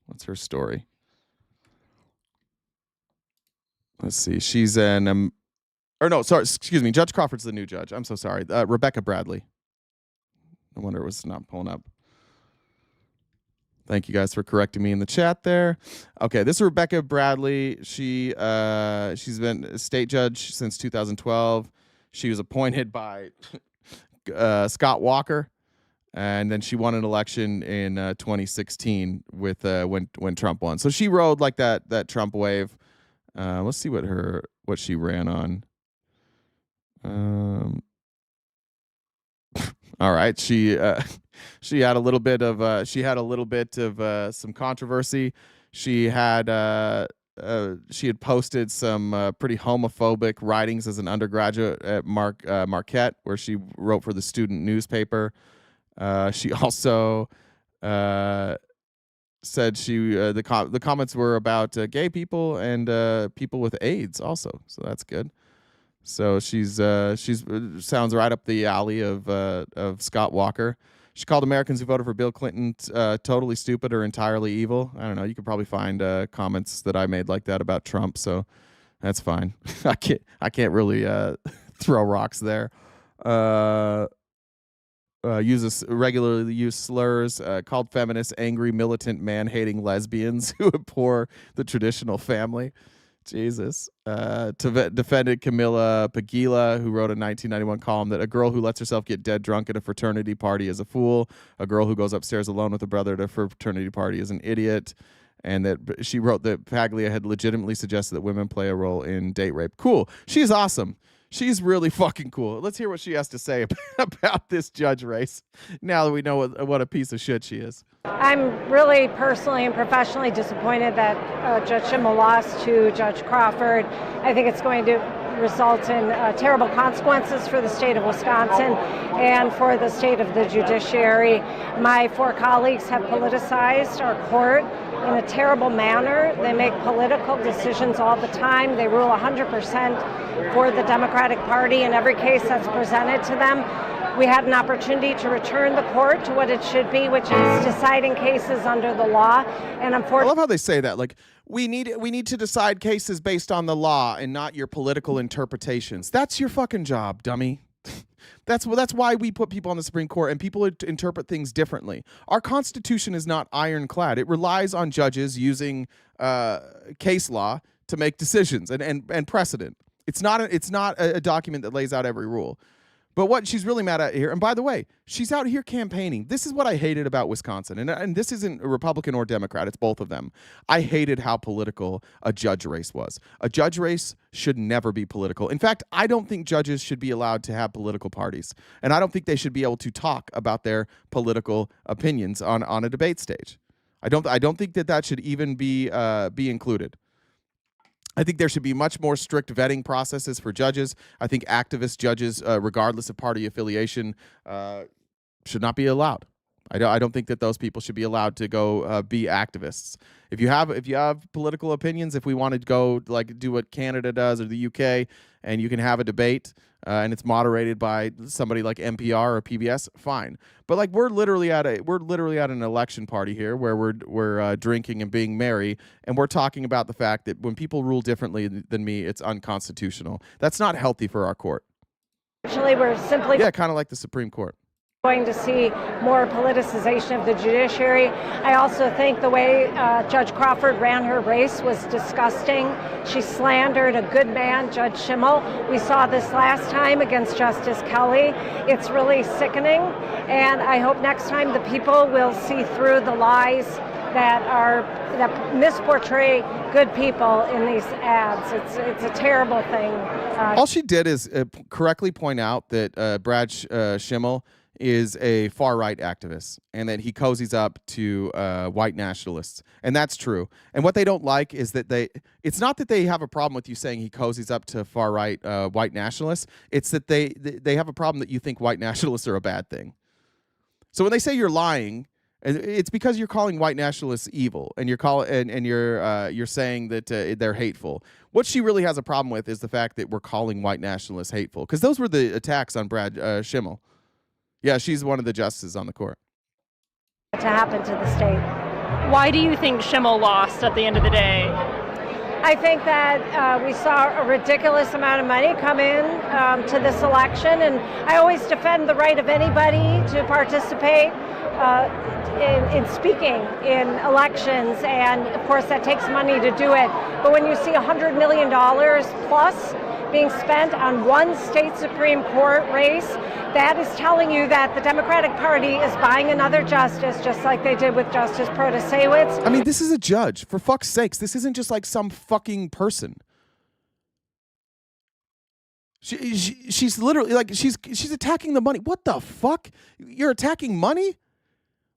What's her story? Let's see. She's excuse me. Judge Crawford's the new judge. I'm so sorry. Rebecca Bradley. No wonder it was not pulling up. Thank you guys for correcting me in the chat there. Okay, this is Rebecca Bradley. She's been a state judge since 2012. She was appointed by Scott Walker, and then she won an election in 2016 with when Trump won. So she rode like that Trump wave. Let's see what she ran on. All right, she had a little bit of some controversy. She had posted some pretty homophobic writings as an undergraduate at Marquette, where she wrote for the student newspaper. She also said the comments were about gay people and people with AIDS also, so that's good. So she's sounds right up the alley of Scott Walker. She called Americans who voted for Bill Clinton totally stupid or entirely evil. I don't know. You could probably find comments that I made like that about Trump, so that's fine. I can't really throw rocks there. Regularly use slurs, called feminists angry, militant, man-hating lesbians who abhor the traditional family. Jesus. Defended Camilla Pagila, who wrote a 1991 column that a girl who lets herself get dead drunk at a fraternity party is a fool. A girl who goes upstairs alone with a brother at a fraternity party is an idiot. And that she wrote that Paglia had legitimately suggested that women play a role in date rape. Cool. She's awesome. She's really fucking cool. Let's hear what she has to say about this judge race, now that we know what a piece of shit she is. I'm really personally and professionally disappointed that Judge Schimmel lost to Judge Crawford. I think it's going to result in terrible consequences for the state of Wisconsin and for the state of the judiciary. My four colleagues have politicized our court in a terrible manner. They make political decisions all the time. They rule 100% for the Democratic Party in every case that's presented to them. We had an opportunity to return the court to what it should be, which is deciding cases under the law. And I love how they say that. Like, we need to decide cases based on the law and not your political interpretations. That's your fucking job, dummy. That's why we put people on the Supreme Court, and people interpret things differently. Our Constitution is not ironclad. It relies on judges using case law to make decisions and precedent. It's not a document that lays out every rule. But what she's really mad at here, and by the way, she's out here campaigning. This is what I hated about Wisconsin, and this isn't a Republican or Democrat, it's both of them. I hated how political a judge race was. A judge race should never be political. In fact, I don't think judges should be allowed to have political parties, and I don't think they should be able to talk about their political opinions on a debate stage. I don't think that should even be included. I think there should be much more strict vetting processes for judges. I think activist judges, regardless of party affiliation, should not be allowed. I don't think that those people should be allowed to go be activists. If you have political opinions, if we want to go like do what Canada does or the UK, and you can have a debate and it's moderated by somebody like NPR or PBS, fine. But like we're literally at an election party here where we're drinking and being merry, and we're talking about the fact that when people rule differently than me, it's unconstitutional. That's not healthy for our court. Actually, we're simply kind of like the Supreme Court. Going to see more politicization of the judiciary. I also think the way Judge Crawford ran her race was disgusting. She slandered a good man, Judge Schimmel. We saw this last time against Justice Kelly. It's really sickening, and I hope next time the people will see through the lies that misportray good people in these ads. It's a terrible thing. All she did is correctly point out that Brad Schimmel is a far-right activist and that he cozies up to white nationalists. And that's true. And what they don't like is that it's not that they have a problem with you saying he cozies up to far-right white nationalists. It's that they have a problem that you think white nationalists are a bad thing. So when they say you're lying, it's because you're calling white nationalists evil, and you're saying that they're hateful. What she really has a problem with is the fact that we're calling white nationalists hateful, because those were the attacks on Brad Schimmel. Yeah, she's one of the justices on the court. To happen to the state. Why do you think Schimmel lost at the end of the day? I think that we saw a ridiculous amount of money come in to this election, and I always defend the right of anybody to participate in speaking in elections, and of course that takes money to do it. But when you see $100 million plus being spent on one state Supreme Court race, that is telling you that the Democratic Party is buying another justice, just like they did with Justice Protasewicz. I mean, this is a judge. For fuck's sakes, this isn't just like some fucking person. She's literally like she's attacking the money. What the fuck? You're attacking money?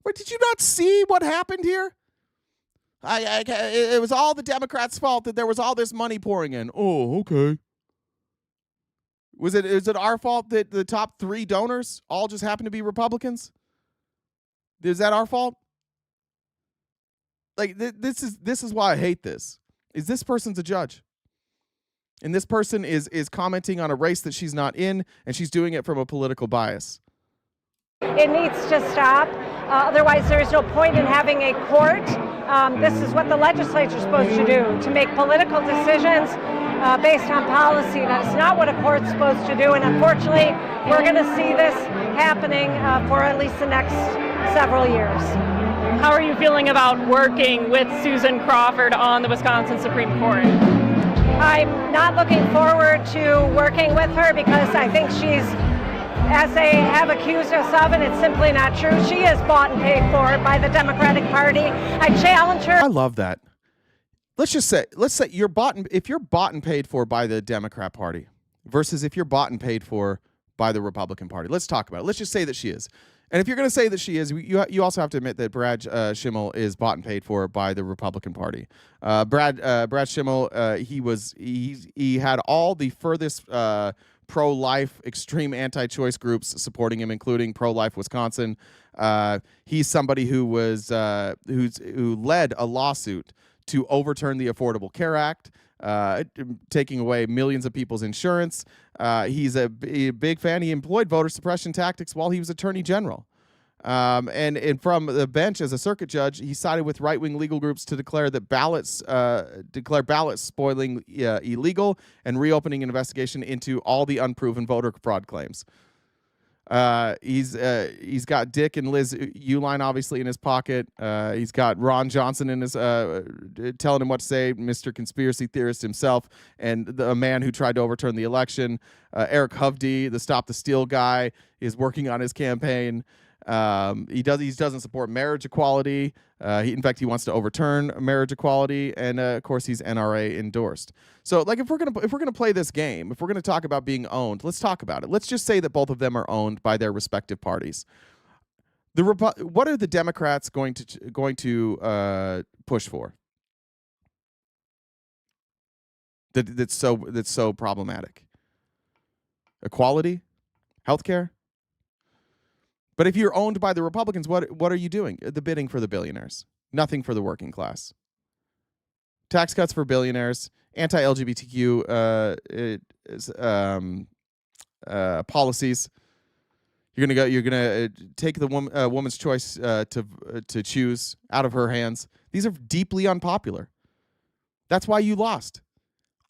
Wait, did you not see what happened here? It was all the Democrats' fault that there was all this money pouring in. Oh, okay. Is it our fault that the top 3 donors all just happen to be Republicans? Is that our fault? Like this is why I hate this. Is this person's a judge? And this person is commenting on a race that she's not in, and she's doing it from a political bias. It needs to stop. Otherwise, there is no point in having a court. This is what the legislature is supposed to do, to make political decisions based on policy. That is not what a court's supposed to do, and unfortunately, we're going to see this happening for at least the next several years. How are you feeling about working with Susan Crawford on the Wisconsin Supreme Court? I'm not looking forward to working with her because I think she's, as they have accused us of, and it's simply not true. She is bought and paid for by the Democratic Party. I challenge her. I love that. Let's say if you're bought and paid for by the Democrat Party versus if you're bought and paid for by the Republican Party. Let's talk about it. Let's just say that she is. And if you're going to say that she is, you also have to admit that Brad Schimmel is bought and paid for by the Republican Party. Brad Schimmel, he had all the furthest pro-life, extreme anti-choice groups supporting him, including Pro-Life Wisconsin. He's somebody who led a lawsuit to overturn the Affordable Care Act, taking away millions of people's insurance. He's a big fan. He employed voter suppression tactics while he was Attorney General. And from the bench as a circuit judge, he sided with right-wing legal groups to declare that ballots spoiling illegal and reopening an investigation into all the unproven voter fraud claims. He's got Dick and Liz Uline obviously in his pocket. He's got Ron Johnson in his telling him what to say, Mr. Conspiracy Theorist himself, and a man who tried to overturn the election. Eric Hovde, the Stop the Steal guy, is working on his campaign. He doesn't support marriage equality. In fact, he wants to overturn marriage equality, and of course, he's NRA endorsed. So, like, if we're gonna play this game, if we're gonna talk about being owned, let's talk about it. Let's just say that both of them are owned by their respective parties. What are the Democrats going to push for? That's so problematic. Equality, healthcare. But if you're owned by the Republicans, what are you doing? The bidding for the billionaires, nothing for the working class. Tax cuts for billionaires, anti-LGBTQ policies. You're gonna take the woman's choice to choose out of her hands. These are deeply unpopular. That's why you lost.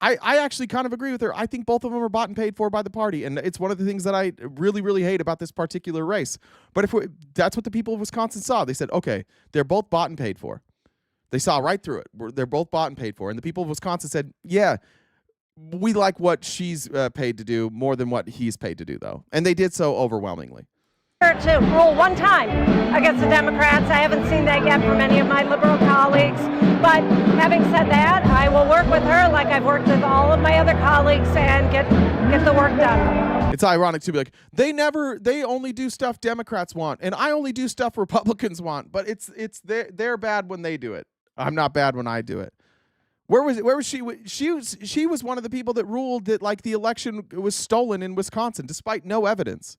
I actually kind of agree with her. I think both of them are bought and paid for by the party, and it's one of the things that I really, really hate about this particular race. But that's what the people of Wisconsin saw. They said, okay, they're both bought and paid for. They saw right through it. They're both bought and paid for. And the people of Wisconsin said, yeah, we like what she's paid to do more than what he's paid to do, though. And they did so overwhelmingly. To rule one time against the Democrats. I haven't seen that yet from any of my liberal colleagues. But having said that, I will work with her like I've worked with all of my other colleagues and get the work done. It's ironic to be like, they only do stuff Democrats want, and I only do stuff Republicans want. But they're bad when they do it. I'm not bad when I do it. Where was she? She was one of the people that ruled that like the election was stolen in Wisconsin, despite no evidence.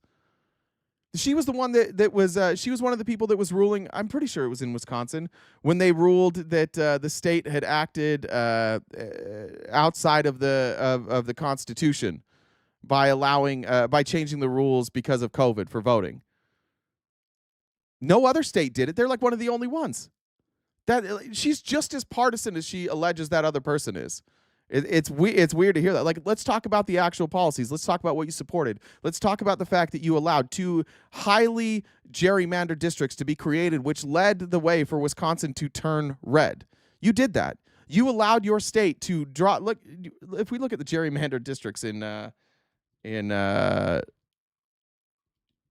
She was the one that was. She was one of the people that was ruling. I'm pretty sure it was in Wisconsin when they ruled that the state had acted outside of the Constitution by by changing the rules because of COVID for voting. No other state did it. They're like one of the only ones. She's just as partisan as she alleges that other person is. It's weird to hear that. Like, let's talk about the actual policies. Let's talk about what you supported. Let's talk about the fact that you allowed 2 highly gerrymandered districts to be created, which led the way for Wisconsin to turn red. You did that. You allowed your state to draw. Look, if we look at the gerrymandered districts in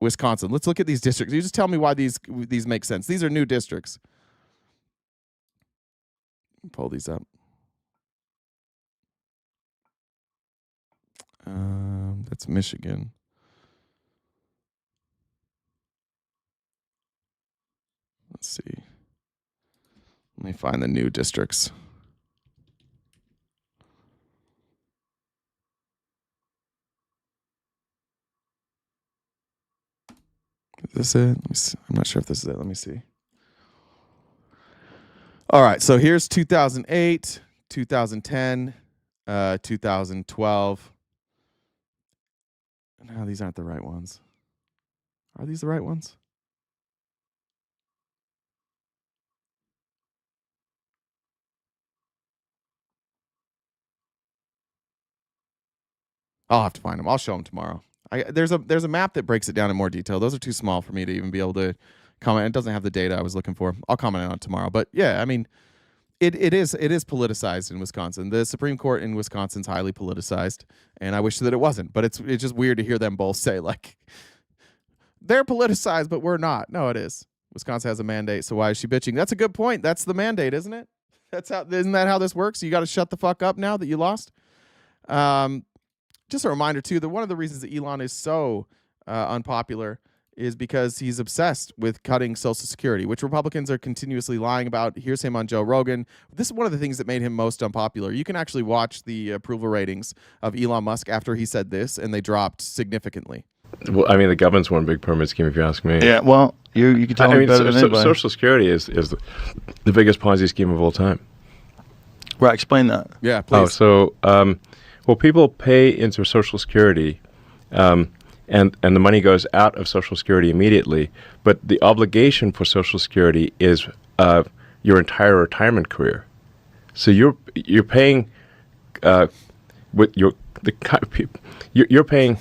Wisconsin, let's look at these districts. You just tell me why these make sense. These are new districts. Pull these up. That's Michigan. Let's see. Let me find the new districts. Is this it? Let me see. I'm not sure if this is it. Let me see. All right, so here's 2008, 2010, 2012. No, these aren't the right ones. Are these the right ones? I'll have to find them. I'll show them tomorrow. There's a map that breaks it down in more detail. Those are too small for me to even be able to comment. It doesn't have the data I was looking for. I'll comment on it tomorrow. But yeah, I mean, it is politicized in Wisconsin. The Supreme Court in Wisconsin's highly politicized, and I wish that it wasn't. But it's just weird to hear them both say like they're politicized, but we're not. No, it is. Wisconsin has a mandate, so why is she bitching? That's a good point. That's the mandate, isn't it? Isn't that how this works? You got to shut the fuck up now that you lost. Just a reminder too that one of the reasons that Elon is so unpopular is because he's obsessed with cutting Social Security, which Republicans are continuously lying about. Here's him on Joe Rogan. This is one of the things that made him most unpopular. You can actually watch the approval ratings of Elon Musk after he said this, and they dropped significantly. Well, I mean, the government's one big pyramid scheme, if you ask me. Yeah, well, you can tell me better than anybody. Social Security is the biggest Ponzi scheme of all time. Right, explain that. Yeah, please. Well, people pay into Social Security, and the money goes out of Social Security immediately. But the obligation for Social Security is your entire retirement career. So you're paying with you're paying.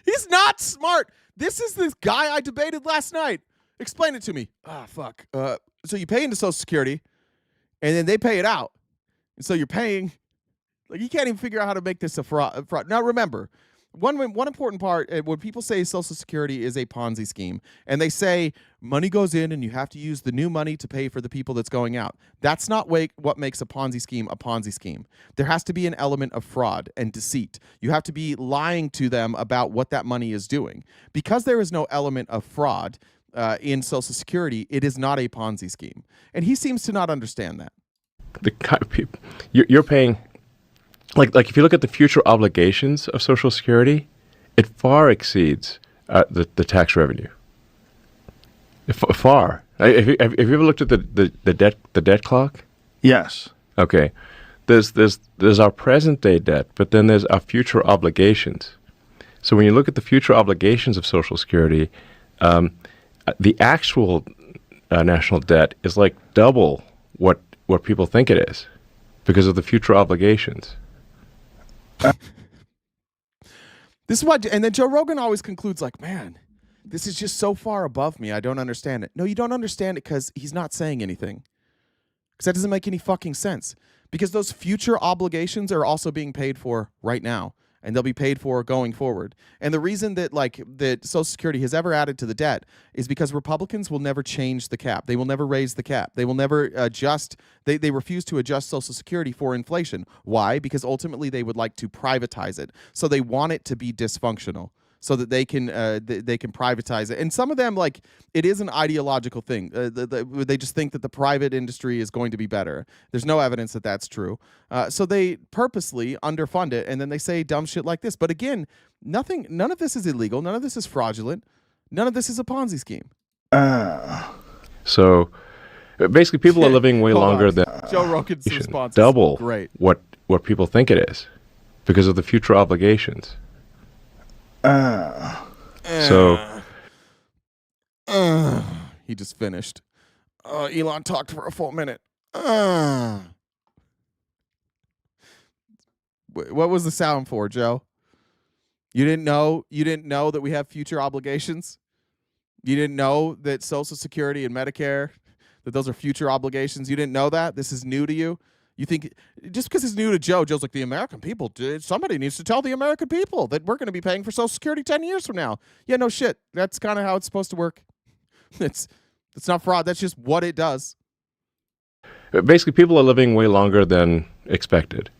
He's not smart. This is this guy I debated last night. Explain it to me. Fuck. So you pay into Social Security, and then they pay it out, and so you're paying. Like, you can't even figure out how to make this a fraud. Now, remember, one important part, when people say Social Security is a Ponzi scheme, and they say money goes in and you have to use the new money to pay for the people that's going out, that's not what makes a Ponzi scheme a Ponzi scheme. There has to be an element of fraud and deceit. You have to be lying to them about what that money is doing. Because there is no element of fraud in Social Security, it is not a Ponzi scheme. And he seems to not understand that. The kind of people you're paying, like if you look at the future obligations of Social Security, it far exceeds the tax revenue. Far. Have you ever looked at the debt clock? Yes. Okay. There's our present day debt, but then there's our future obligations. So when you look at the future obligations of Social Security, the actual national debt is like double what people think it is because of the future obligations. This is what, and then Joe Rogan always concludes like, man, this is just so far above me. I don't understand it. No, you don't understand it because he's not saying anything. Because that doesn't make any fucking sense. Because those future obligations are also being paid for right now. And they'll be paid for going forward. And the reason that that Social Security has ever added to the debt is because Republicans will never change the cap. They will never raise the cap. They will never adjust. They refuse to adjust Social Security for inflation. Why? Because ultimately they would like to privatize it. So they want it to be dysfunctional so that they can privatize it. And some of them, like, it is an ideological thing. They just think that the private industry is going to be better. There's no evidence that that's true. So they purposely underfund it, and then they say dumb shit like this. But again, none of this is illegal. None of this is fraudulent. None of this is a Ponzi scheme. So basically, people are living way longer than Joe Rogan's response. Double is great. What people think it is because of the future obligations. So he just finished. Elon talked for a full minute. What was the sound for, Joe? You didn't know that we have future obligations? You didn't know that Social Security and Medicare, that those are future obligations? You didn't know that? This is new to you? You think just because it's new to Joe, Joe's like, the American people, somebody needs to tell the American people that we're going to be paying for Social Security 10 years from now. Yeah, no shit. That's kind of how it's supposed to work. It's not fraud. That's just what it does. Basically, people are living way longer than expected.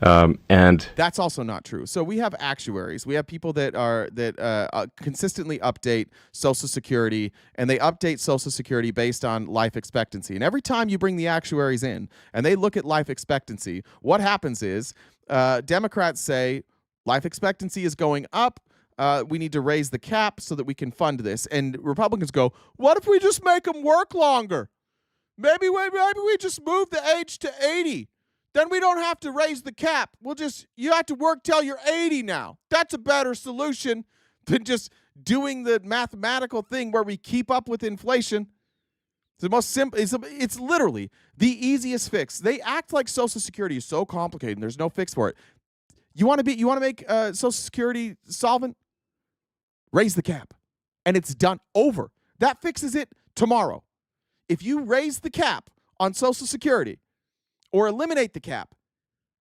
And that's also not true. So we have actuaries. We have people that consistently update Social Security, and they update Social Security based on life expectancy. And every time you bring the actuaries in and they look at life expectancy, what happens is Democrats say life expectancy is going up. We need to raise the cap so that we can fund this. And Republicans go, what if we just make them work longer? Maybe we just move the age to 80. Then we don't have to raise the cap. You have to work till you're 80 now. That's a better solution than just doing the mathematical thing where we keep up with inflation. It's the most simple. It's literally the easiest fix. They act like Social Security is so complicated and there's no fix for it. You want to make Social Security solvent? Raise the cap. And it's done. Over. That fixes it tomorrow. If you raise the cap on Social Security, or eliminate the cap,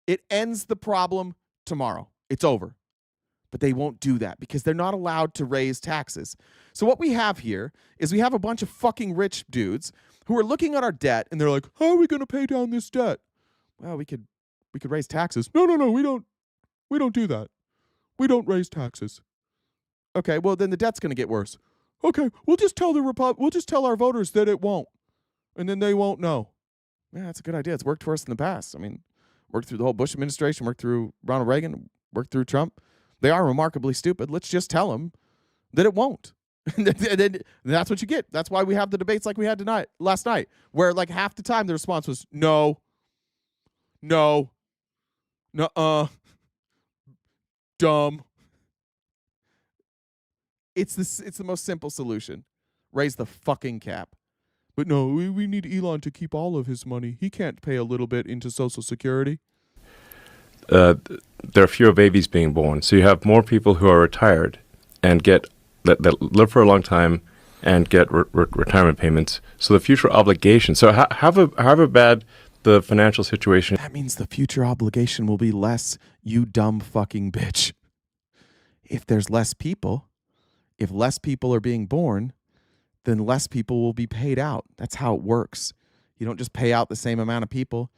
it ends the problem tomorrow. It's over. But they won't do that because they're not allowed to raise taxes. So what we have here is we have a bunch of fucking rich dudes who are looking at our debt and they're like, how are we going to pay down this debt? Well, we could raise taxes. No, we don't do that. We don't raise taxes. Okay, well then the debt's going to get worse. Okay, we'll just tell our voters that it won't. And then they won't know. Yeah, that's a good idea. It's worked for us in the past. I mean, worked through the whole Bush administration, worked through Ronald Reagan, worked through Trump. They are remarkably stupid. Let's just tell them that it won't. And then that's what you get. That's why we have the debates like we had last night, where like half the time the response was no, dumb. It's the most simple solution. Raise the fucking cap. But no, we need Elon to keep all of his money. He can't pay a little bit into Social Security. There are fewer babies being born, so you have more people who are retired and that live for a long time and get retirement payments. So the future obligation. So however bad the financial situation. That means the future obligation will be less. You dumb fucking bitch. if there's less people, if less people are being born, then less people will be paid out. That's how it works. You don't just pay out the same amount of people.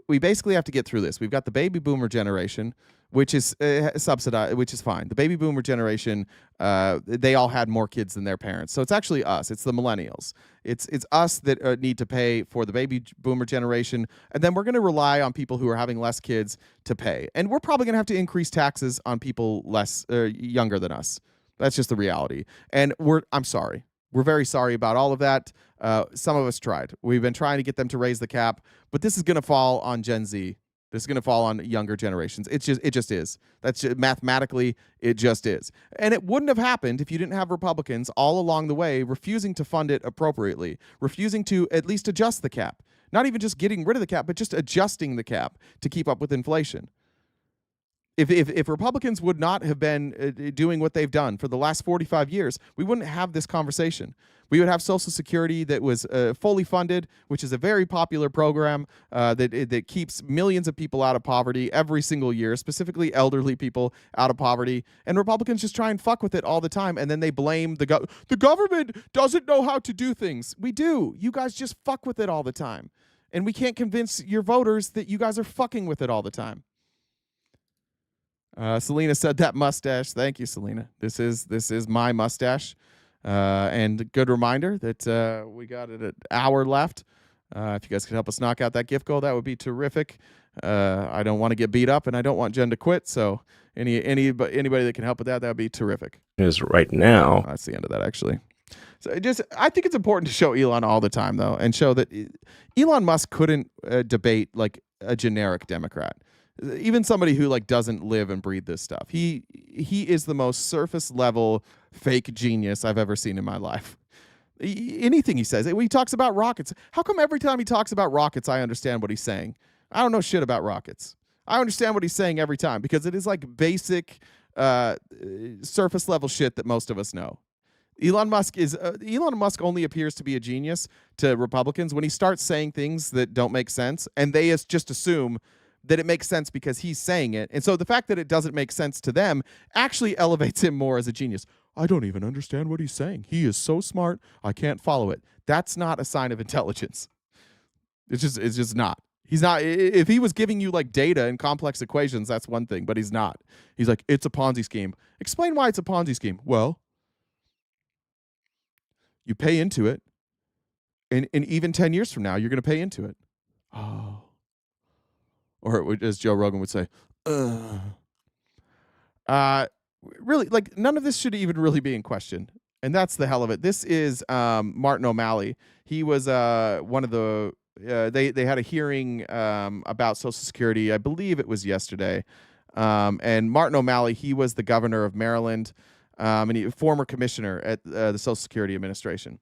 We basically have to get through this. We've got the baby boomer generation, which is subsidized, which is fine. The baby boomer generation, they all had more kids than their parents. So it's actually us. It's the millennials. It's us that need to pay for the baby boomer generation. And then we're going to rely on people who are having less kids to pay. And we're probably going to have to increase taxes on people younger than us. That's just the reality. And I'm sorry. We're very sorry about all of that. Some of us tried. We've been trying to get them to raise the cap, but this is going to fall on Gen Z. This is going to fall on younger generations. It just is. That's just, mathematically, it just is. And it wouldn't have happened if you didn't have Republicans all along the way refusing to fund it appropriately, refusing to at least adjust the cap. Not even just getting rid of the cap, but just adjusting the cap to keep up with inflation. If Republicans would not have been doing what they've done for the last 45 years, we wouldn't have this conversation. We would have Social Security that was fully funded, which is a very popular program that keeps millions of people out of poverty every single year, specifically elderly people out of poverty. And Republicans just try and fuck with it all the time, and then they blame the government doesn't know how to do things. We do. You guys just fuck with it all the time. And we can't convince your voters that you guys are fucking with it all the time. Selena said that mustache. Thank you, Selena. This is my mustache. And good reminder that we got an hour left. If you guys could help us knock out that gift goal, that would be terrific. I don't want to get beat up, and I don't want Jen to quit. So anybody that can help with that would be terrific. Is right now. That's the end of that, actually. So I think it's important to show Elon all the time, though, and show that Elon Musk couldn't debate like a generic Democrat. Even somebody who like doesn't live and breathe this stuff. He is the most surface level fake genius I've ever seen in my life. Anything he says, when he talks about rockets, how come every time he talks about rockets, I understand what he's saying? I don't know shit about rockets. I understand what he's saying every time because it is like basic surface level shit that most of us know. Elon Musk only appears to be a genius to Republicans when he starts saying things that don't make sense, and they just assume that it makes sense because he's saying it. And so the fact that it doesn't make sense to them actually elevates him more as a genius. I don't even understand what he's saying. He is so smart, I can't follow it. That's not a sign of intelligence. It's just not. He's not. If he was giving you like data and complex equations, that's one thing, but he's not. He's like, it's a Ponzi scheme. Explain why it's a Ponzi scheme. Well, you pay into it, and even 10 years from now, you're going to pay into it. Oh. Or as Joe Rogan would say, really, like none of this should even really be in question. And that's the hell of it. This is Martin O'Malley. He was one of the, they had a hearing about Social Security. I believe it was yesterday. And Martin O'Malley, he was the governor of Maryland and former commissioner at the Social Security Administration.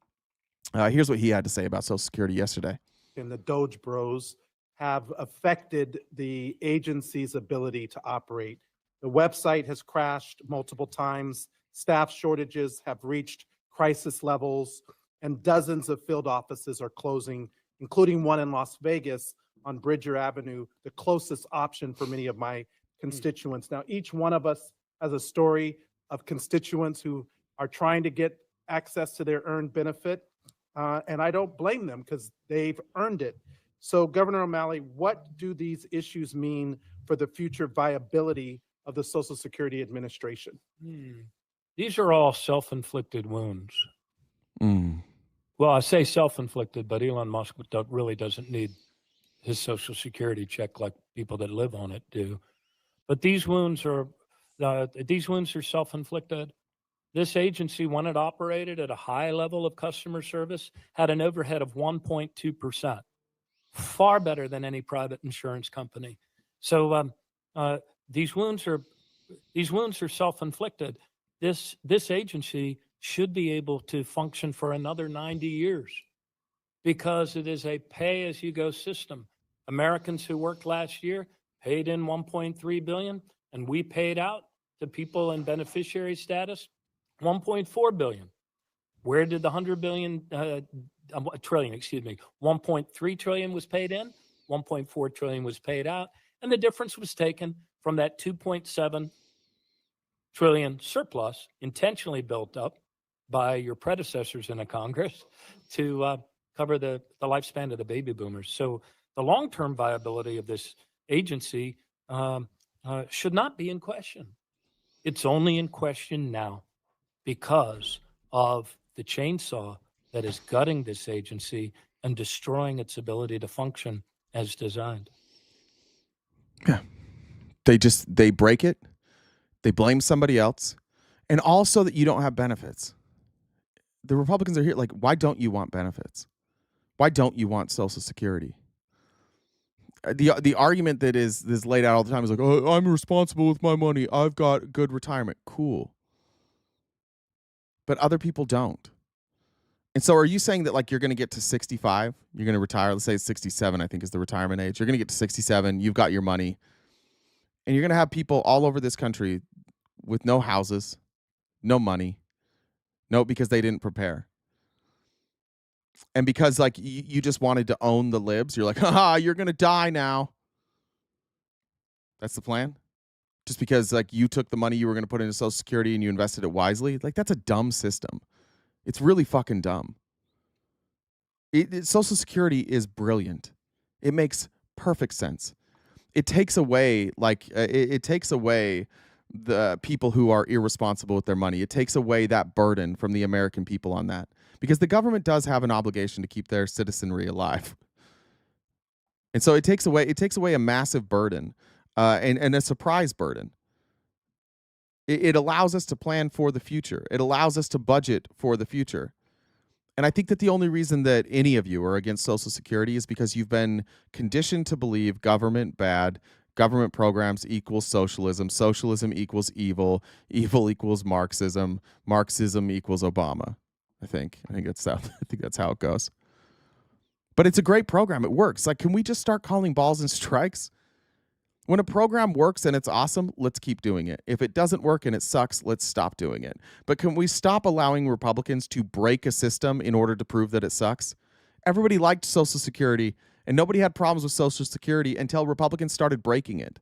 Here's what he had to say about Social Security yesterday. And the Doge Bros have affected the agency's ability to operate. The website has crashed multiple times. Staff shortages have reached crisis levels, and dozens of field offices are closing, including one in Las Vegas on Bridger Avenue, the closest option for many of my constituents. Now, each one of us has a story of constituents who are trying to get access to their earned benefit, and I don't blame them because they've earned it. So, Governor O'Malley, what do these issues mean for the future viability of the Social Security Administration? These are all self-inflicted wounds. Mm. Well, I say self-inflicted, but Elon Musk really doesn't need his Social Security check like people that live on it do. But these wounds are self-inflicted. This agency, when it operated at a high level of customer service, had an overhead of 1.2%. Far better than any private insurance company. So these wounds are self-inflicted. This agency should be able to function for another 90 years because it is a pay-as-you-go system. Americans who worked last year paid in $1.3 billion, and we paid out to people in beneficiary status $1.4 billion. Where did the $1.3 trillion was paid in, 1.4 trillion was paid out, and the difference was taken from that 2.7 trillion surplus intentionally built up by your predecessors in the Congress to cover the lifespan of the baby boomers. So the long-term viability of this agency should not be in question. It's only in question now because of the chainsaw that is gutting this agency and destroying its ability to function as designed. Yeah. They break it. They blame somebody else. And also that you don't have benefits. The Republicans are here like, why don't you want benefits? Why don't you want Social Security? The argument that is laid out all the time is like, oh, I'm responsible with my money. I've got good retirement. Cool. But other people don't. And so are you saying that like you're going to get to 65? You're going to retire. Let's say it's 67, I think is the retirement age. You're going to get to 67. You've got your money. And you're going to have people all over this country with no houses, no money. No, because they didn't prepare. And because like you just wanted to own the libs, you're like, haha, you're going to die now. That's the plan? Just because like you took the money you were going to put into Social Security and you invested it wisely? Like that's a dumb system. It's really fucking dumb. Social Security is brilliant. It makes perfect sense. It takes away it takes away the people who are irresponsible with their money. It takes away that burden from the American people on that. Because the government does have an obligation to keep their citizenry alive. And so it takes away a massive burden and a surprise burden. It allows us to plan for the future. It allows us to budget for the future. And I think that the only reason that any of you are against Social Security is because you've been conditioned to believe government bad, government programs equals socialism, socialism equals evil, evil equals Marxism, Marxism equals Obama. I think that's how it goes. But it's a great program. It works. Like, can we just start calling balls and strikes? When a program works and it's awesome, let's keep doing it. If it doesn't work and it sucks, let's stop doing it. But can we stop allowing Republicans to break a system in order to prove that it sucks? Everybody liked Social Security, and nobody had problems with Social Security until Republicans started breaking it.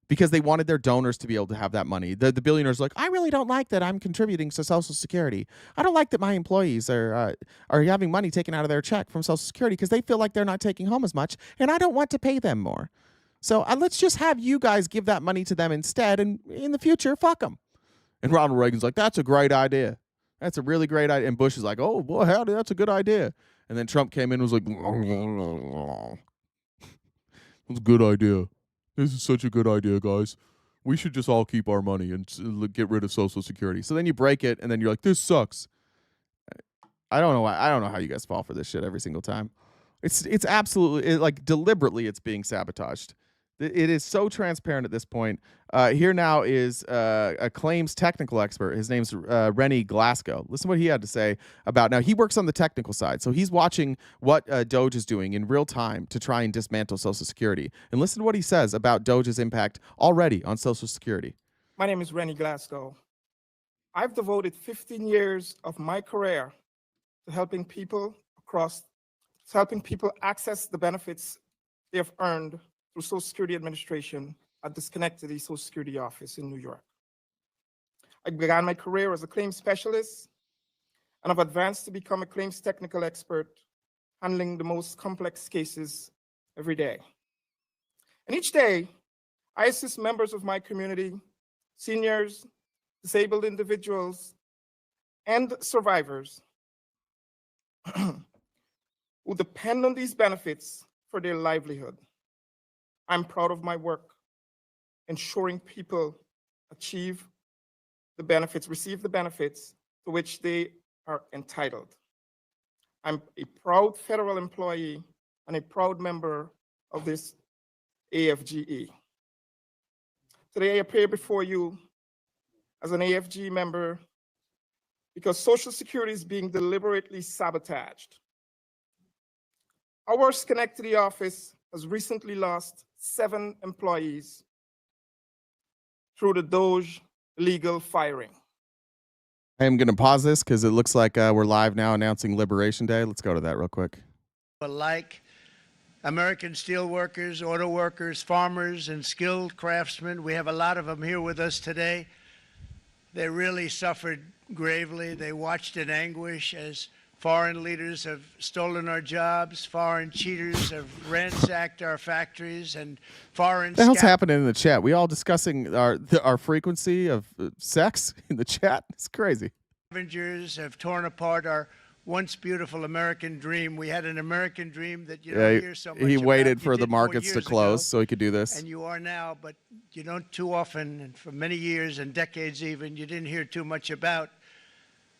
Because they wanted their donors to be able to have that money. The billionaires are like, I really don't like that I'm contributing to Social Security. I don't like that my employees are having money taken out of their check from Social Security because they feel like they're not taking home as much, and I don't want to pay them more. So let's just have you guys give that money to them instead, and in the future, fuck them. And Ronald Reagan's like, that's a great idea. That's a really great idea. And Bush is like, oh, boy, howdy, that's a good idea. And then Trump came in and was like, that's a good idea. This is such a good idea, guys. We should just all keep our money and get rid of Social Security. So then you break it, and then you're like, this sucks. I don't know why. I don't know how you guys fall for this shit every single time. It's absolutely like deliberately it's being sabotaged. It is so transparent at this point. Here now is a claims technical expert. His name's Rennie Glasgow. Listen to what he had to say about, now he works on the technical side. So he's watching what Doge is doing in real time to try and dismantle Social Security. And listen to what he says about Doge's impact already on Social Security. My name is Rennie Glasgow. I've devoted 15 years of my career to helping people access the benefits they have earned through Social Security Administration at the Schenectady Social Security office in New York. I began my career as a claims specialist and have advanced to become a claims technical expert, handling the most complex cases every day. And each day, I assist members of my community, seniors, disabled individuals, and survivors who depend on these benefits for their livelihood. I'm proud of my work, ensuring people receive the benefits to which they are entitled. I'm a proud federal employee and a proud member of this AFGE. Today I appear before you as an AFG member because Social Security is being deliberately sabotaged. Our Schenectady office has recently lost 7 employees through the Doge legal firing. I am going to pause this because it looks like we're live now announcing Liberation Day. Let's go to that real quick. Like American steel workers, auto workers, farmers, and skilled craftsmen, we have a lot of them here with us today. They really suffered gravely. They watched in anguish as foreign leaders have stolen our jobs, foreign cheaters have ransacked our factories, and foreign What the hell's happening in the chat? We all discussing our frequency of sex in the chat? It's crazy. scavengers have torn apart our once beautiful American dream. We had an American dream that you don't hear so much He about. waited You for the did 4 markets to years close ago, so he could do this. and you are now, but you don't too often, and for many years and decades even, you didn't hear too much about.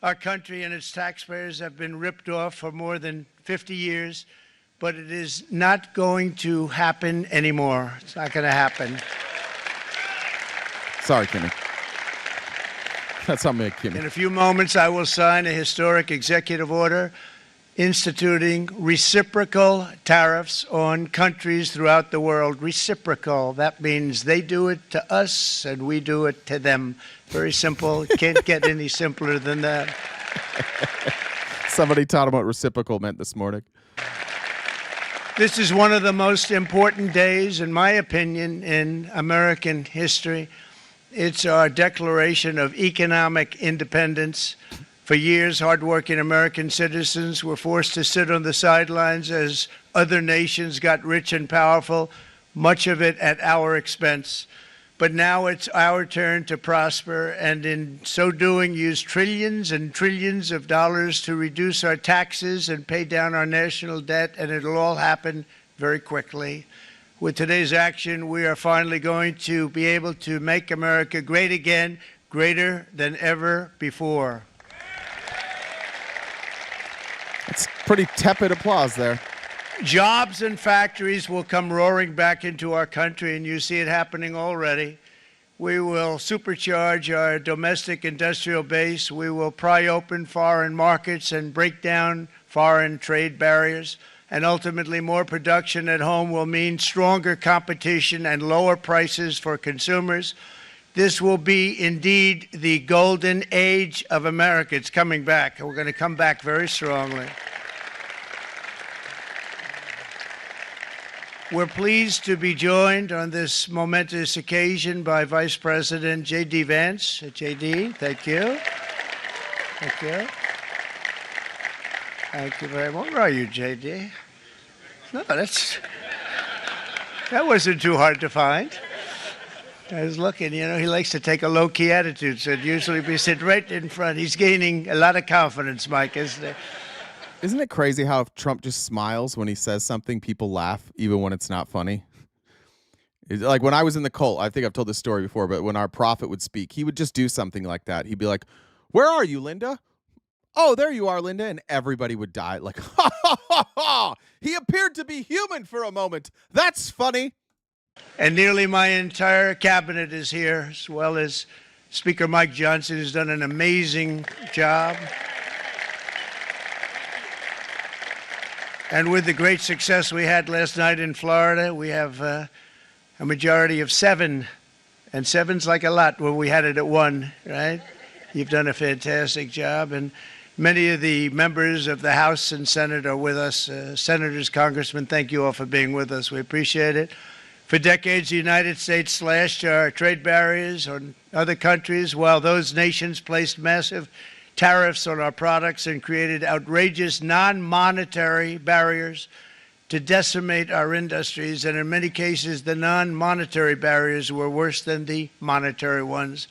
Our country and its taxpayers have been ripped off for more than 50 years, but it is not going to happen anymore. It's not going to happen. Sorry, Kimmy. That's on me, Kimmy. In a few moments, I will sign a historic executive order instituting reciprocal tariffs on countries throughout the world. Reciprocal. That means they do it to us and we do it to them. Very simple. Can't get any simpler than that. Somebody taught him what reciprocal meant this morning. This is one of the most important days, in my opinion, in American history. It's our declaration of economic independence. For years, hardworking American citizens were forced to sit on the sidelines as other nations got rich and powerful, much of it at our expense. But now it's our turn to prosper, and in so doing, use trillions and trillions of dollars to reduce our taxes and pay down our national debt, and it'll all happen very quickly. With today's action, we are finally going to be able to make America great again, greater than ever before. It's pretty tepid applause there. Jobs and factories will come roaring back into our country, and you see it happening already. We will supercharge our domestic industrial base. We will pry open foreign markets and break down foreign trade barriers. And ultimately, more production at home will mean stronger competition and lower prices for consumers. This will be indeed the golden age of America. It's coming back. We're going to come back very strongly. We're pleased to be joined on this momentous occasion by Vice President J.D. Vance. J.D., thank you. Thank you. Thank you very much. Where are you, J.D.? No, that wasn't too hard to find. I was looking, you know, he likes to take a low-key attitude, so it'd usually be sit right in front. He's gaining a lot of confidence, Mike, isn't he? Isn't it crazy how if Trump just smiles when he says something, people laugh even when it's not funny? It's like when I was in the cult, I think I've told this story before, but when our prophet would speak, he would just do something like that. He'd be like, "Where are you, Linda?" "Oh, there you are, Linda." And everybody would die like, "Ha, ha, ha, ha. He appeared to be human for a moment. That's funny." And nearly my entire cabinet is here, as well as Speaker Mike Johnson, who's done an amazing job. And with the great success we had last night in Florida, we have a majority of 7. And 7's like a lot when we had it at 1, right? You've done a fantastic job. And many of the members of the House and Senate are with us. Senators, congressmen, thank you all for being with us. We appreciate it. For decades, the United States slashed our trade barriers on other countries, while those nations placed massive tariffs on our products and created outrageous non-monetary barriers to decimate our industries. And in many cases, the non-monetary barriers were worse than the monetary ones.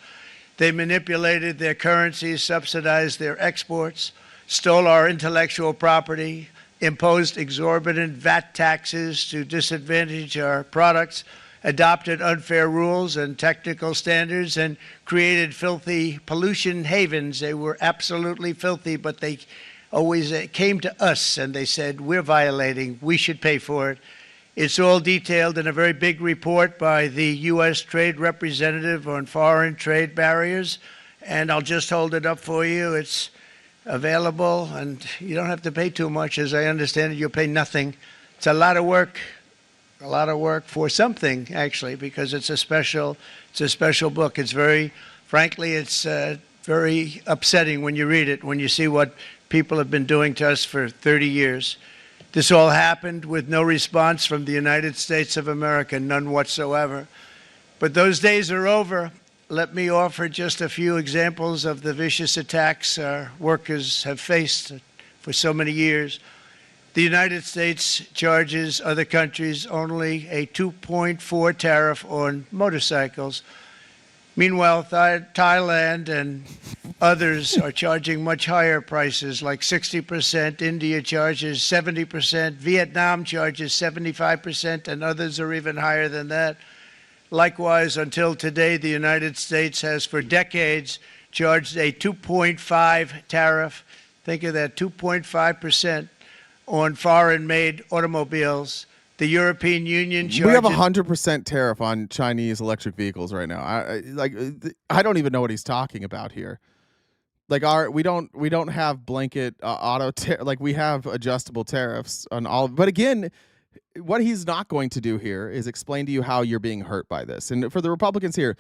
They manipulated their currencies, subsidized their exports, stole our intellectual property, imposed exorbitant VAT taxes to disadvantage our products, adopted unfair rules and technical standards, and created filthy pollution havens. They were absolutely filthy, but they always came to us and they said, "We're violating, we should pay for it." It's all detailed in a very big report by the U.S. Trade Representative on foreign trade barriers, and I'll just hold it up for you. It's available, and you don't have to pay too much. As I understand it, you'll pay nothing. It's a lot of work for something, actually, because it's a special book. It's very, frankly, it's very upsetting when you read it, when you see what people have been doing to us for 30 years. This all happened with no response from the United States of America, none whatsoever. But those days are over. let me offer just a few examples of the vicious attacks our workers have faced for so many years. The United States charges other countries only a 2.4 tariff on motorcycles. Meanwhile, Thailand and others are charging much higher prices, like 60%. India charges 70%. Vietnam charges 75%, and others are even higher than that. Likewise, until today, the United States has for decades charged a 2.5 tariff. Think of that, 2.5% on foreign-made automobiles. The European Union charges... We have 100% tariff on Chinese electric vehicles right now. I don't even know what he's talking about here. Like we don't have blanket we have adjustable tariffs on all. But again, what he's not going to do here is explain to you how you're being hurt by this. And for the Republicans here,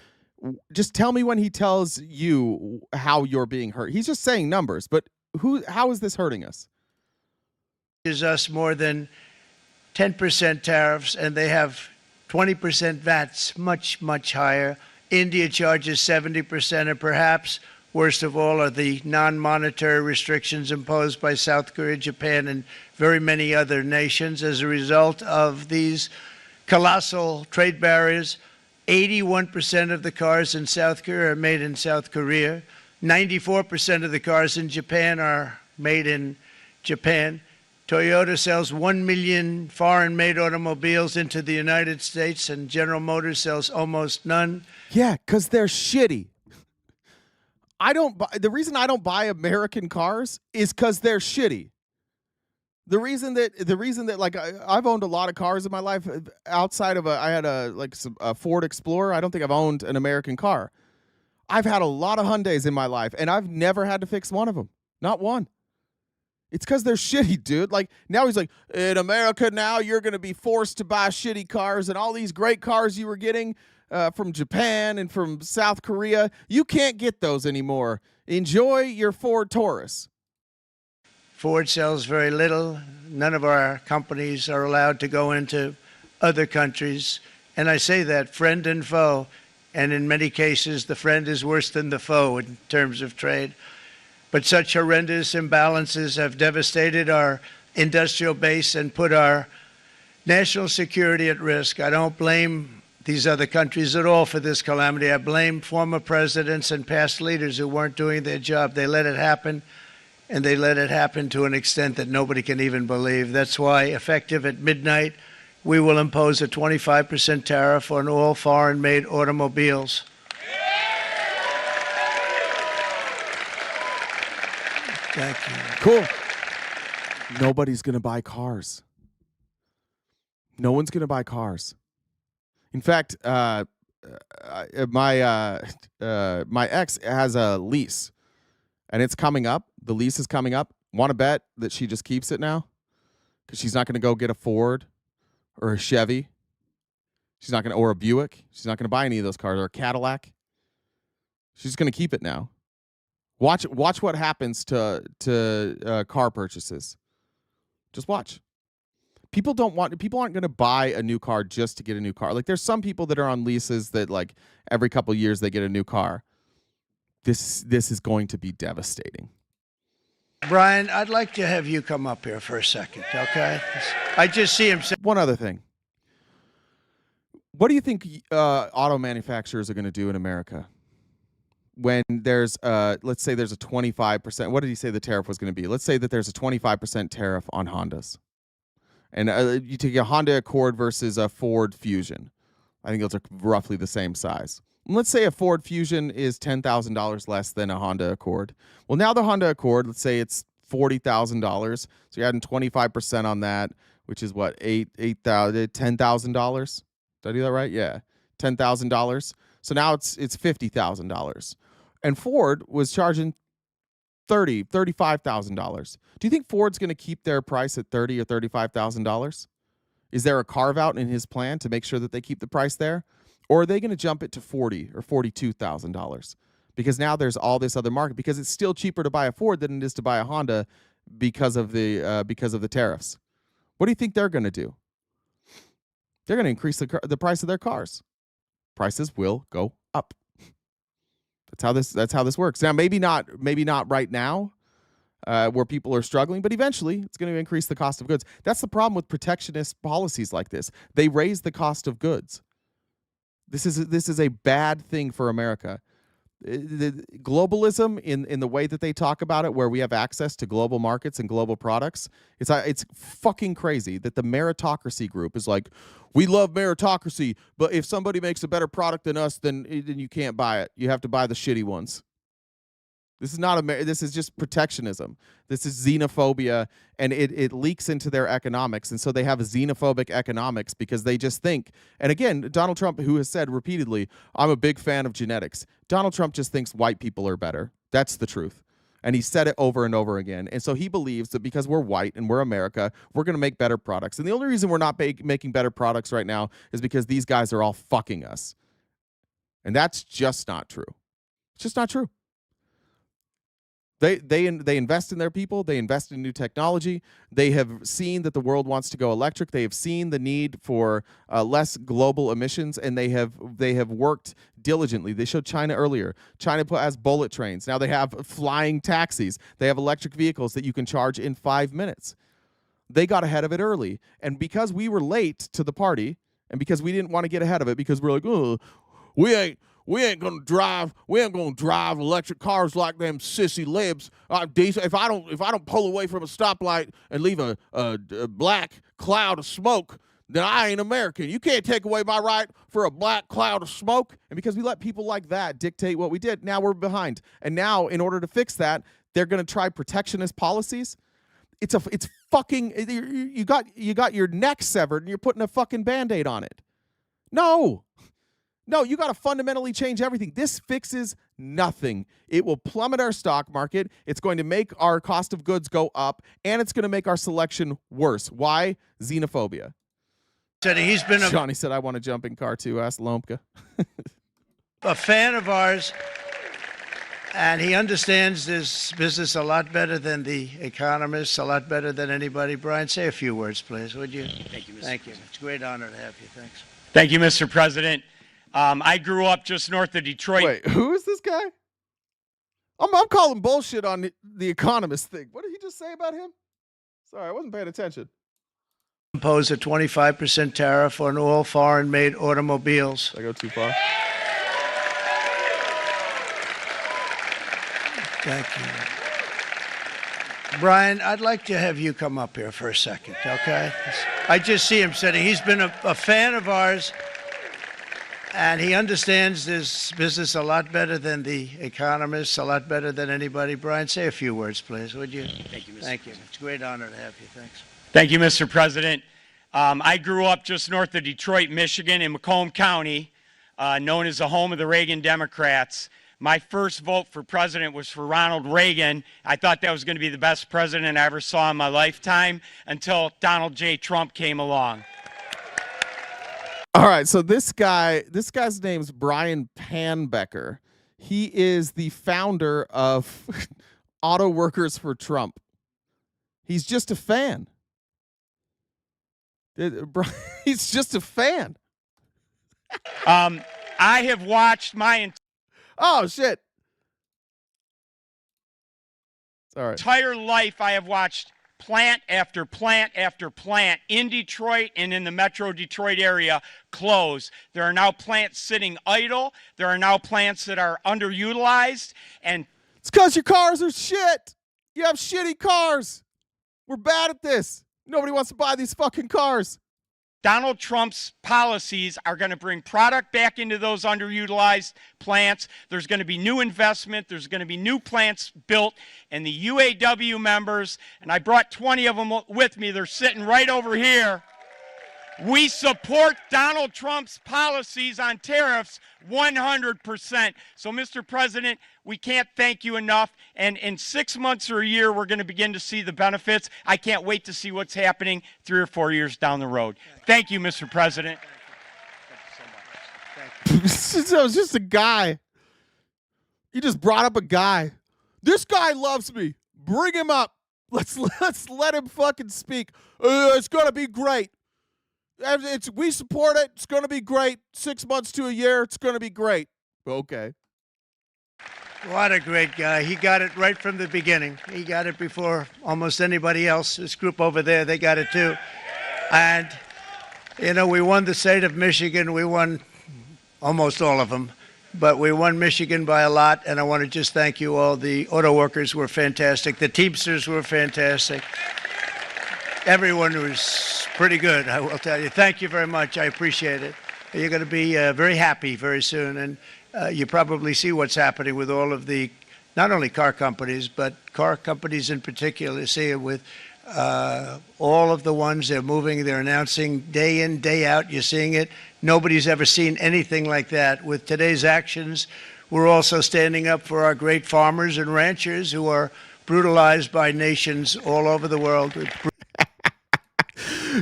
just tell me when he tells you how you're being hurt. He's just saying numbers, but how is this hurting us? Is us more than 10% tariffs, and they have 20% VATs, much, much higher. India charges 70%, and perhaps worst of all are the non-monetary restrictions imposed by South Korea, Japan, and very many other nations. As a result of these colossal trade barriers, 81% of the cars in South Korea are made in South Korea. 94% of the cars in Japan are made in Japan. Toyota sells 1 million foreign-made automobiles into the United States, and General Motors sells almost none. Yeah, because they're shitty. The reason I don't buy American cars is because they're shitty. The reason that like I've owned a lot of cars in my life outside of I had a Ford Explorer. I don't think I've owned an American car. I've had a lot of Hyundais in my life, and I've never had to fix one of them. Not one. It's because they're shitty, dude. Like, now he's like, in America now, you're going to be forced to buy shitty cars, and all these great cars you were getting from Japan and from South Korea, you can't get those anymore. Enjoy your Ford Taurus. Ford sells very little. None of our companies are allowed to go into other countries. And I say that, friend and foe. And in many cases, the friend is worse than the foe in terms of trade. But such horrendous imbalances have devastated our industrial base and put our national security at risk. I don't blame these other countries at all for this calamity. I blame former presidents and past leaders who weren't doing their job. They let it happen, and they let it happen to an extent that nobody can even believe. That's why, effective at midnight, we will impose a 25% tariff on all foreign-made automobiles. Thank you. Cool. Nobody's going to buy cars. No one's going to buy cars. In fact, my ex has a lease, and it's coming up. The lease is coming up. Want to bet that she just keeps it now? Because she's not going to go get a Ford or a Chevy. She's not going to, or a Buick. She's not going to buy any of those cars, or a Cadillac. She's going to keep it now. Watch what happens to car purchases. Just watch. People aren't going to buy a new car just to get a new car. Like, there's some people that are on leases that, like, every couple of years they get a new car. This is going to be devastating. Brian, I'd like to have you come up here for a second, okay? I just see him. One other thing. What do you think auto manufacturers are going to do in America when there's, let's say there's a 25%, what did he say the tariff was going to be? Let's say that there's a 25% tariff on Hondas. And you take a Honda Accord versus a Ford Fusion. I think those are roughly the same size. Let's say a Ford Fusion is $10,000 less than a Honda Accord. Well, now the Honda Accord, let's say it's $40,000. So you're adding 25% on that, which is what, $10,000? Did I do that right? Yeah, $10,000. So now it's $50,000. And Ford was charging $35,000. Do you think Ford's going to keep their price at $30,000 or $35,000? Is there a carve out in his plan to make sure that they keep the price there, or are they going to jump it to $40,000 or $42,000? Because now there's all this other market. Because it's still cheaper to buy a Ford than it is to buy a Honda because of the tariffs. What do you think they're going to do? They're going to increase the price of their cars. Prices will go up. That's how this works. Now, maybe not right now, where people are struggling, but eventually it's going to increase the cost of goods. That's the problem with protectionist policies like this. They raise the cost of goods. This is a bad thing for America. The globalism in the way that they talk about it, where we have access to global markets and global products, it's fucking crazy that the meritocracy group is like, we love meritocracy, but if somebody makes a better product than us, then you can't buy it. You have to buy the shitty ones. This is not this is just protectionism. This is xenophobia, and it leaks into their economics. And so they have xenophobic economics because they just think, and again, Donald Trump, who has said repeatedly, I'm a big fan of genetics. Donald Trump just thinks white people are better. That's the truth. And he said it over and over again. And so he believes that because we're white and we're America, we're going to make better products. And the only reason we're not making better products right now is because these guys are all fucking us. And that's just not true. It's just not true. They invest in their people. They invest in new technology. They have seen that the world wants to go electric. They have seen the need for less global emissions, and they have worked diligently. They showed China earlier. China has bullet trains. Now they have flying taxis. They have electric vehicles that you can charge in 5 minutes. They got ahead of it early, and because we were late to the party, and because we didn't want to get ahead of it, because we're like, oh, we ain't gonna drive electric cars like them sissy libs. If I don't pull away from a stoplight and leave a black cloud of smoke, then I ain't American. You can't take away my right for a black cloud of smoke. And because we let people like that dictate what we did, now we're behind. And now, in order to fix that, they're gonna try protectionist policies. It's fucking, you got your neck severed and you're putting a fucking Band-Aid on it. No, you got to fundamentally change everything. This fixes nothing. It will plummet our stock market. It's going to make our cost of goods go up, and it's going to make our selection worse. Why? Xenophobia. Johnny said, I want a jumping car too. Ask Lomka. A fan of ours, and he understands this business a lot better than the economists, a lot better than anybody. Brian, say a few words, please, would you? Thank you, Mr. Thank you. It's a great honor to have you. Thanks. Thank you, Mr. President. I grew up just north of Detroit. Wait, who is this guy? I'm calling bullshit on the Economist thing. What did he just say about him? Sorry, I wasn't paying attention. Impose a 25% tariff on all foreign-made automobiles. Did I go too far? Thank you. Brian, I'd like to have you come up here for a second, okay? I just see him sitting. He's been a fan of ours, and he understands this business a lot better than the economists, a lot better than anybody. Brian, say a few words, please, would you? Thank you, Mr. Thank you. It's a great honor to have you. Thanks. Thank you, Mr. President. I grew up just north of Detroit, Michigan, in Macomb County, known as the home of the Reagan Democrats. My first vote for president was for Ronald Reagan. I thought that was going to be the best president I ever saw in my lifetime until Donald J. Trump came along. All right, so this guy's name's Brian Panbecker. He is the founder of Auto Workers for Trump. He's just a fan. He's just a fan. I have watched my oh shit! Sorry. Entire life. I have watched plant after plant after plant in Detroit and in the Metro Detroit area close. There are now plants sitting idle. There are now plants that are underutilized, and it's because your cars are shit. You have shitty cars. We're bad at this. Nobody wants to buy these fucking cars. Donald Trump's policies are going to bring product back into those underutilized plants. There's going to be new investment. There's going to be new plants built. And the UAW members, and I brought 20 of them with me, they're sitting right over here. We support Donald Trump's policies on tariffs 100%. So, Mr. President, we can't thank you enough. And in 6 months or a year, we're going to begin to see the benefits. I can't wait to see what's happening 3 or 4 years down the road. Thank you, Mr. President. Thank you so much. Thank you. It was just a guy. You just brought up a guy. This guy loves me. Bring him up. Let's let him fucking speak. It's going to be great. We support it. It's going to be great. 6 months to a year. It's going to be great. Okay. What a great guy. He got it right from the beginning. He got it before almost anybody else. This group over there, they got it too. And, you know, we won the state of Michigan. We won almost all of them. But we won Michigan by a lot, and I want to just thank you all. The auto workers were fantastic. The Teamsters were fantastic. Everyone was pretty good, I will tell you. Thank you very much. I appreciate it. You're going to be very happy very soon, and you probably see what's happening with all of the, not only car companies, but car companies in particular. You see it with all of the ones they're moving, they're announcing day in, day out. You're seeing it. Nobody's ever seen anything like that. With today's actions, we're also standing up for our great farmers and ranchers who are brutalized by nations all over the world.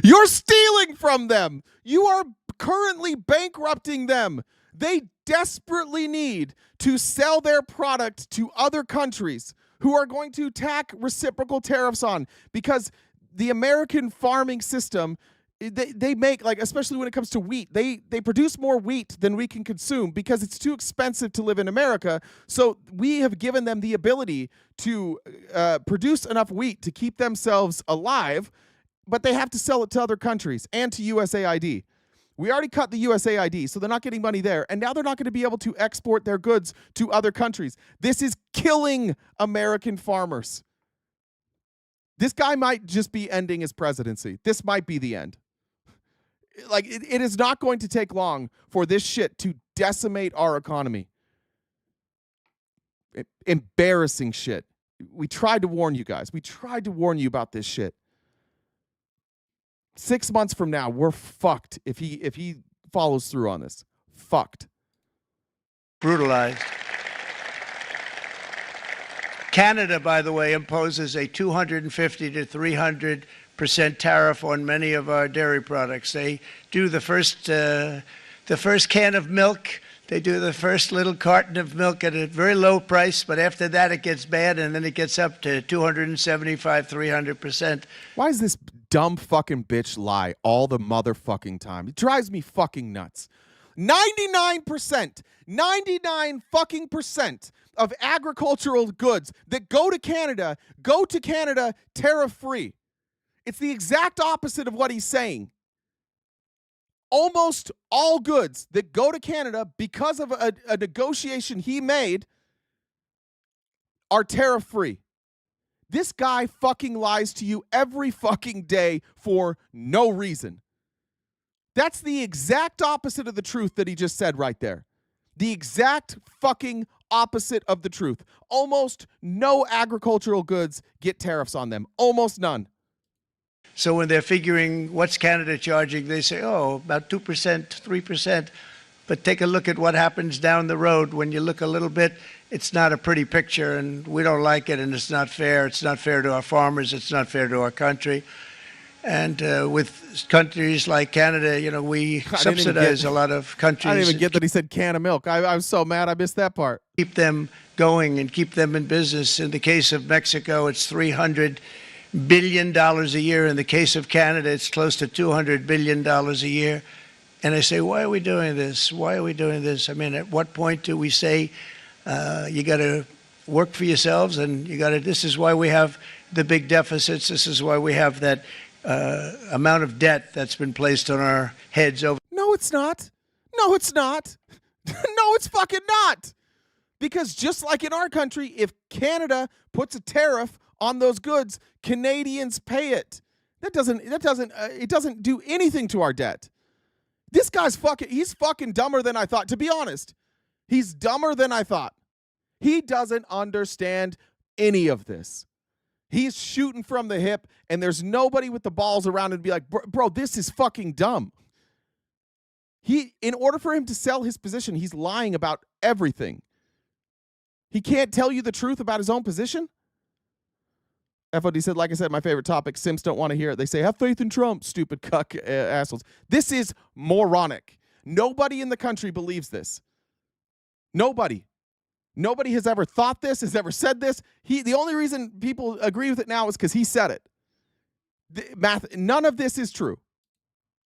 You're stealing from them. You are currently bankrupting them. They desperately need to sell their product to other countries who are going to tack reciprocal tariffs on, because the American farming system, they make, like, especially when it comes to wheat, they produce more wheat than we can consume because it's too expensive to live in America. So we have given them the ability to produce enough wheat to keep themselves alive, but they have to sell it to other countries and to USAID. We already cut the USAID, so they're not getting money there. And now they're not going to be able to export their goods to other countries. This is killing American farmers. This guy might just be ending his presidency. This might be the end. Like, it is not going to take long for this shit to decimate our economy. Embarrassing shit. We tried to warn you guys. We tried to warn you about this shit. 6 months from now, we're fucked if he follows through on this. Fucked. Brutalized. Canada, by the way, imposes a 250 to 300% tariff on many of our dairy products. They do the first can of milk. They do the first little carton of milk at a very low price, but after that it gets bad, and then it gets up to 275, 300%. Why is this dumb fucking bitch lie all the motherfucking time? It drives me fucking nuts. 99%, 99 fucking percent of agricultural goods that go to Canada tariff-free. It's the exact opposite of what he's saying. Almost all goods that go to Canada because of a negotiation he made are tariff-free. This guy fucking lies to you every fucking day for no reason. That's the exact opposite of the truth that he just said right there. The exact fucking opposite of the truth. Almost no agricultural goods get tariffs on them. Almost none. So when they're figuring what's Canada charging, they say, oh, about 2%, 3%. But take a look at what happens down the road. When you look a little bit, it's not a pretty picture, and we don't like it, and it's not fair. It's not fair to our farmers. It's not fair to our country. And with countries like Canada, you know, we subsidize a lot of countries. I didn't even get that he said can of milk. I was so mad I missed that part. Keep them going and keep them in business. In the case of Mexico, it's $300 billion a year. In the case of Canada, it's close to $200 billion a year. And I say, why are we doing this? Why are we doing this? I mean, at what point do we say you got to work for yourselves, and you got to? This is why we have the big deficits. This is why we have that amount of debt that's been placed on our heads over. No, it's not. No, it's not. No, it's fucking not. Because just like in our country, if Canada puts a tariff on those goods, Canadians pay it. It doesn't do anything to our debt. This guy's he's fucking dumber than I thought, to be honest. He's dumber than I thought. He doesn't understand any of this. He's shooting from the hip, and there's nobody with the balls around him to be like, bro, this is fucking dumb. In order for him to sell his position, he's lying about everything. He can't tell you the truth about his own position? FOD said, like I said, my favorite topic. Simps don't want to hear it. They say, have faith in Trump, stupid cuck assholes. This is moronic. Nobody in the country believes this. Nobody. Nobody has ever thought this, has ever said this. The only reason people agree with it now is because he said it. None of this is true.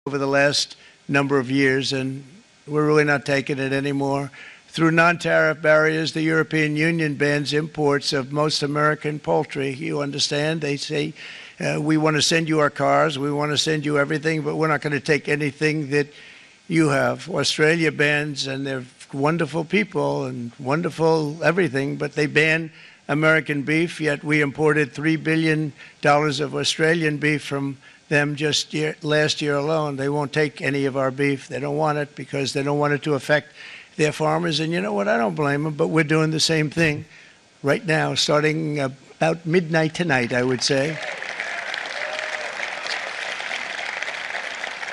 Over the last number of years, and we're really not taking it anymore. through non-tariff barriers, the European Union bans imports of most American poultry. You understand? They say, we want to send you our cars, we want to send you everything, but we're not going to take anything that you have. Australia bans, and they're wonderful people and wonderful everything, but they ban American beef, yet we imported $3 billion of Australian beef from them just last year alone. They won't take any of our beef. They don't want it because they don't want it to affect their farmers. And you know what? I don't blame them, but we're doing the same thing right now, starting about midnight tonight, I would say.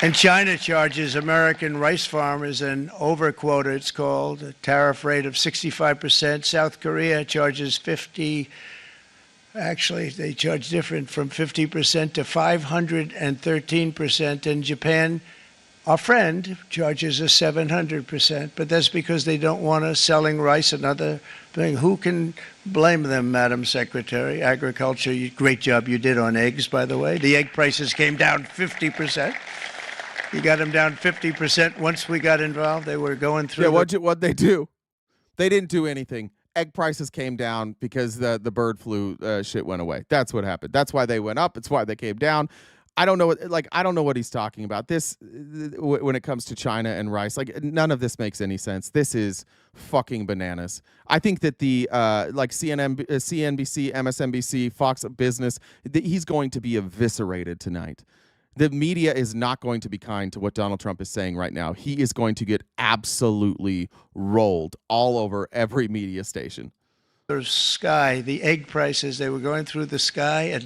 And China charges American rice farmers an overquota, it's called, a tariff rate of 65%. South Korea charges 50%. Actually, they charge different, from 50% to 513%. And Japan, our friend, charges us 700%. But that's because they don't want us selling rice, another thing. Who can blame them, Madam Secretary? Agriculture, great job you did on eggs, by the way. The egg prices came down 50%. You got them down 50% once we got involved. They were going through. Yeah, what'd they do? They didn't do anything. Egg prices came down because the bird flu shit went away. That's what happened. That's why they went up. It's why they came down. I don't know what he's talking about. This when it comes to China and rice, like none of this makes any sense. This is fucking bananas. I think that the like CNBC, MSNBC, Fox Business, he's going to be eviscerated tonight. The media is not going to be kind to what Donald Trump is saying right now. He is going to get absolutely rolled all over every media station. The sky, the egg prices, they were going through the sky,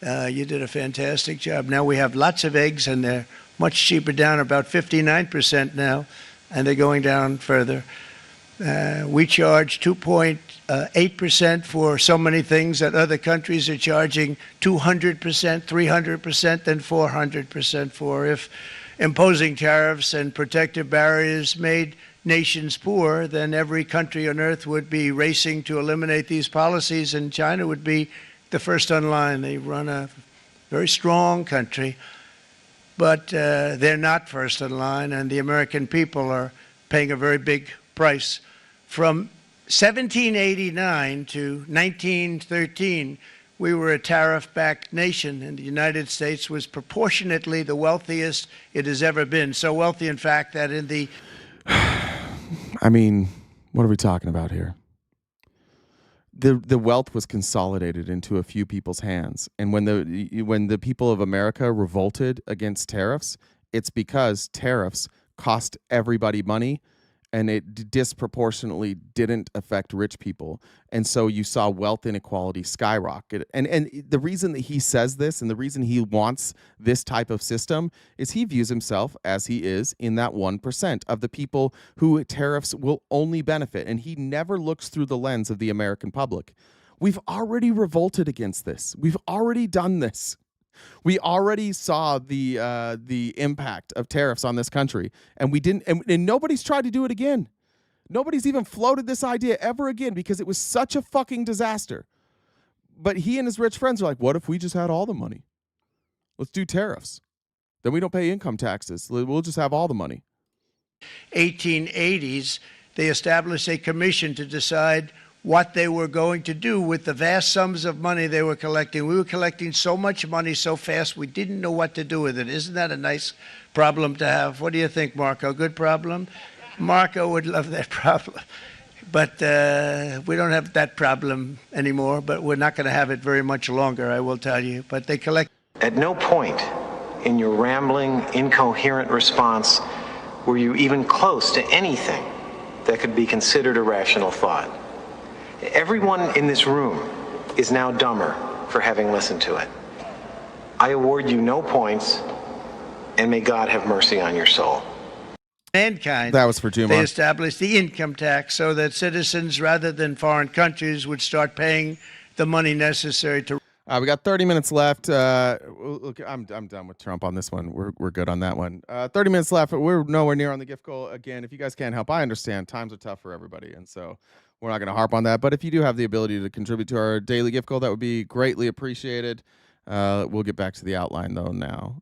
and you did a fantastic job. Now we have lots of eggs, and they're much cheaper, down about 59% now, and they're going down further. We charge 2.8% for so many things that other countries are charging 200%, 300%, and 400% for. If imposing tariffs and protective barriers made nations poor, then every country on earth would be racing to eliminate these policies, and China would be the first on line. They run a very strong country, but they're not first in line, and the American people are paying a very big price. From 1789 to 1913, we were a tariff-backed nation, and the United States was proportionately the wealthiest it has ever been. So wealthy, in fact, that in the... I mean, what are we talking about here? The wealth was consolidated into a few people's hands, and when the people of America revolted against tariffs, it's because tariffs cost everybody money, and it disproportionately didn't affect rich people. And so you saw wealth inequality skyrocket. And the reason that he says this, and the reason he wants this type of system, is he views himself as he is in that 1% of the people who tariffs will only benefit. And he never looks through the lens of the American public. We've already revolted against this. We've already done this. We already saw the impact of tariffs on this country, and we didn't. And nobody's tried to do it again. Nobody's even floated this idea ever again because it was such a fucking disaster. But he and his rich friends are like, "What if we just had all the money? Let's do tariffs. Then we don't pay income taxes. We'll just have all the money." 1880s, they established a commission to decide what they were going to do with the vast sums of money they were collecting. We were collecting so much money so fast, we didn't know what to do with it. Isn't that a nice problem to have? What do you think, Marco? Good problem? Marco would love that problem. But we don't have that problem anymore, but we're not going to have it very much longer, I will tell you. But they collect. At no point in your rambling, incoherent response were you even close to anything that could be considered a rational thought. Everyone in this room is now dumber for having listened to it. I award you no points, and may God have mercy on your soul. Mankind. That was for Jumar. They established the income tax so that citizens, rather than foreign countries, would start paying the money necessary to. We got 30 minutes left. Look, I'm done with Trump on this one. We're good on that one. 30 minutes left. We're nowhere near on the gift goal. Again, if you guys can't help, I understand times are tough for everybody, and so we're not going to harp on that. But if you do have the ability to contribute to our daily gift goal, that would be greatly appreciated. We'll get back to the outline though now.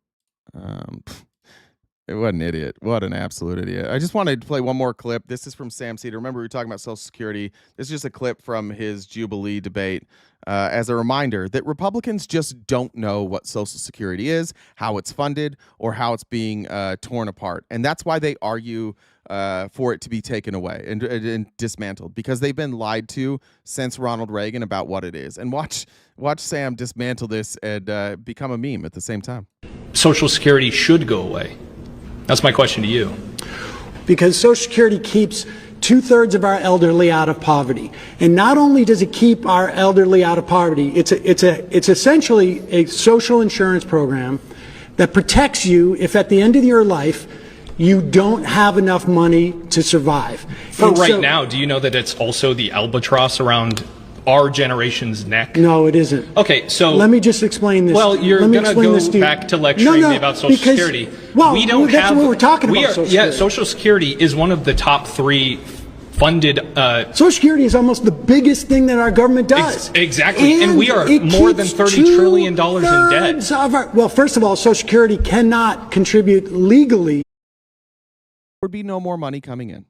What an idiot. What an absolute idiot. I just wanted to play one more clip. This is from Sam Cedar. Remember, we were talking about Social Security. This is just a clip from his Jubilee debate as a reminder that Republicans just don't know what Social Security is, how it's funded, or how it's being torn apart. And that's why they argue for it to be taken away and dismantled, because they've been lied to since Ronald Reagan about what it is. And watch Sam dismantle this and become a meme at the same time. Social Security should go away. That's my question to you. Because Social Security keeps 2/3 of our elderly out of poverty. And not only does it keep our elderly out of poverty, it's essentially a social insurance program that protects you if at the end of your life you don't have enough money to survive. For right now, do you know that it's also the albatross around our generation's neck? No, it isn't. Okay, so let me just explain this. Well, you're going to go back to lecturing me about Social Security. Well, that's what we're talking about. Social Security is one of the top 3 funded. Social Security is almost the biggest thing that our government does. Exactly, and we are more than $30 trillion in debt. Well, first of all, Social Security cannot contribute legally. There would be no more money coming in.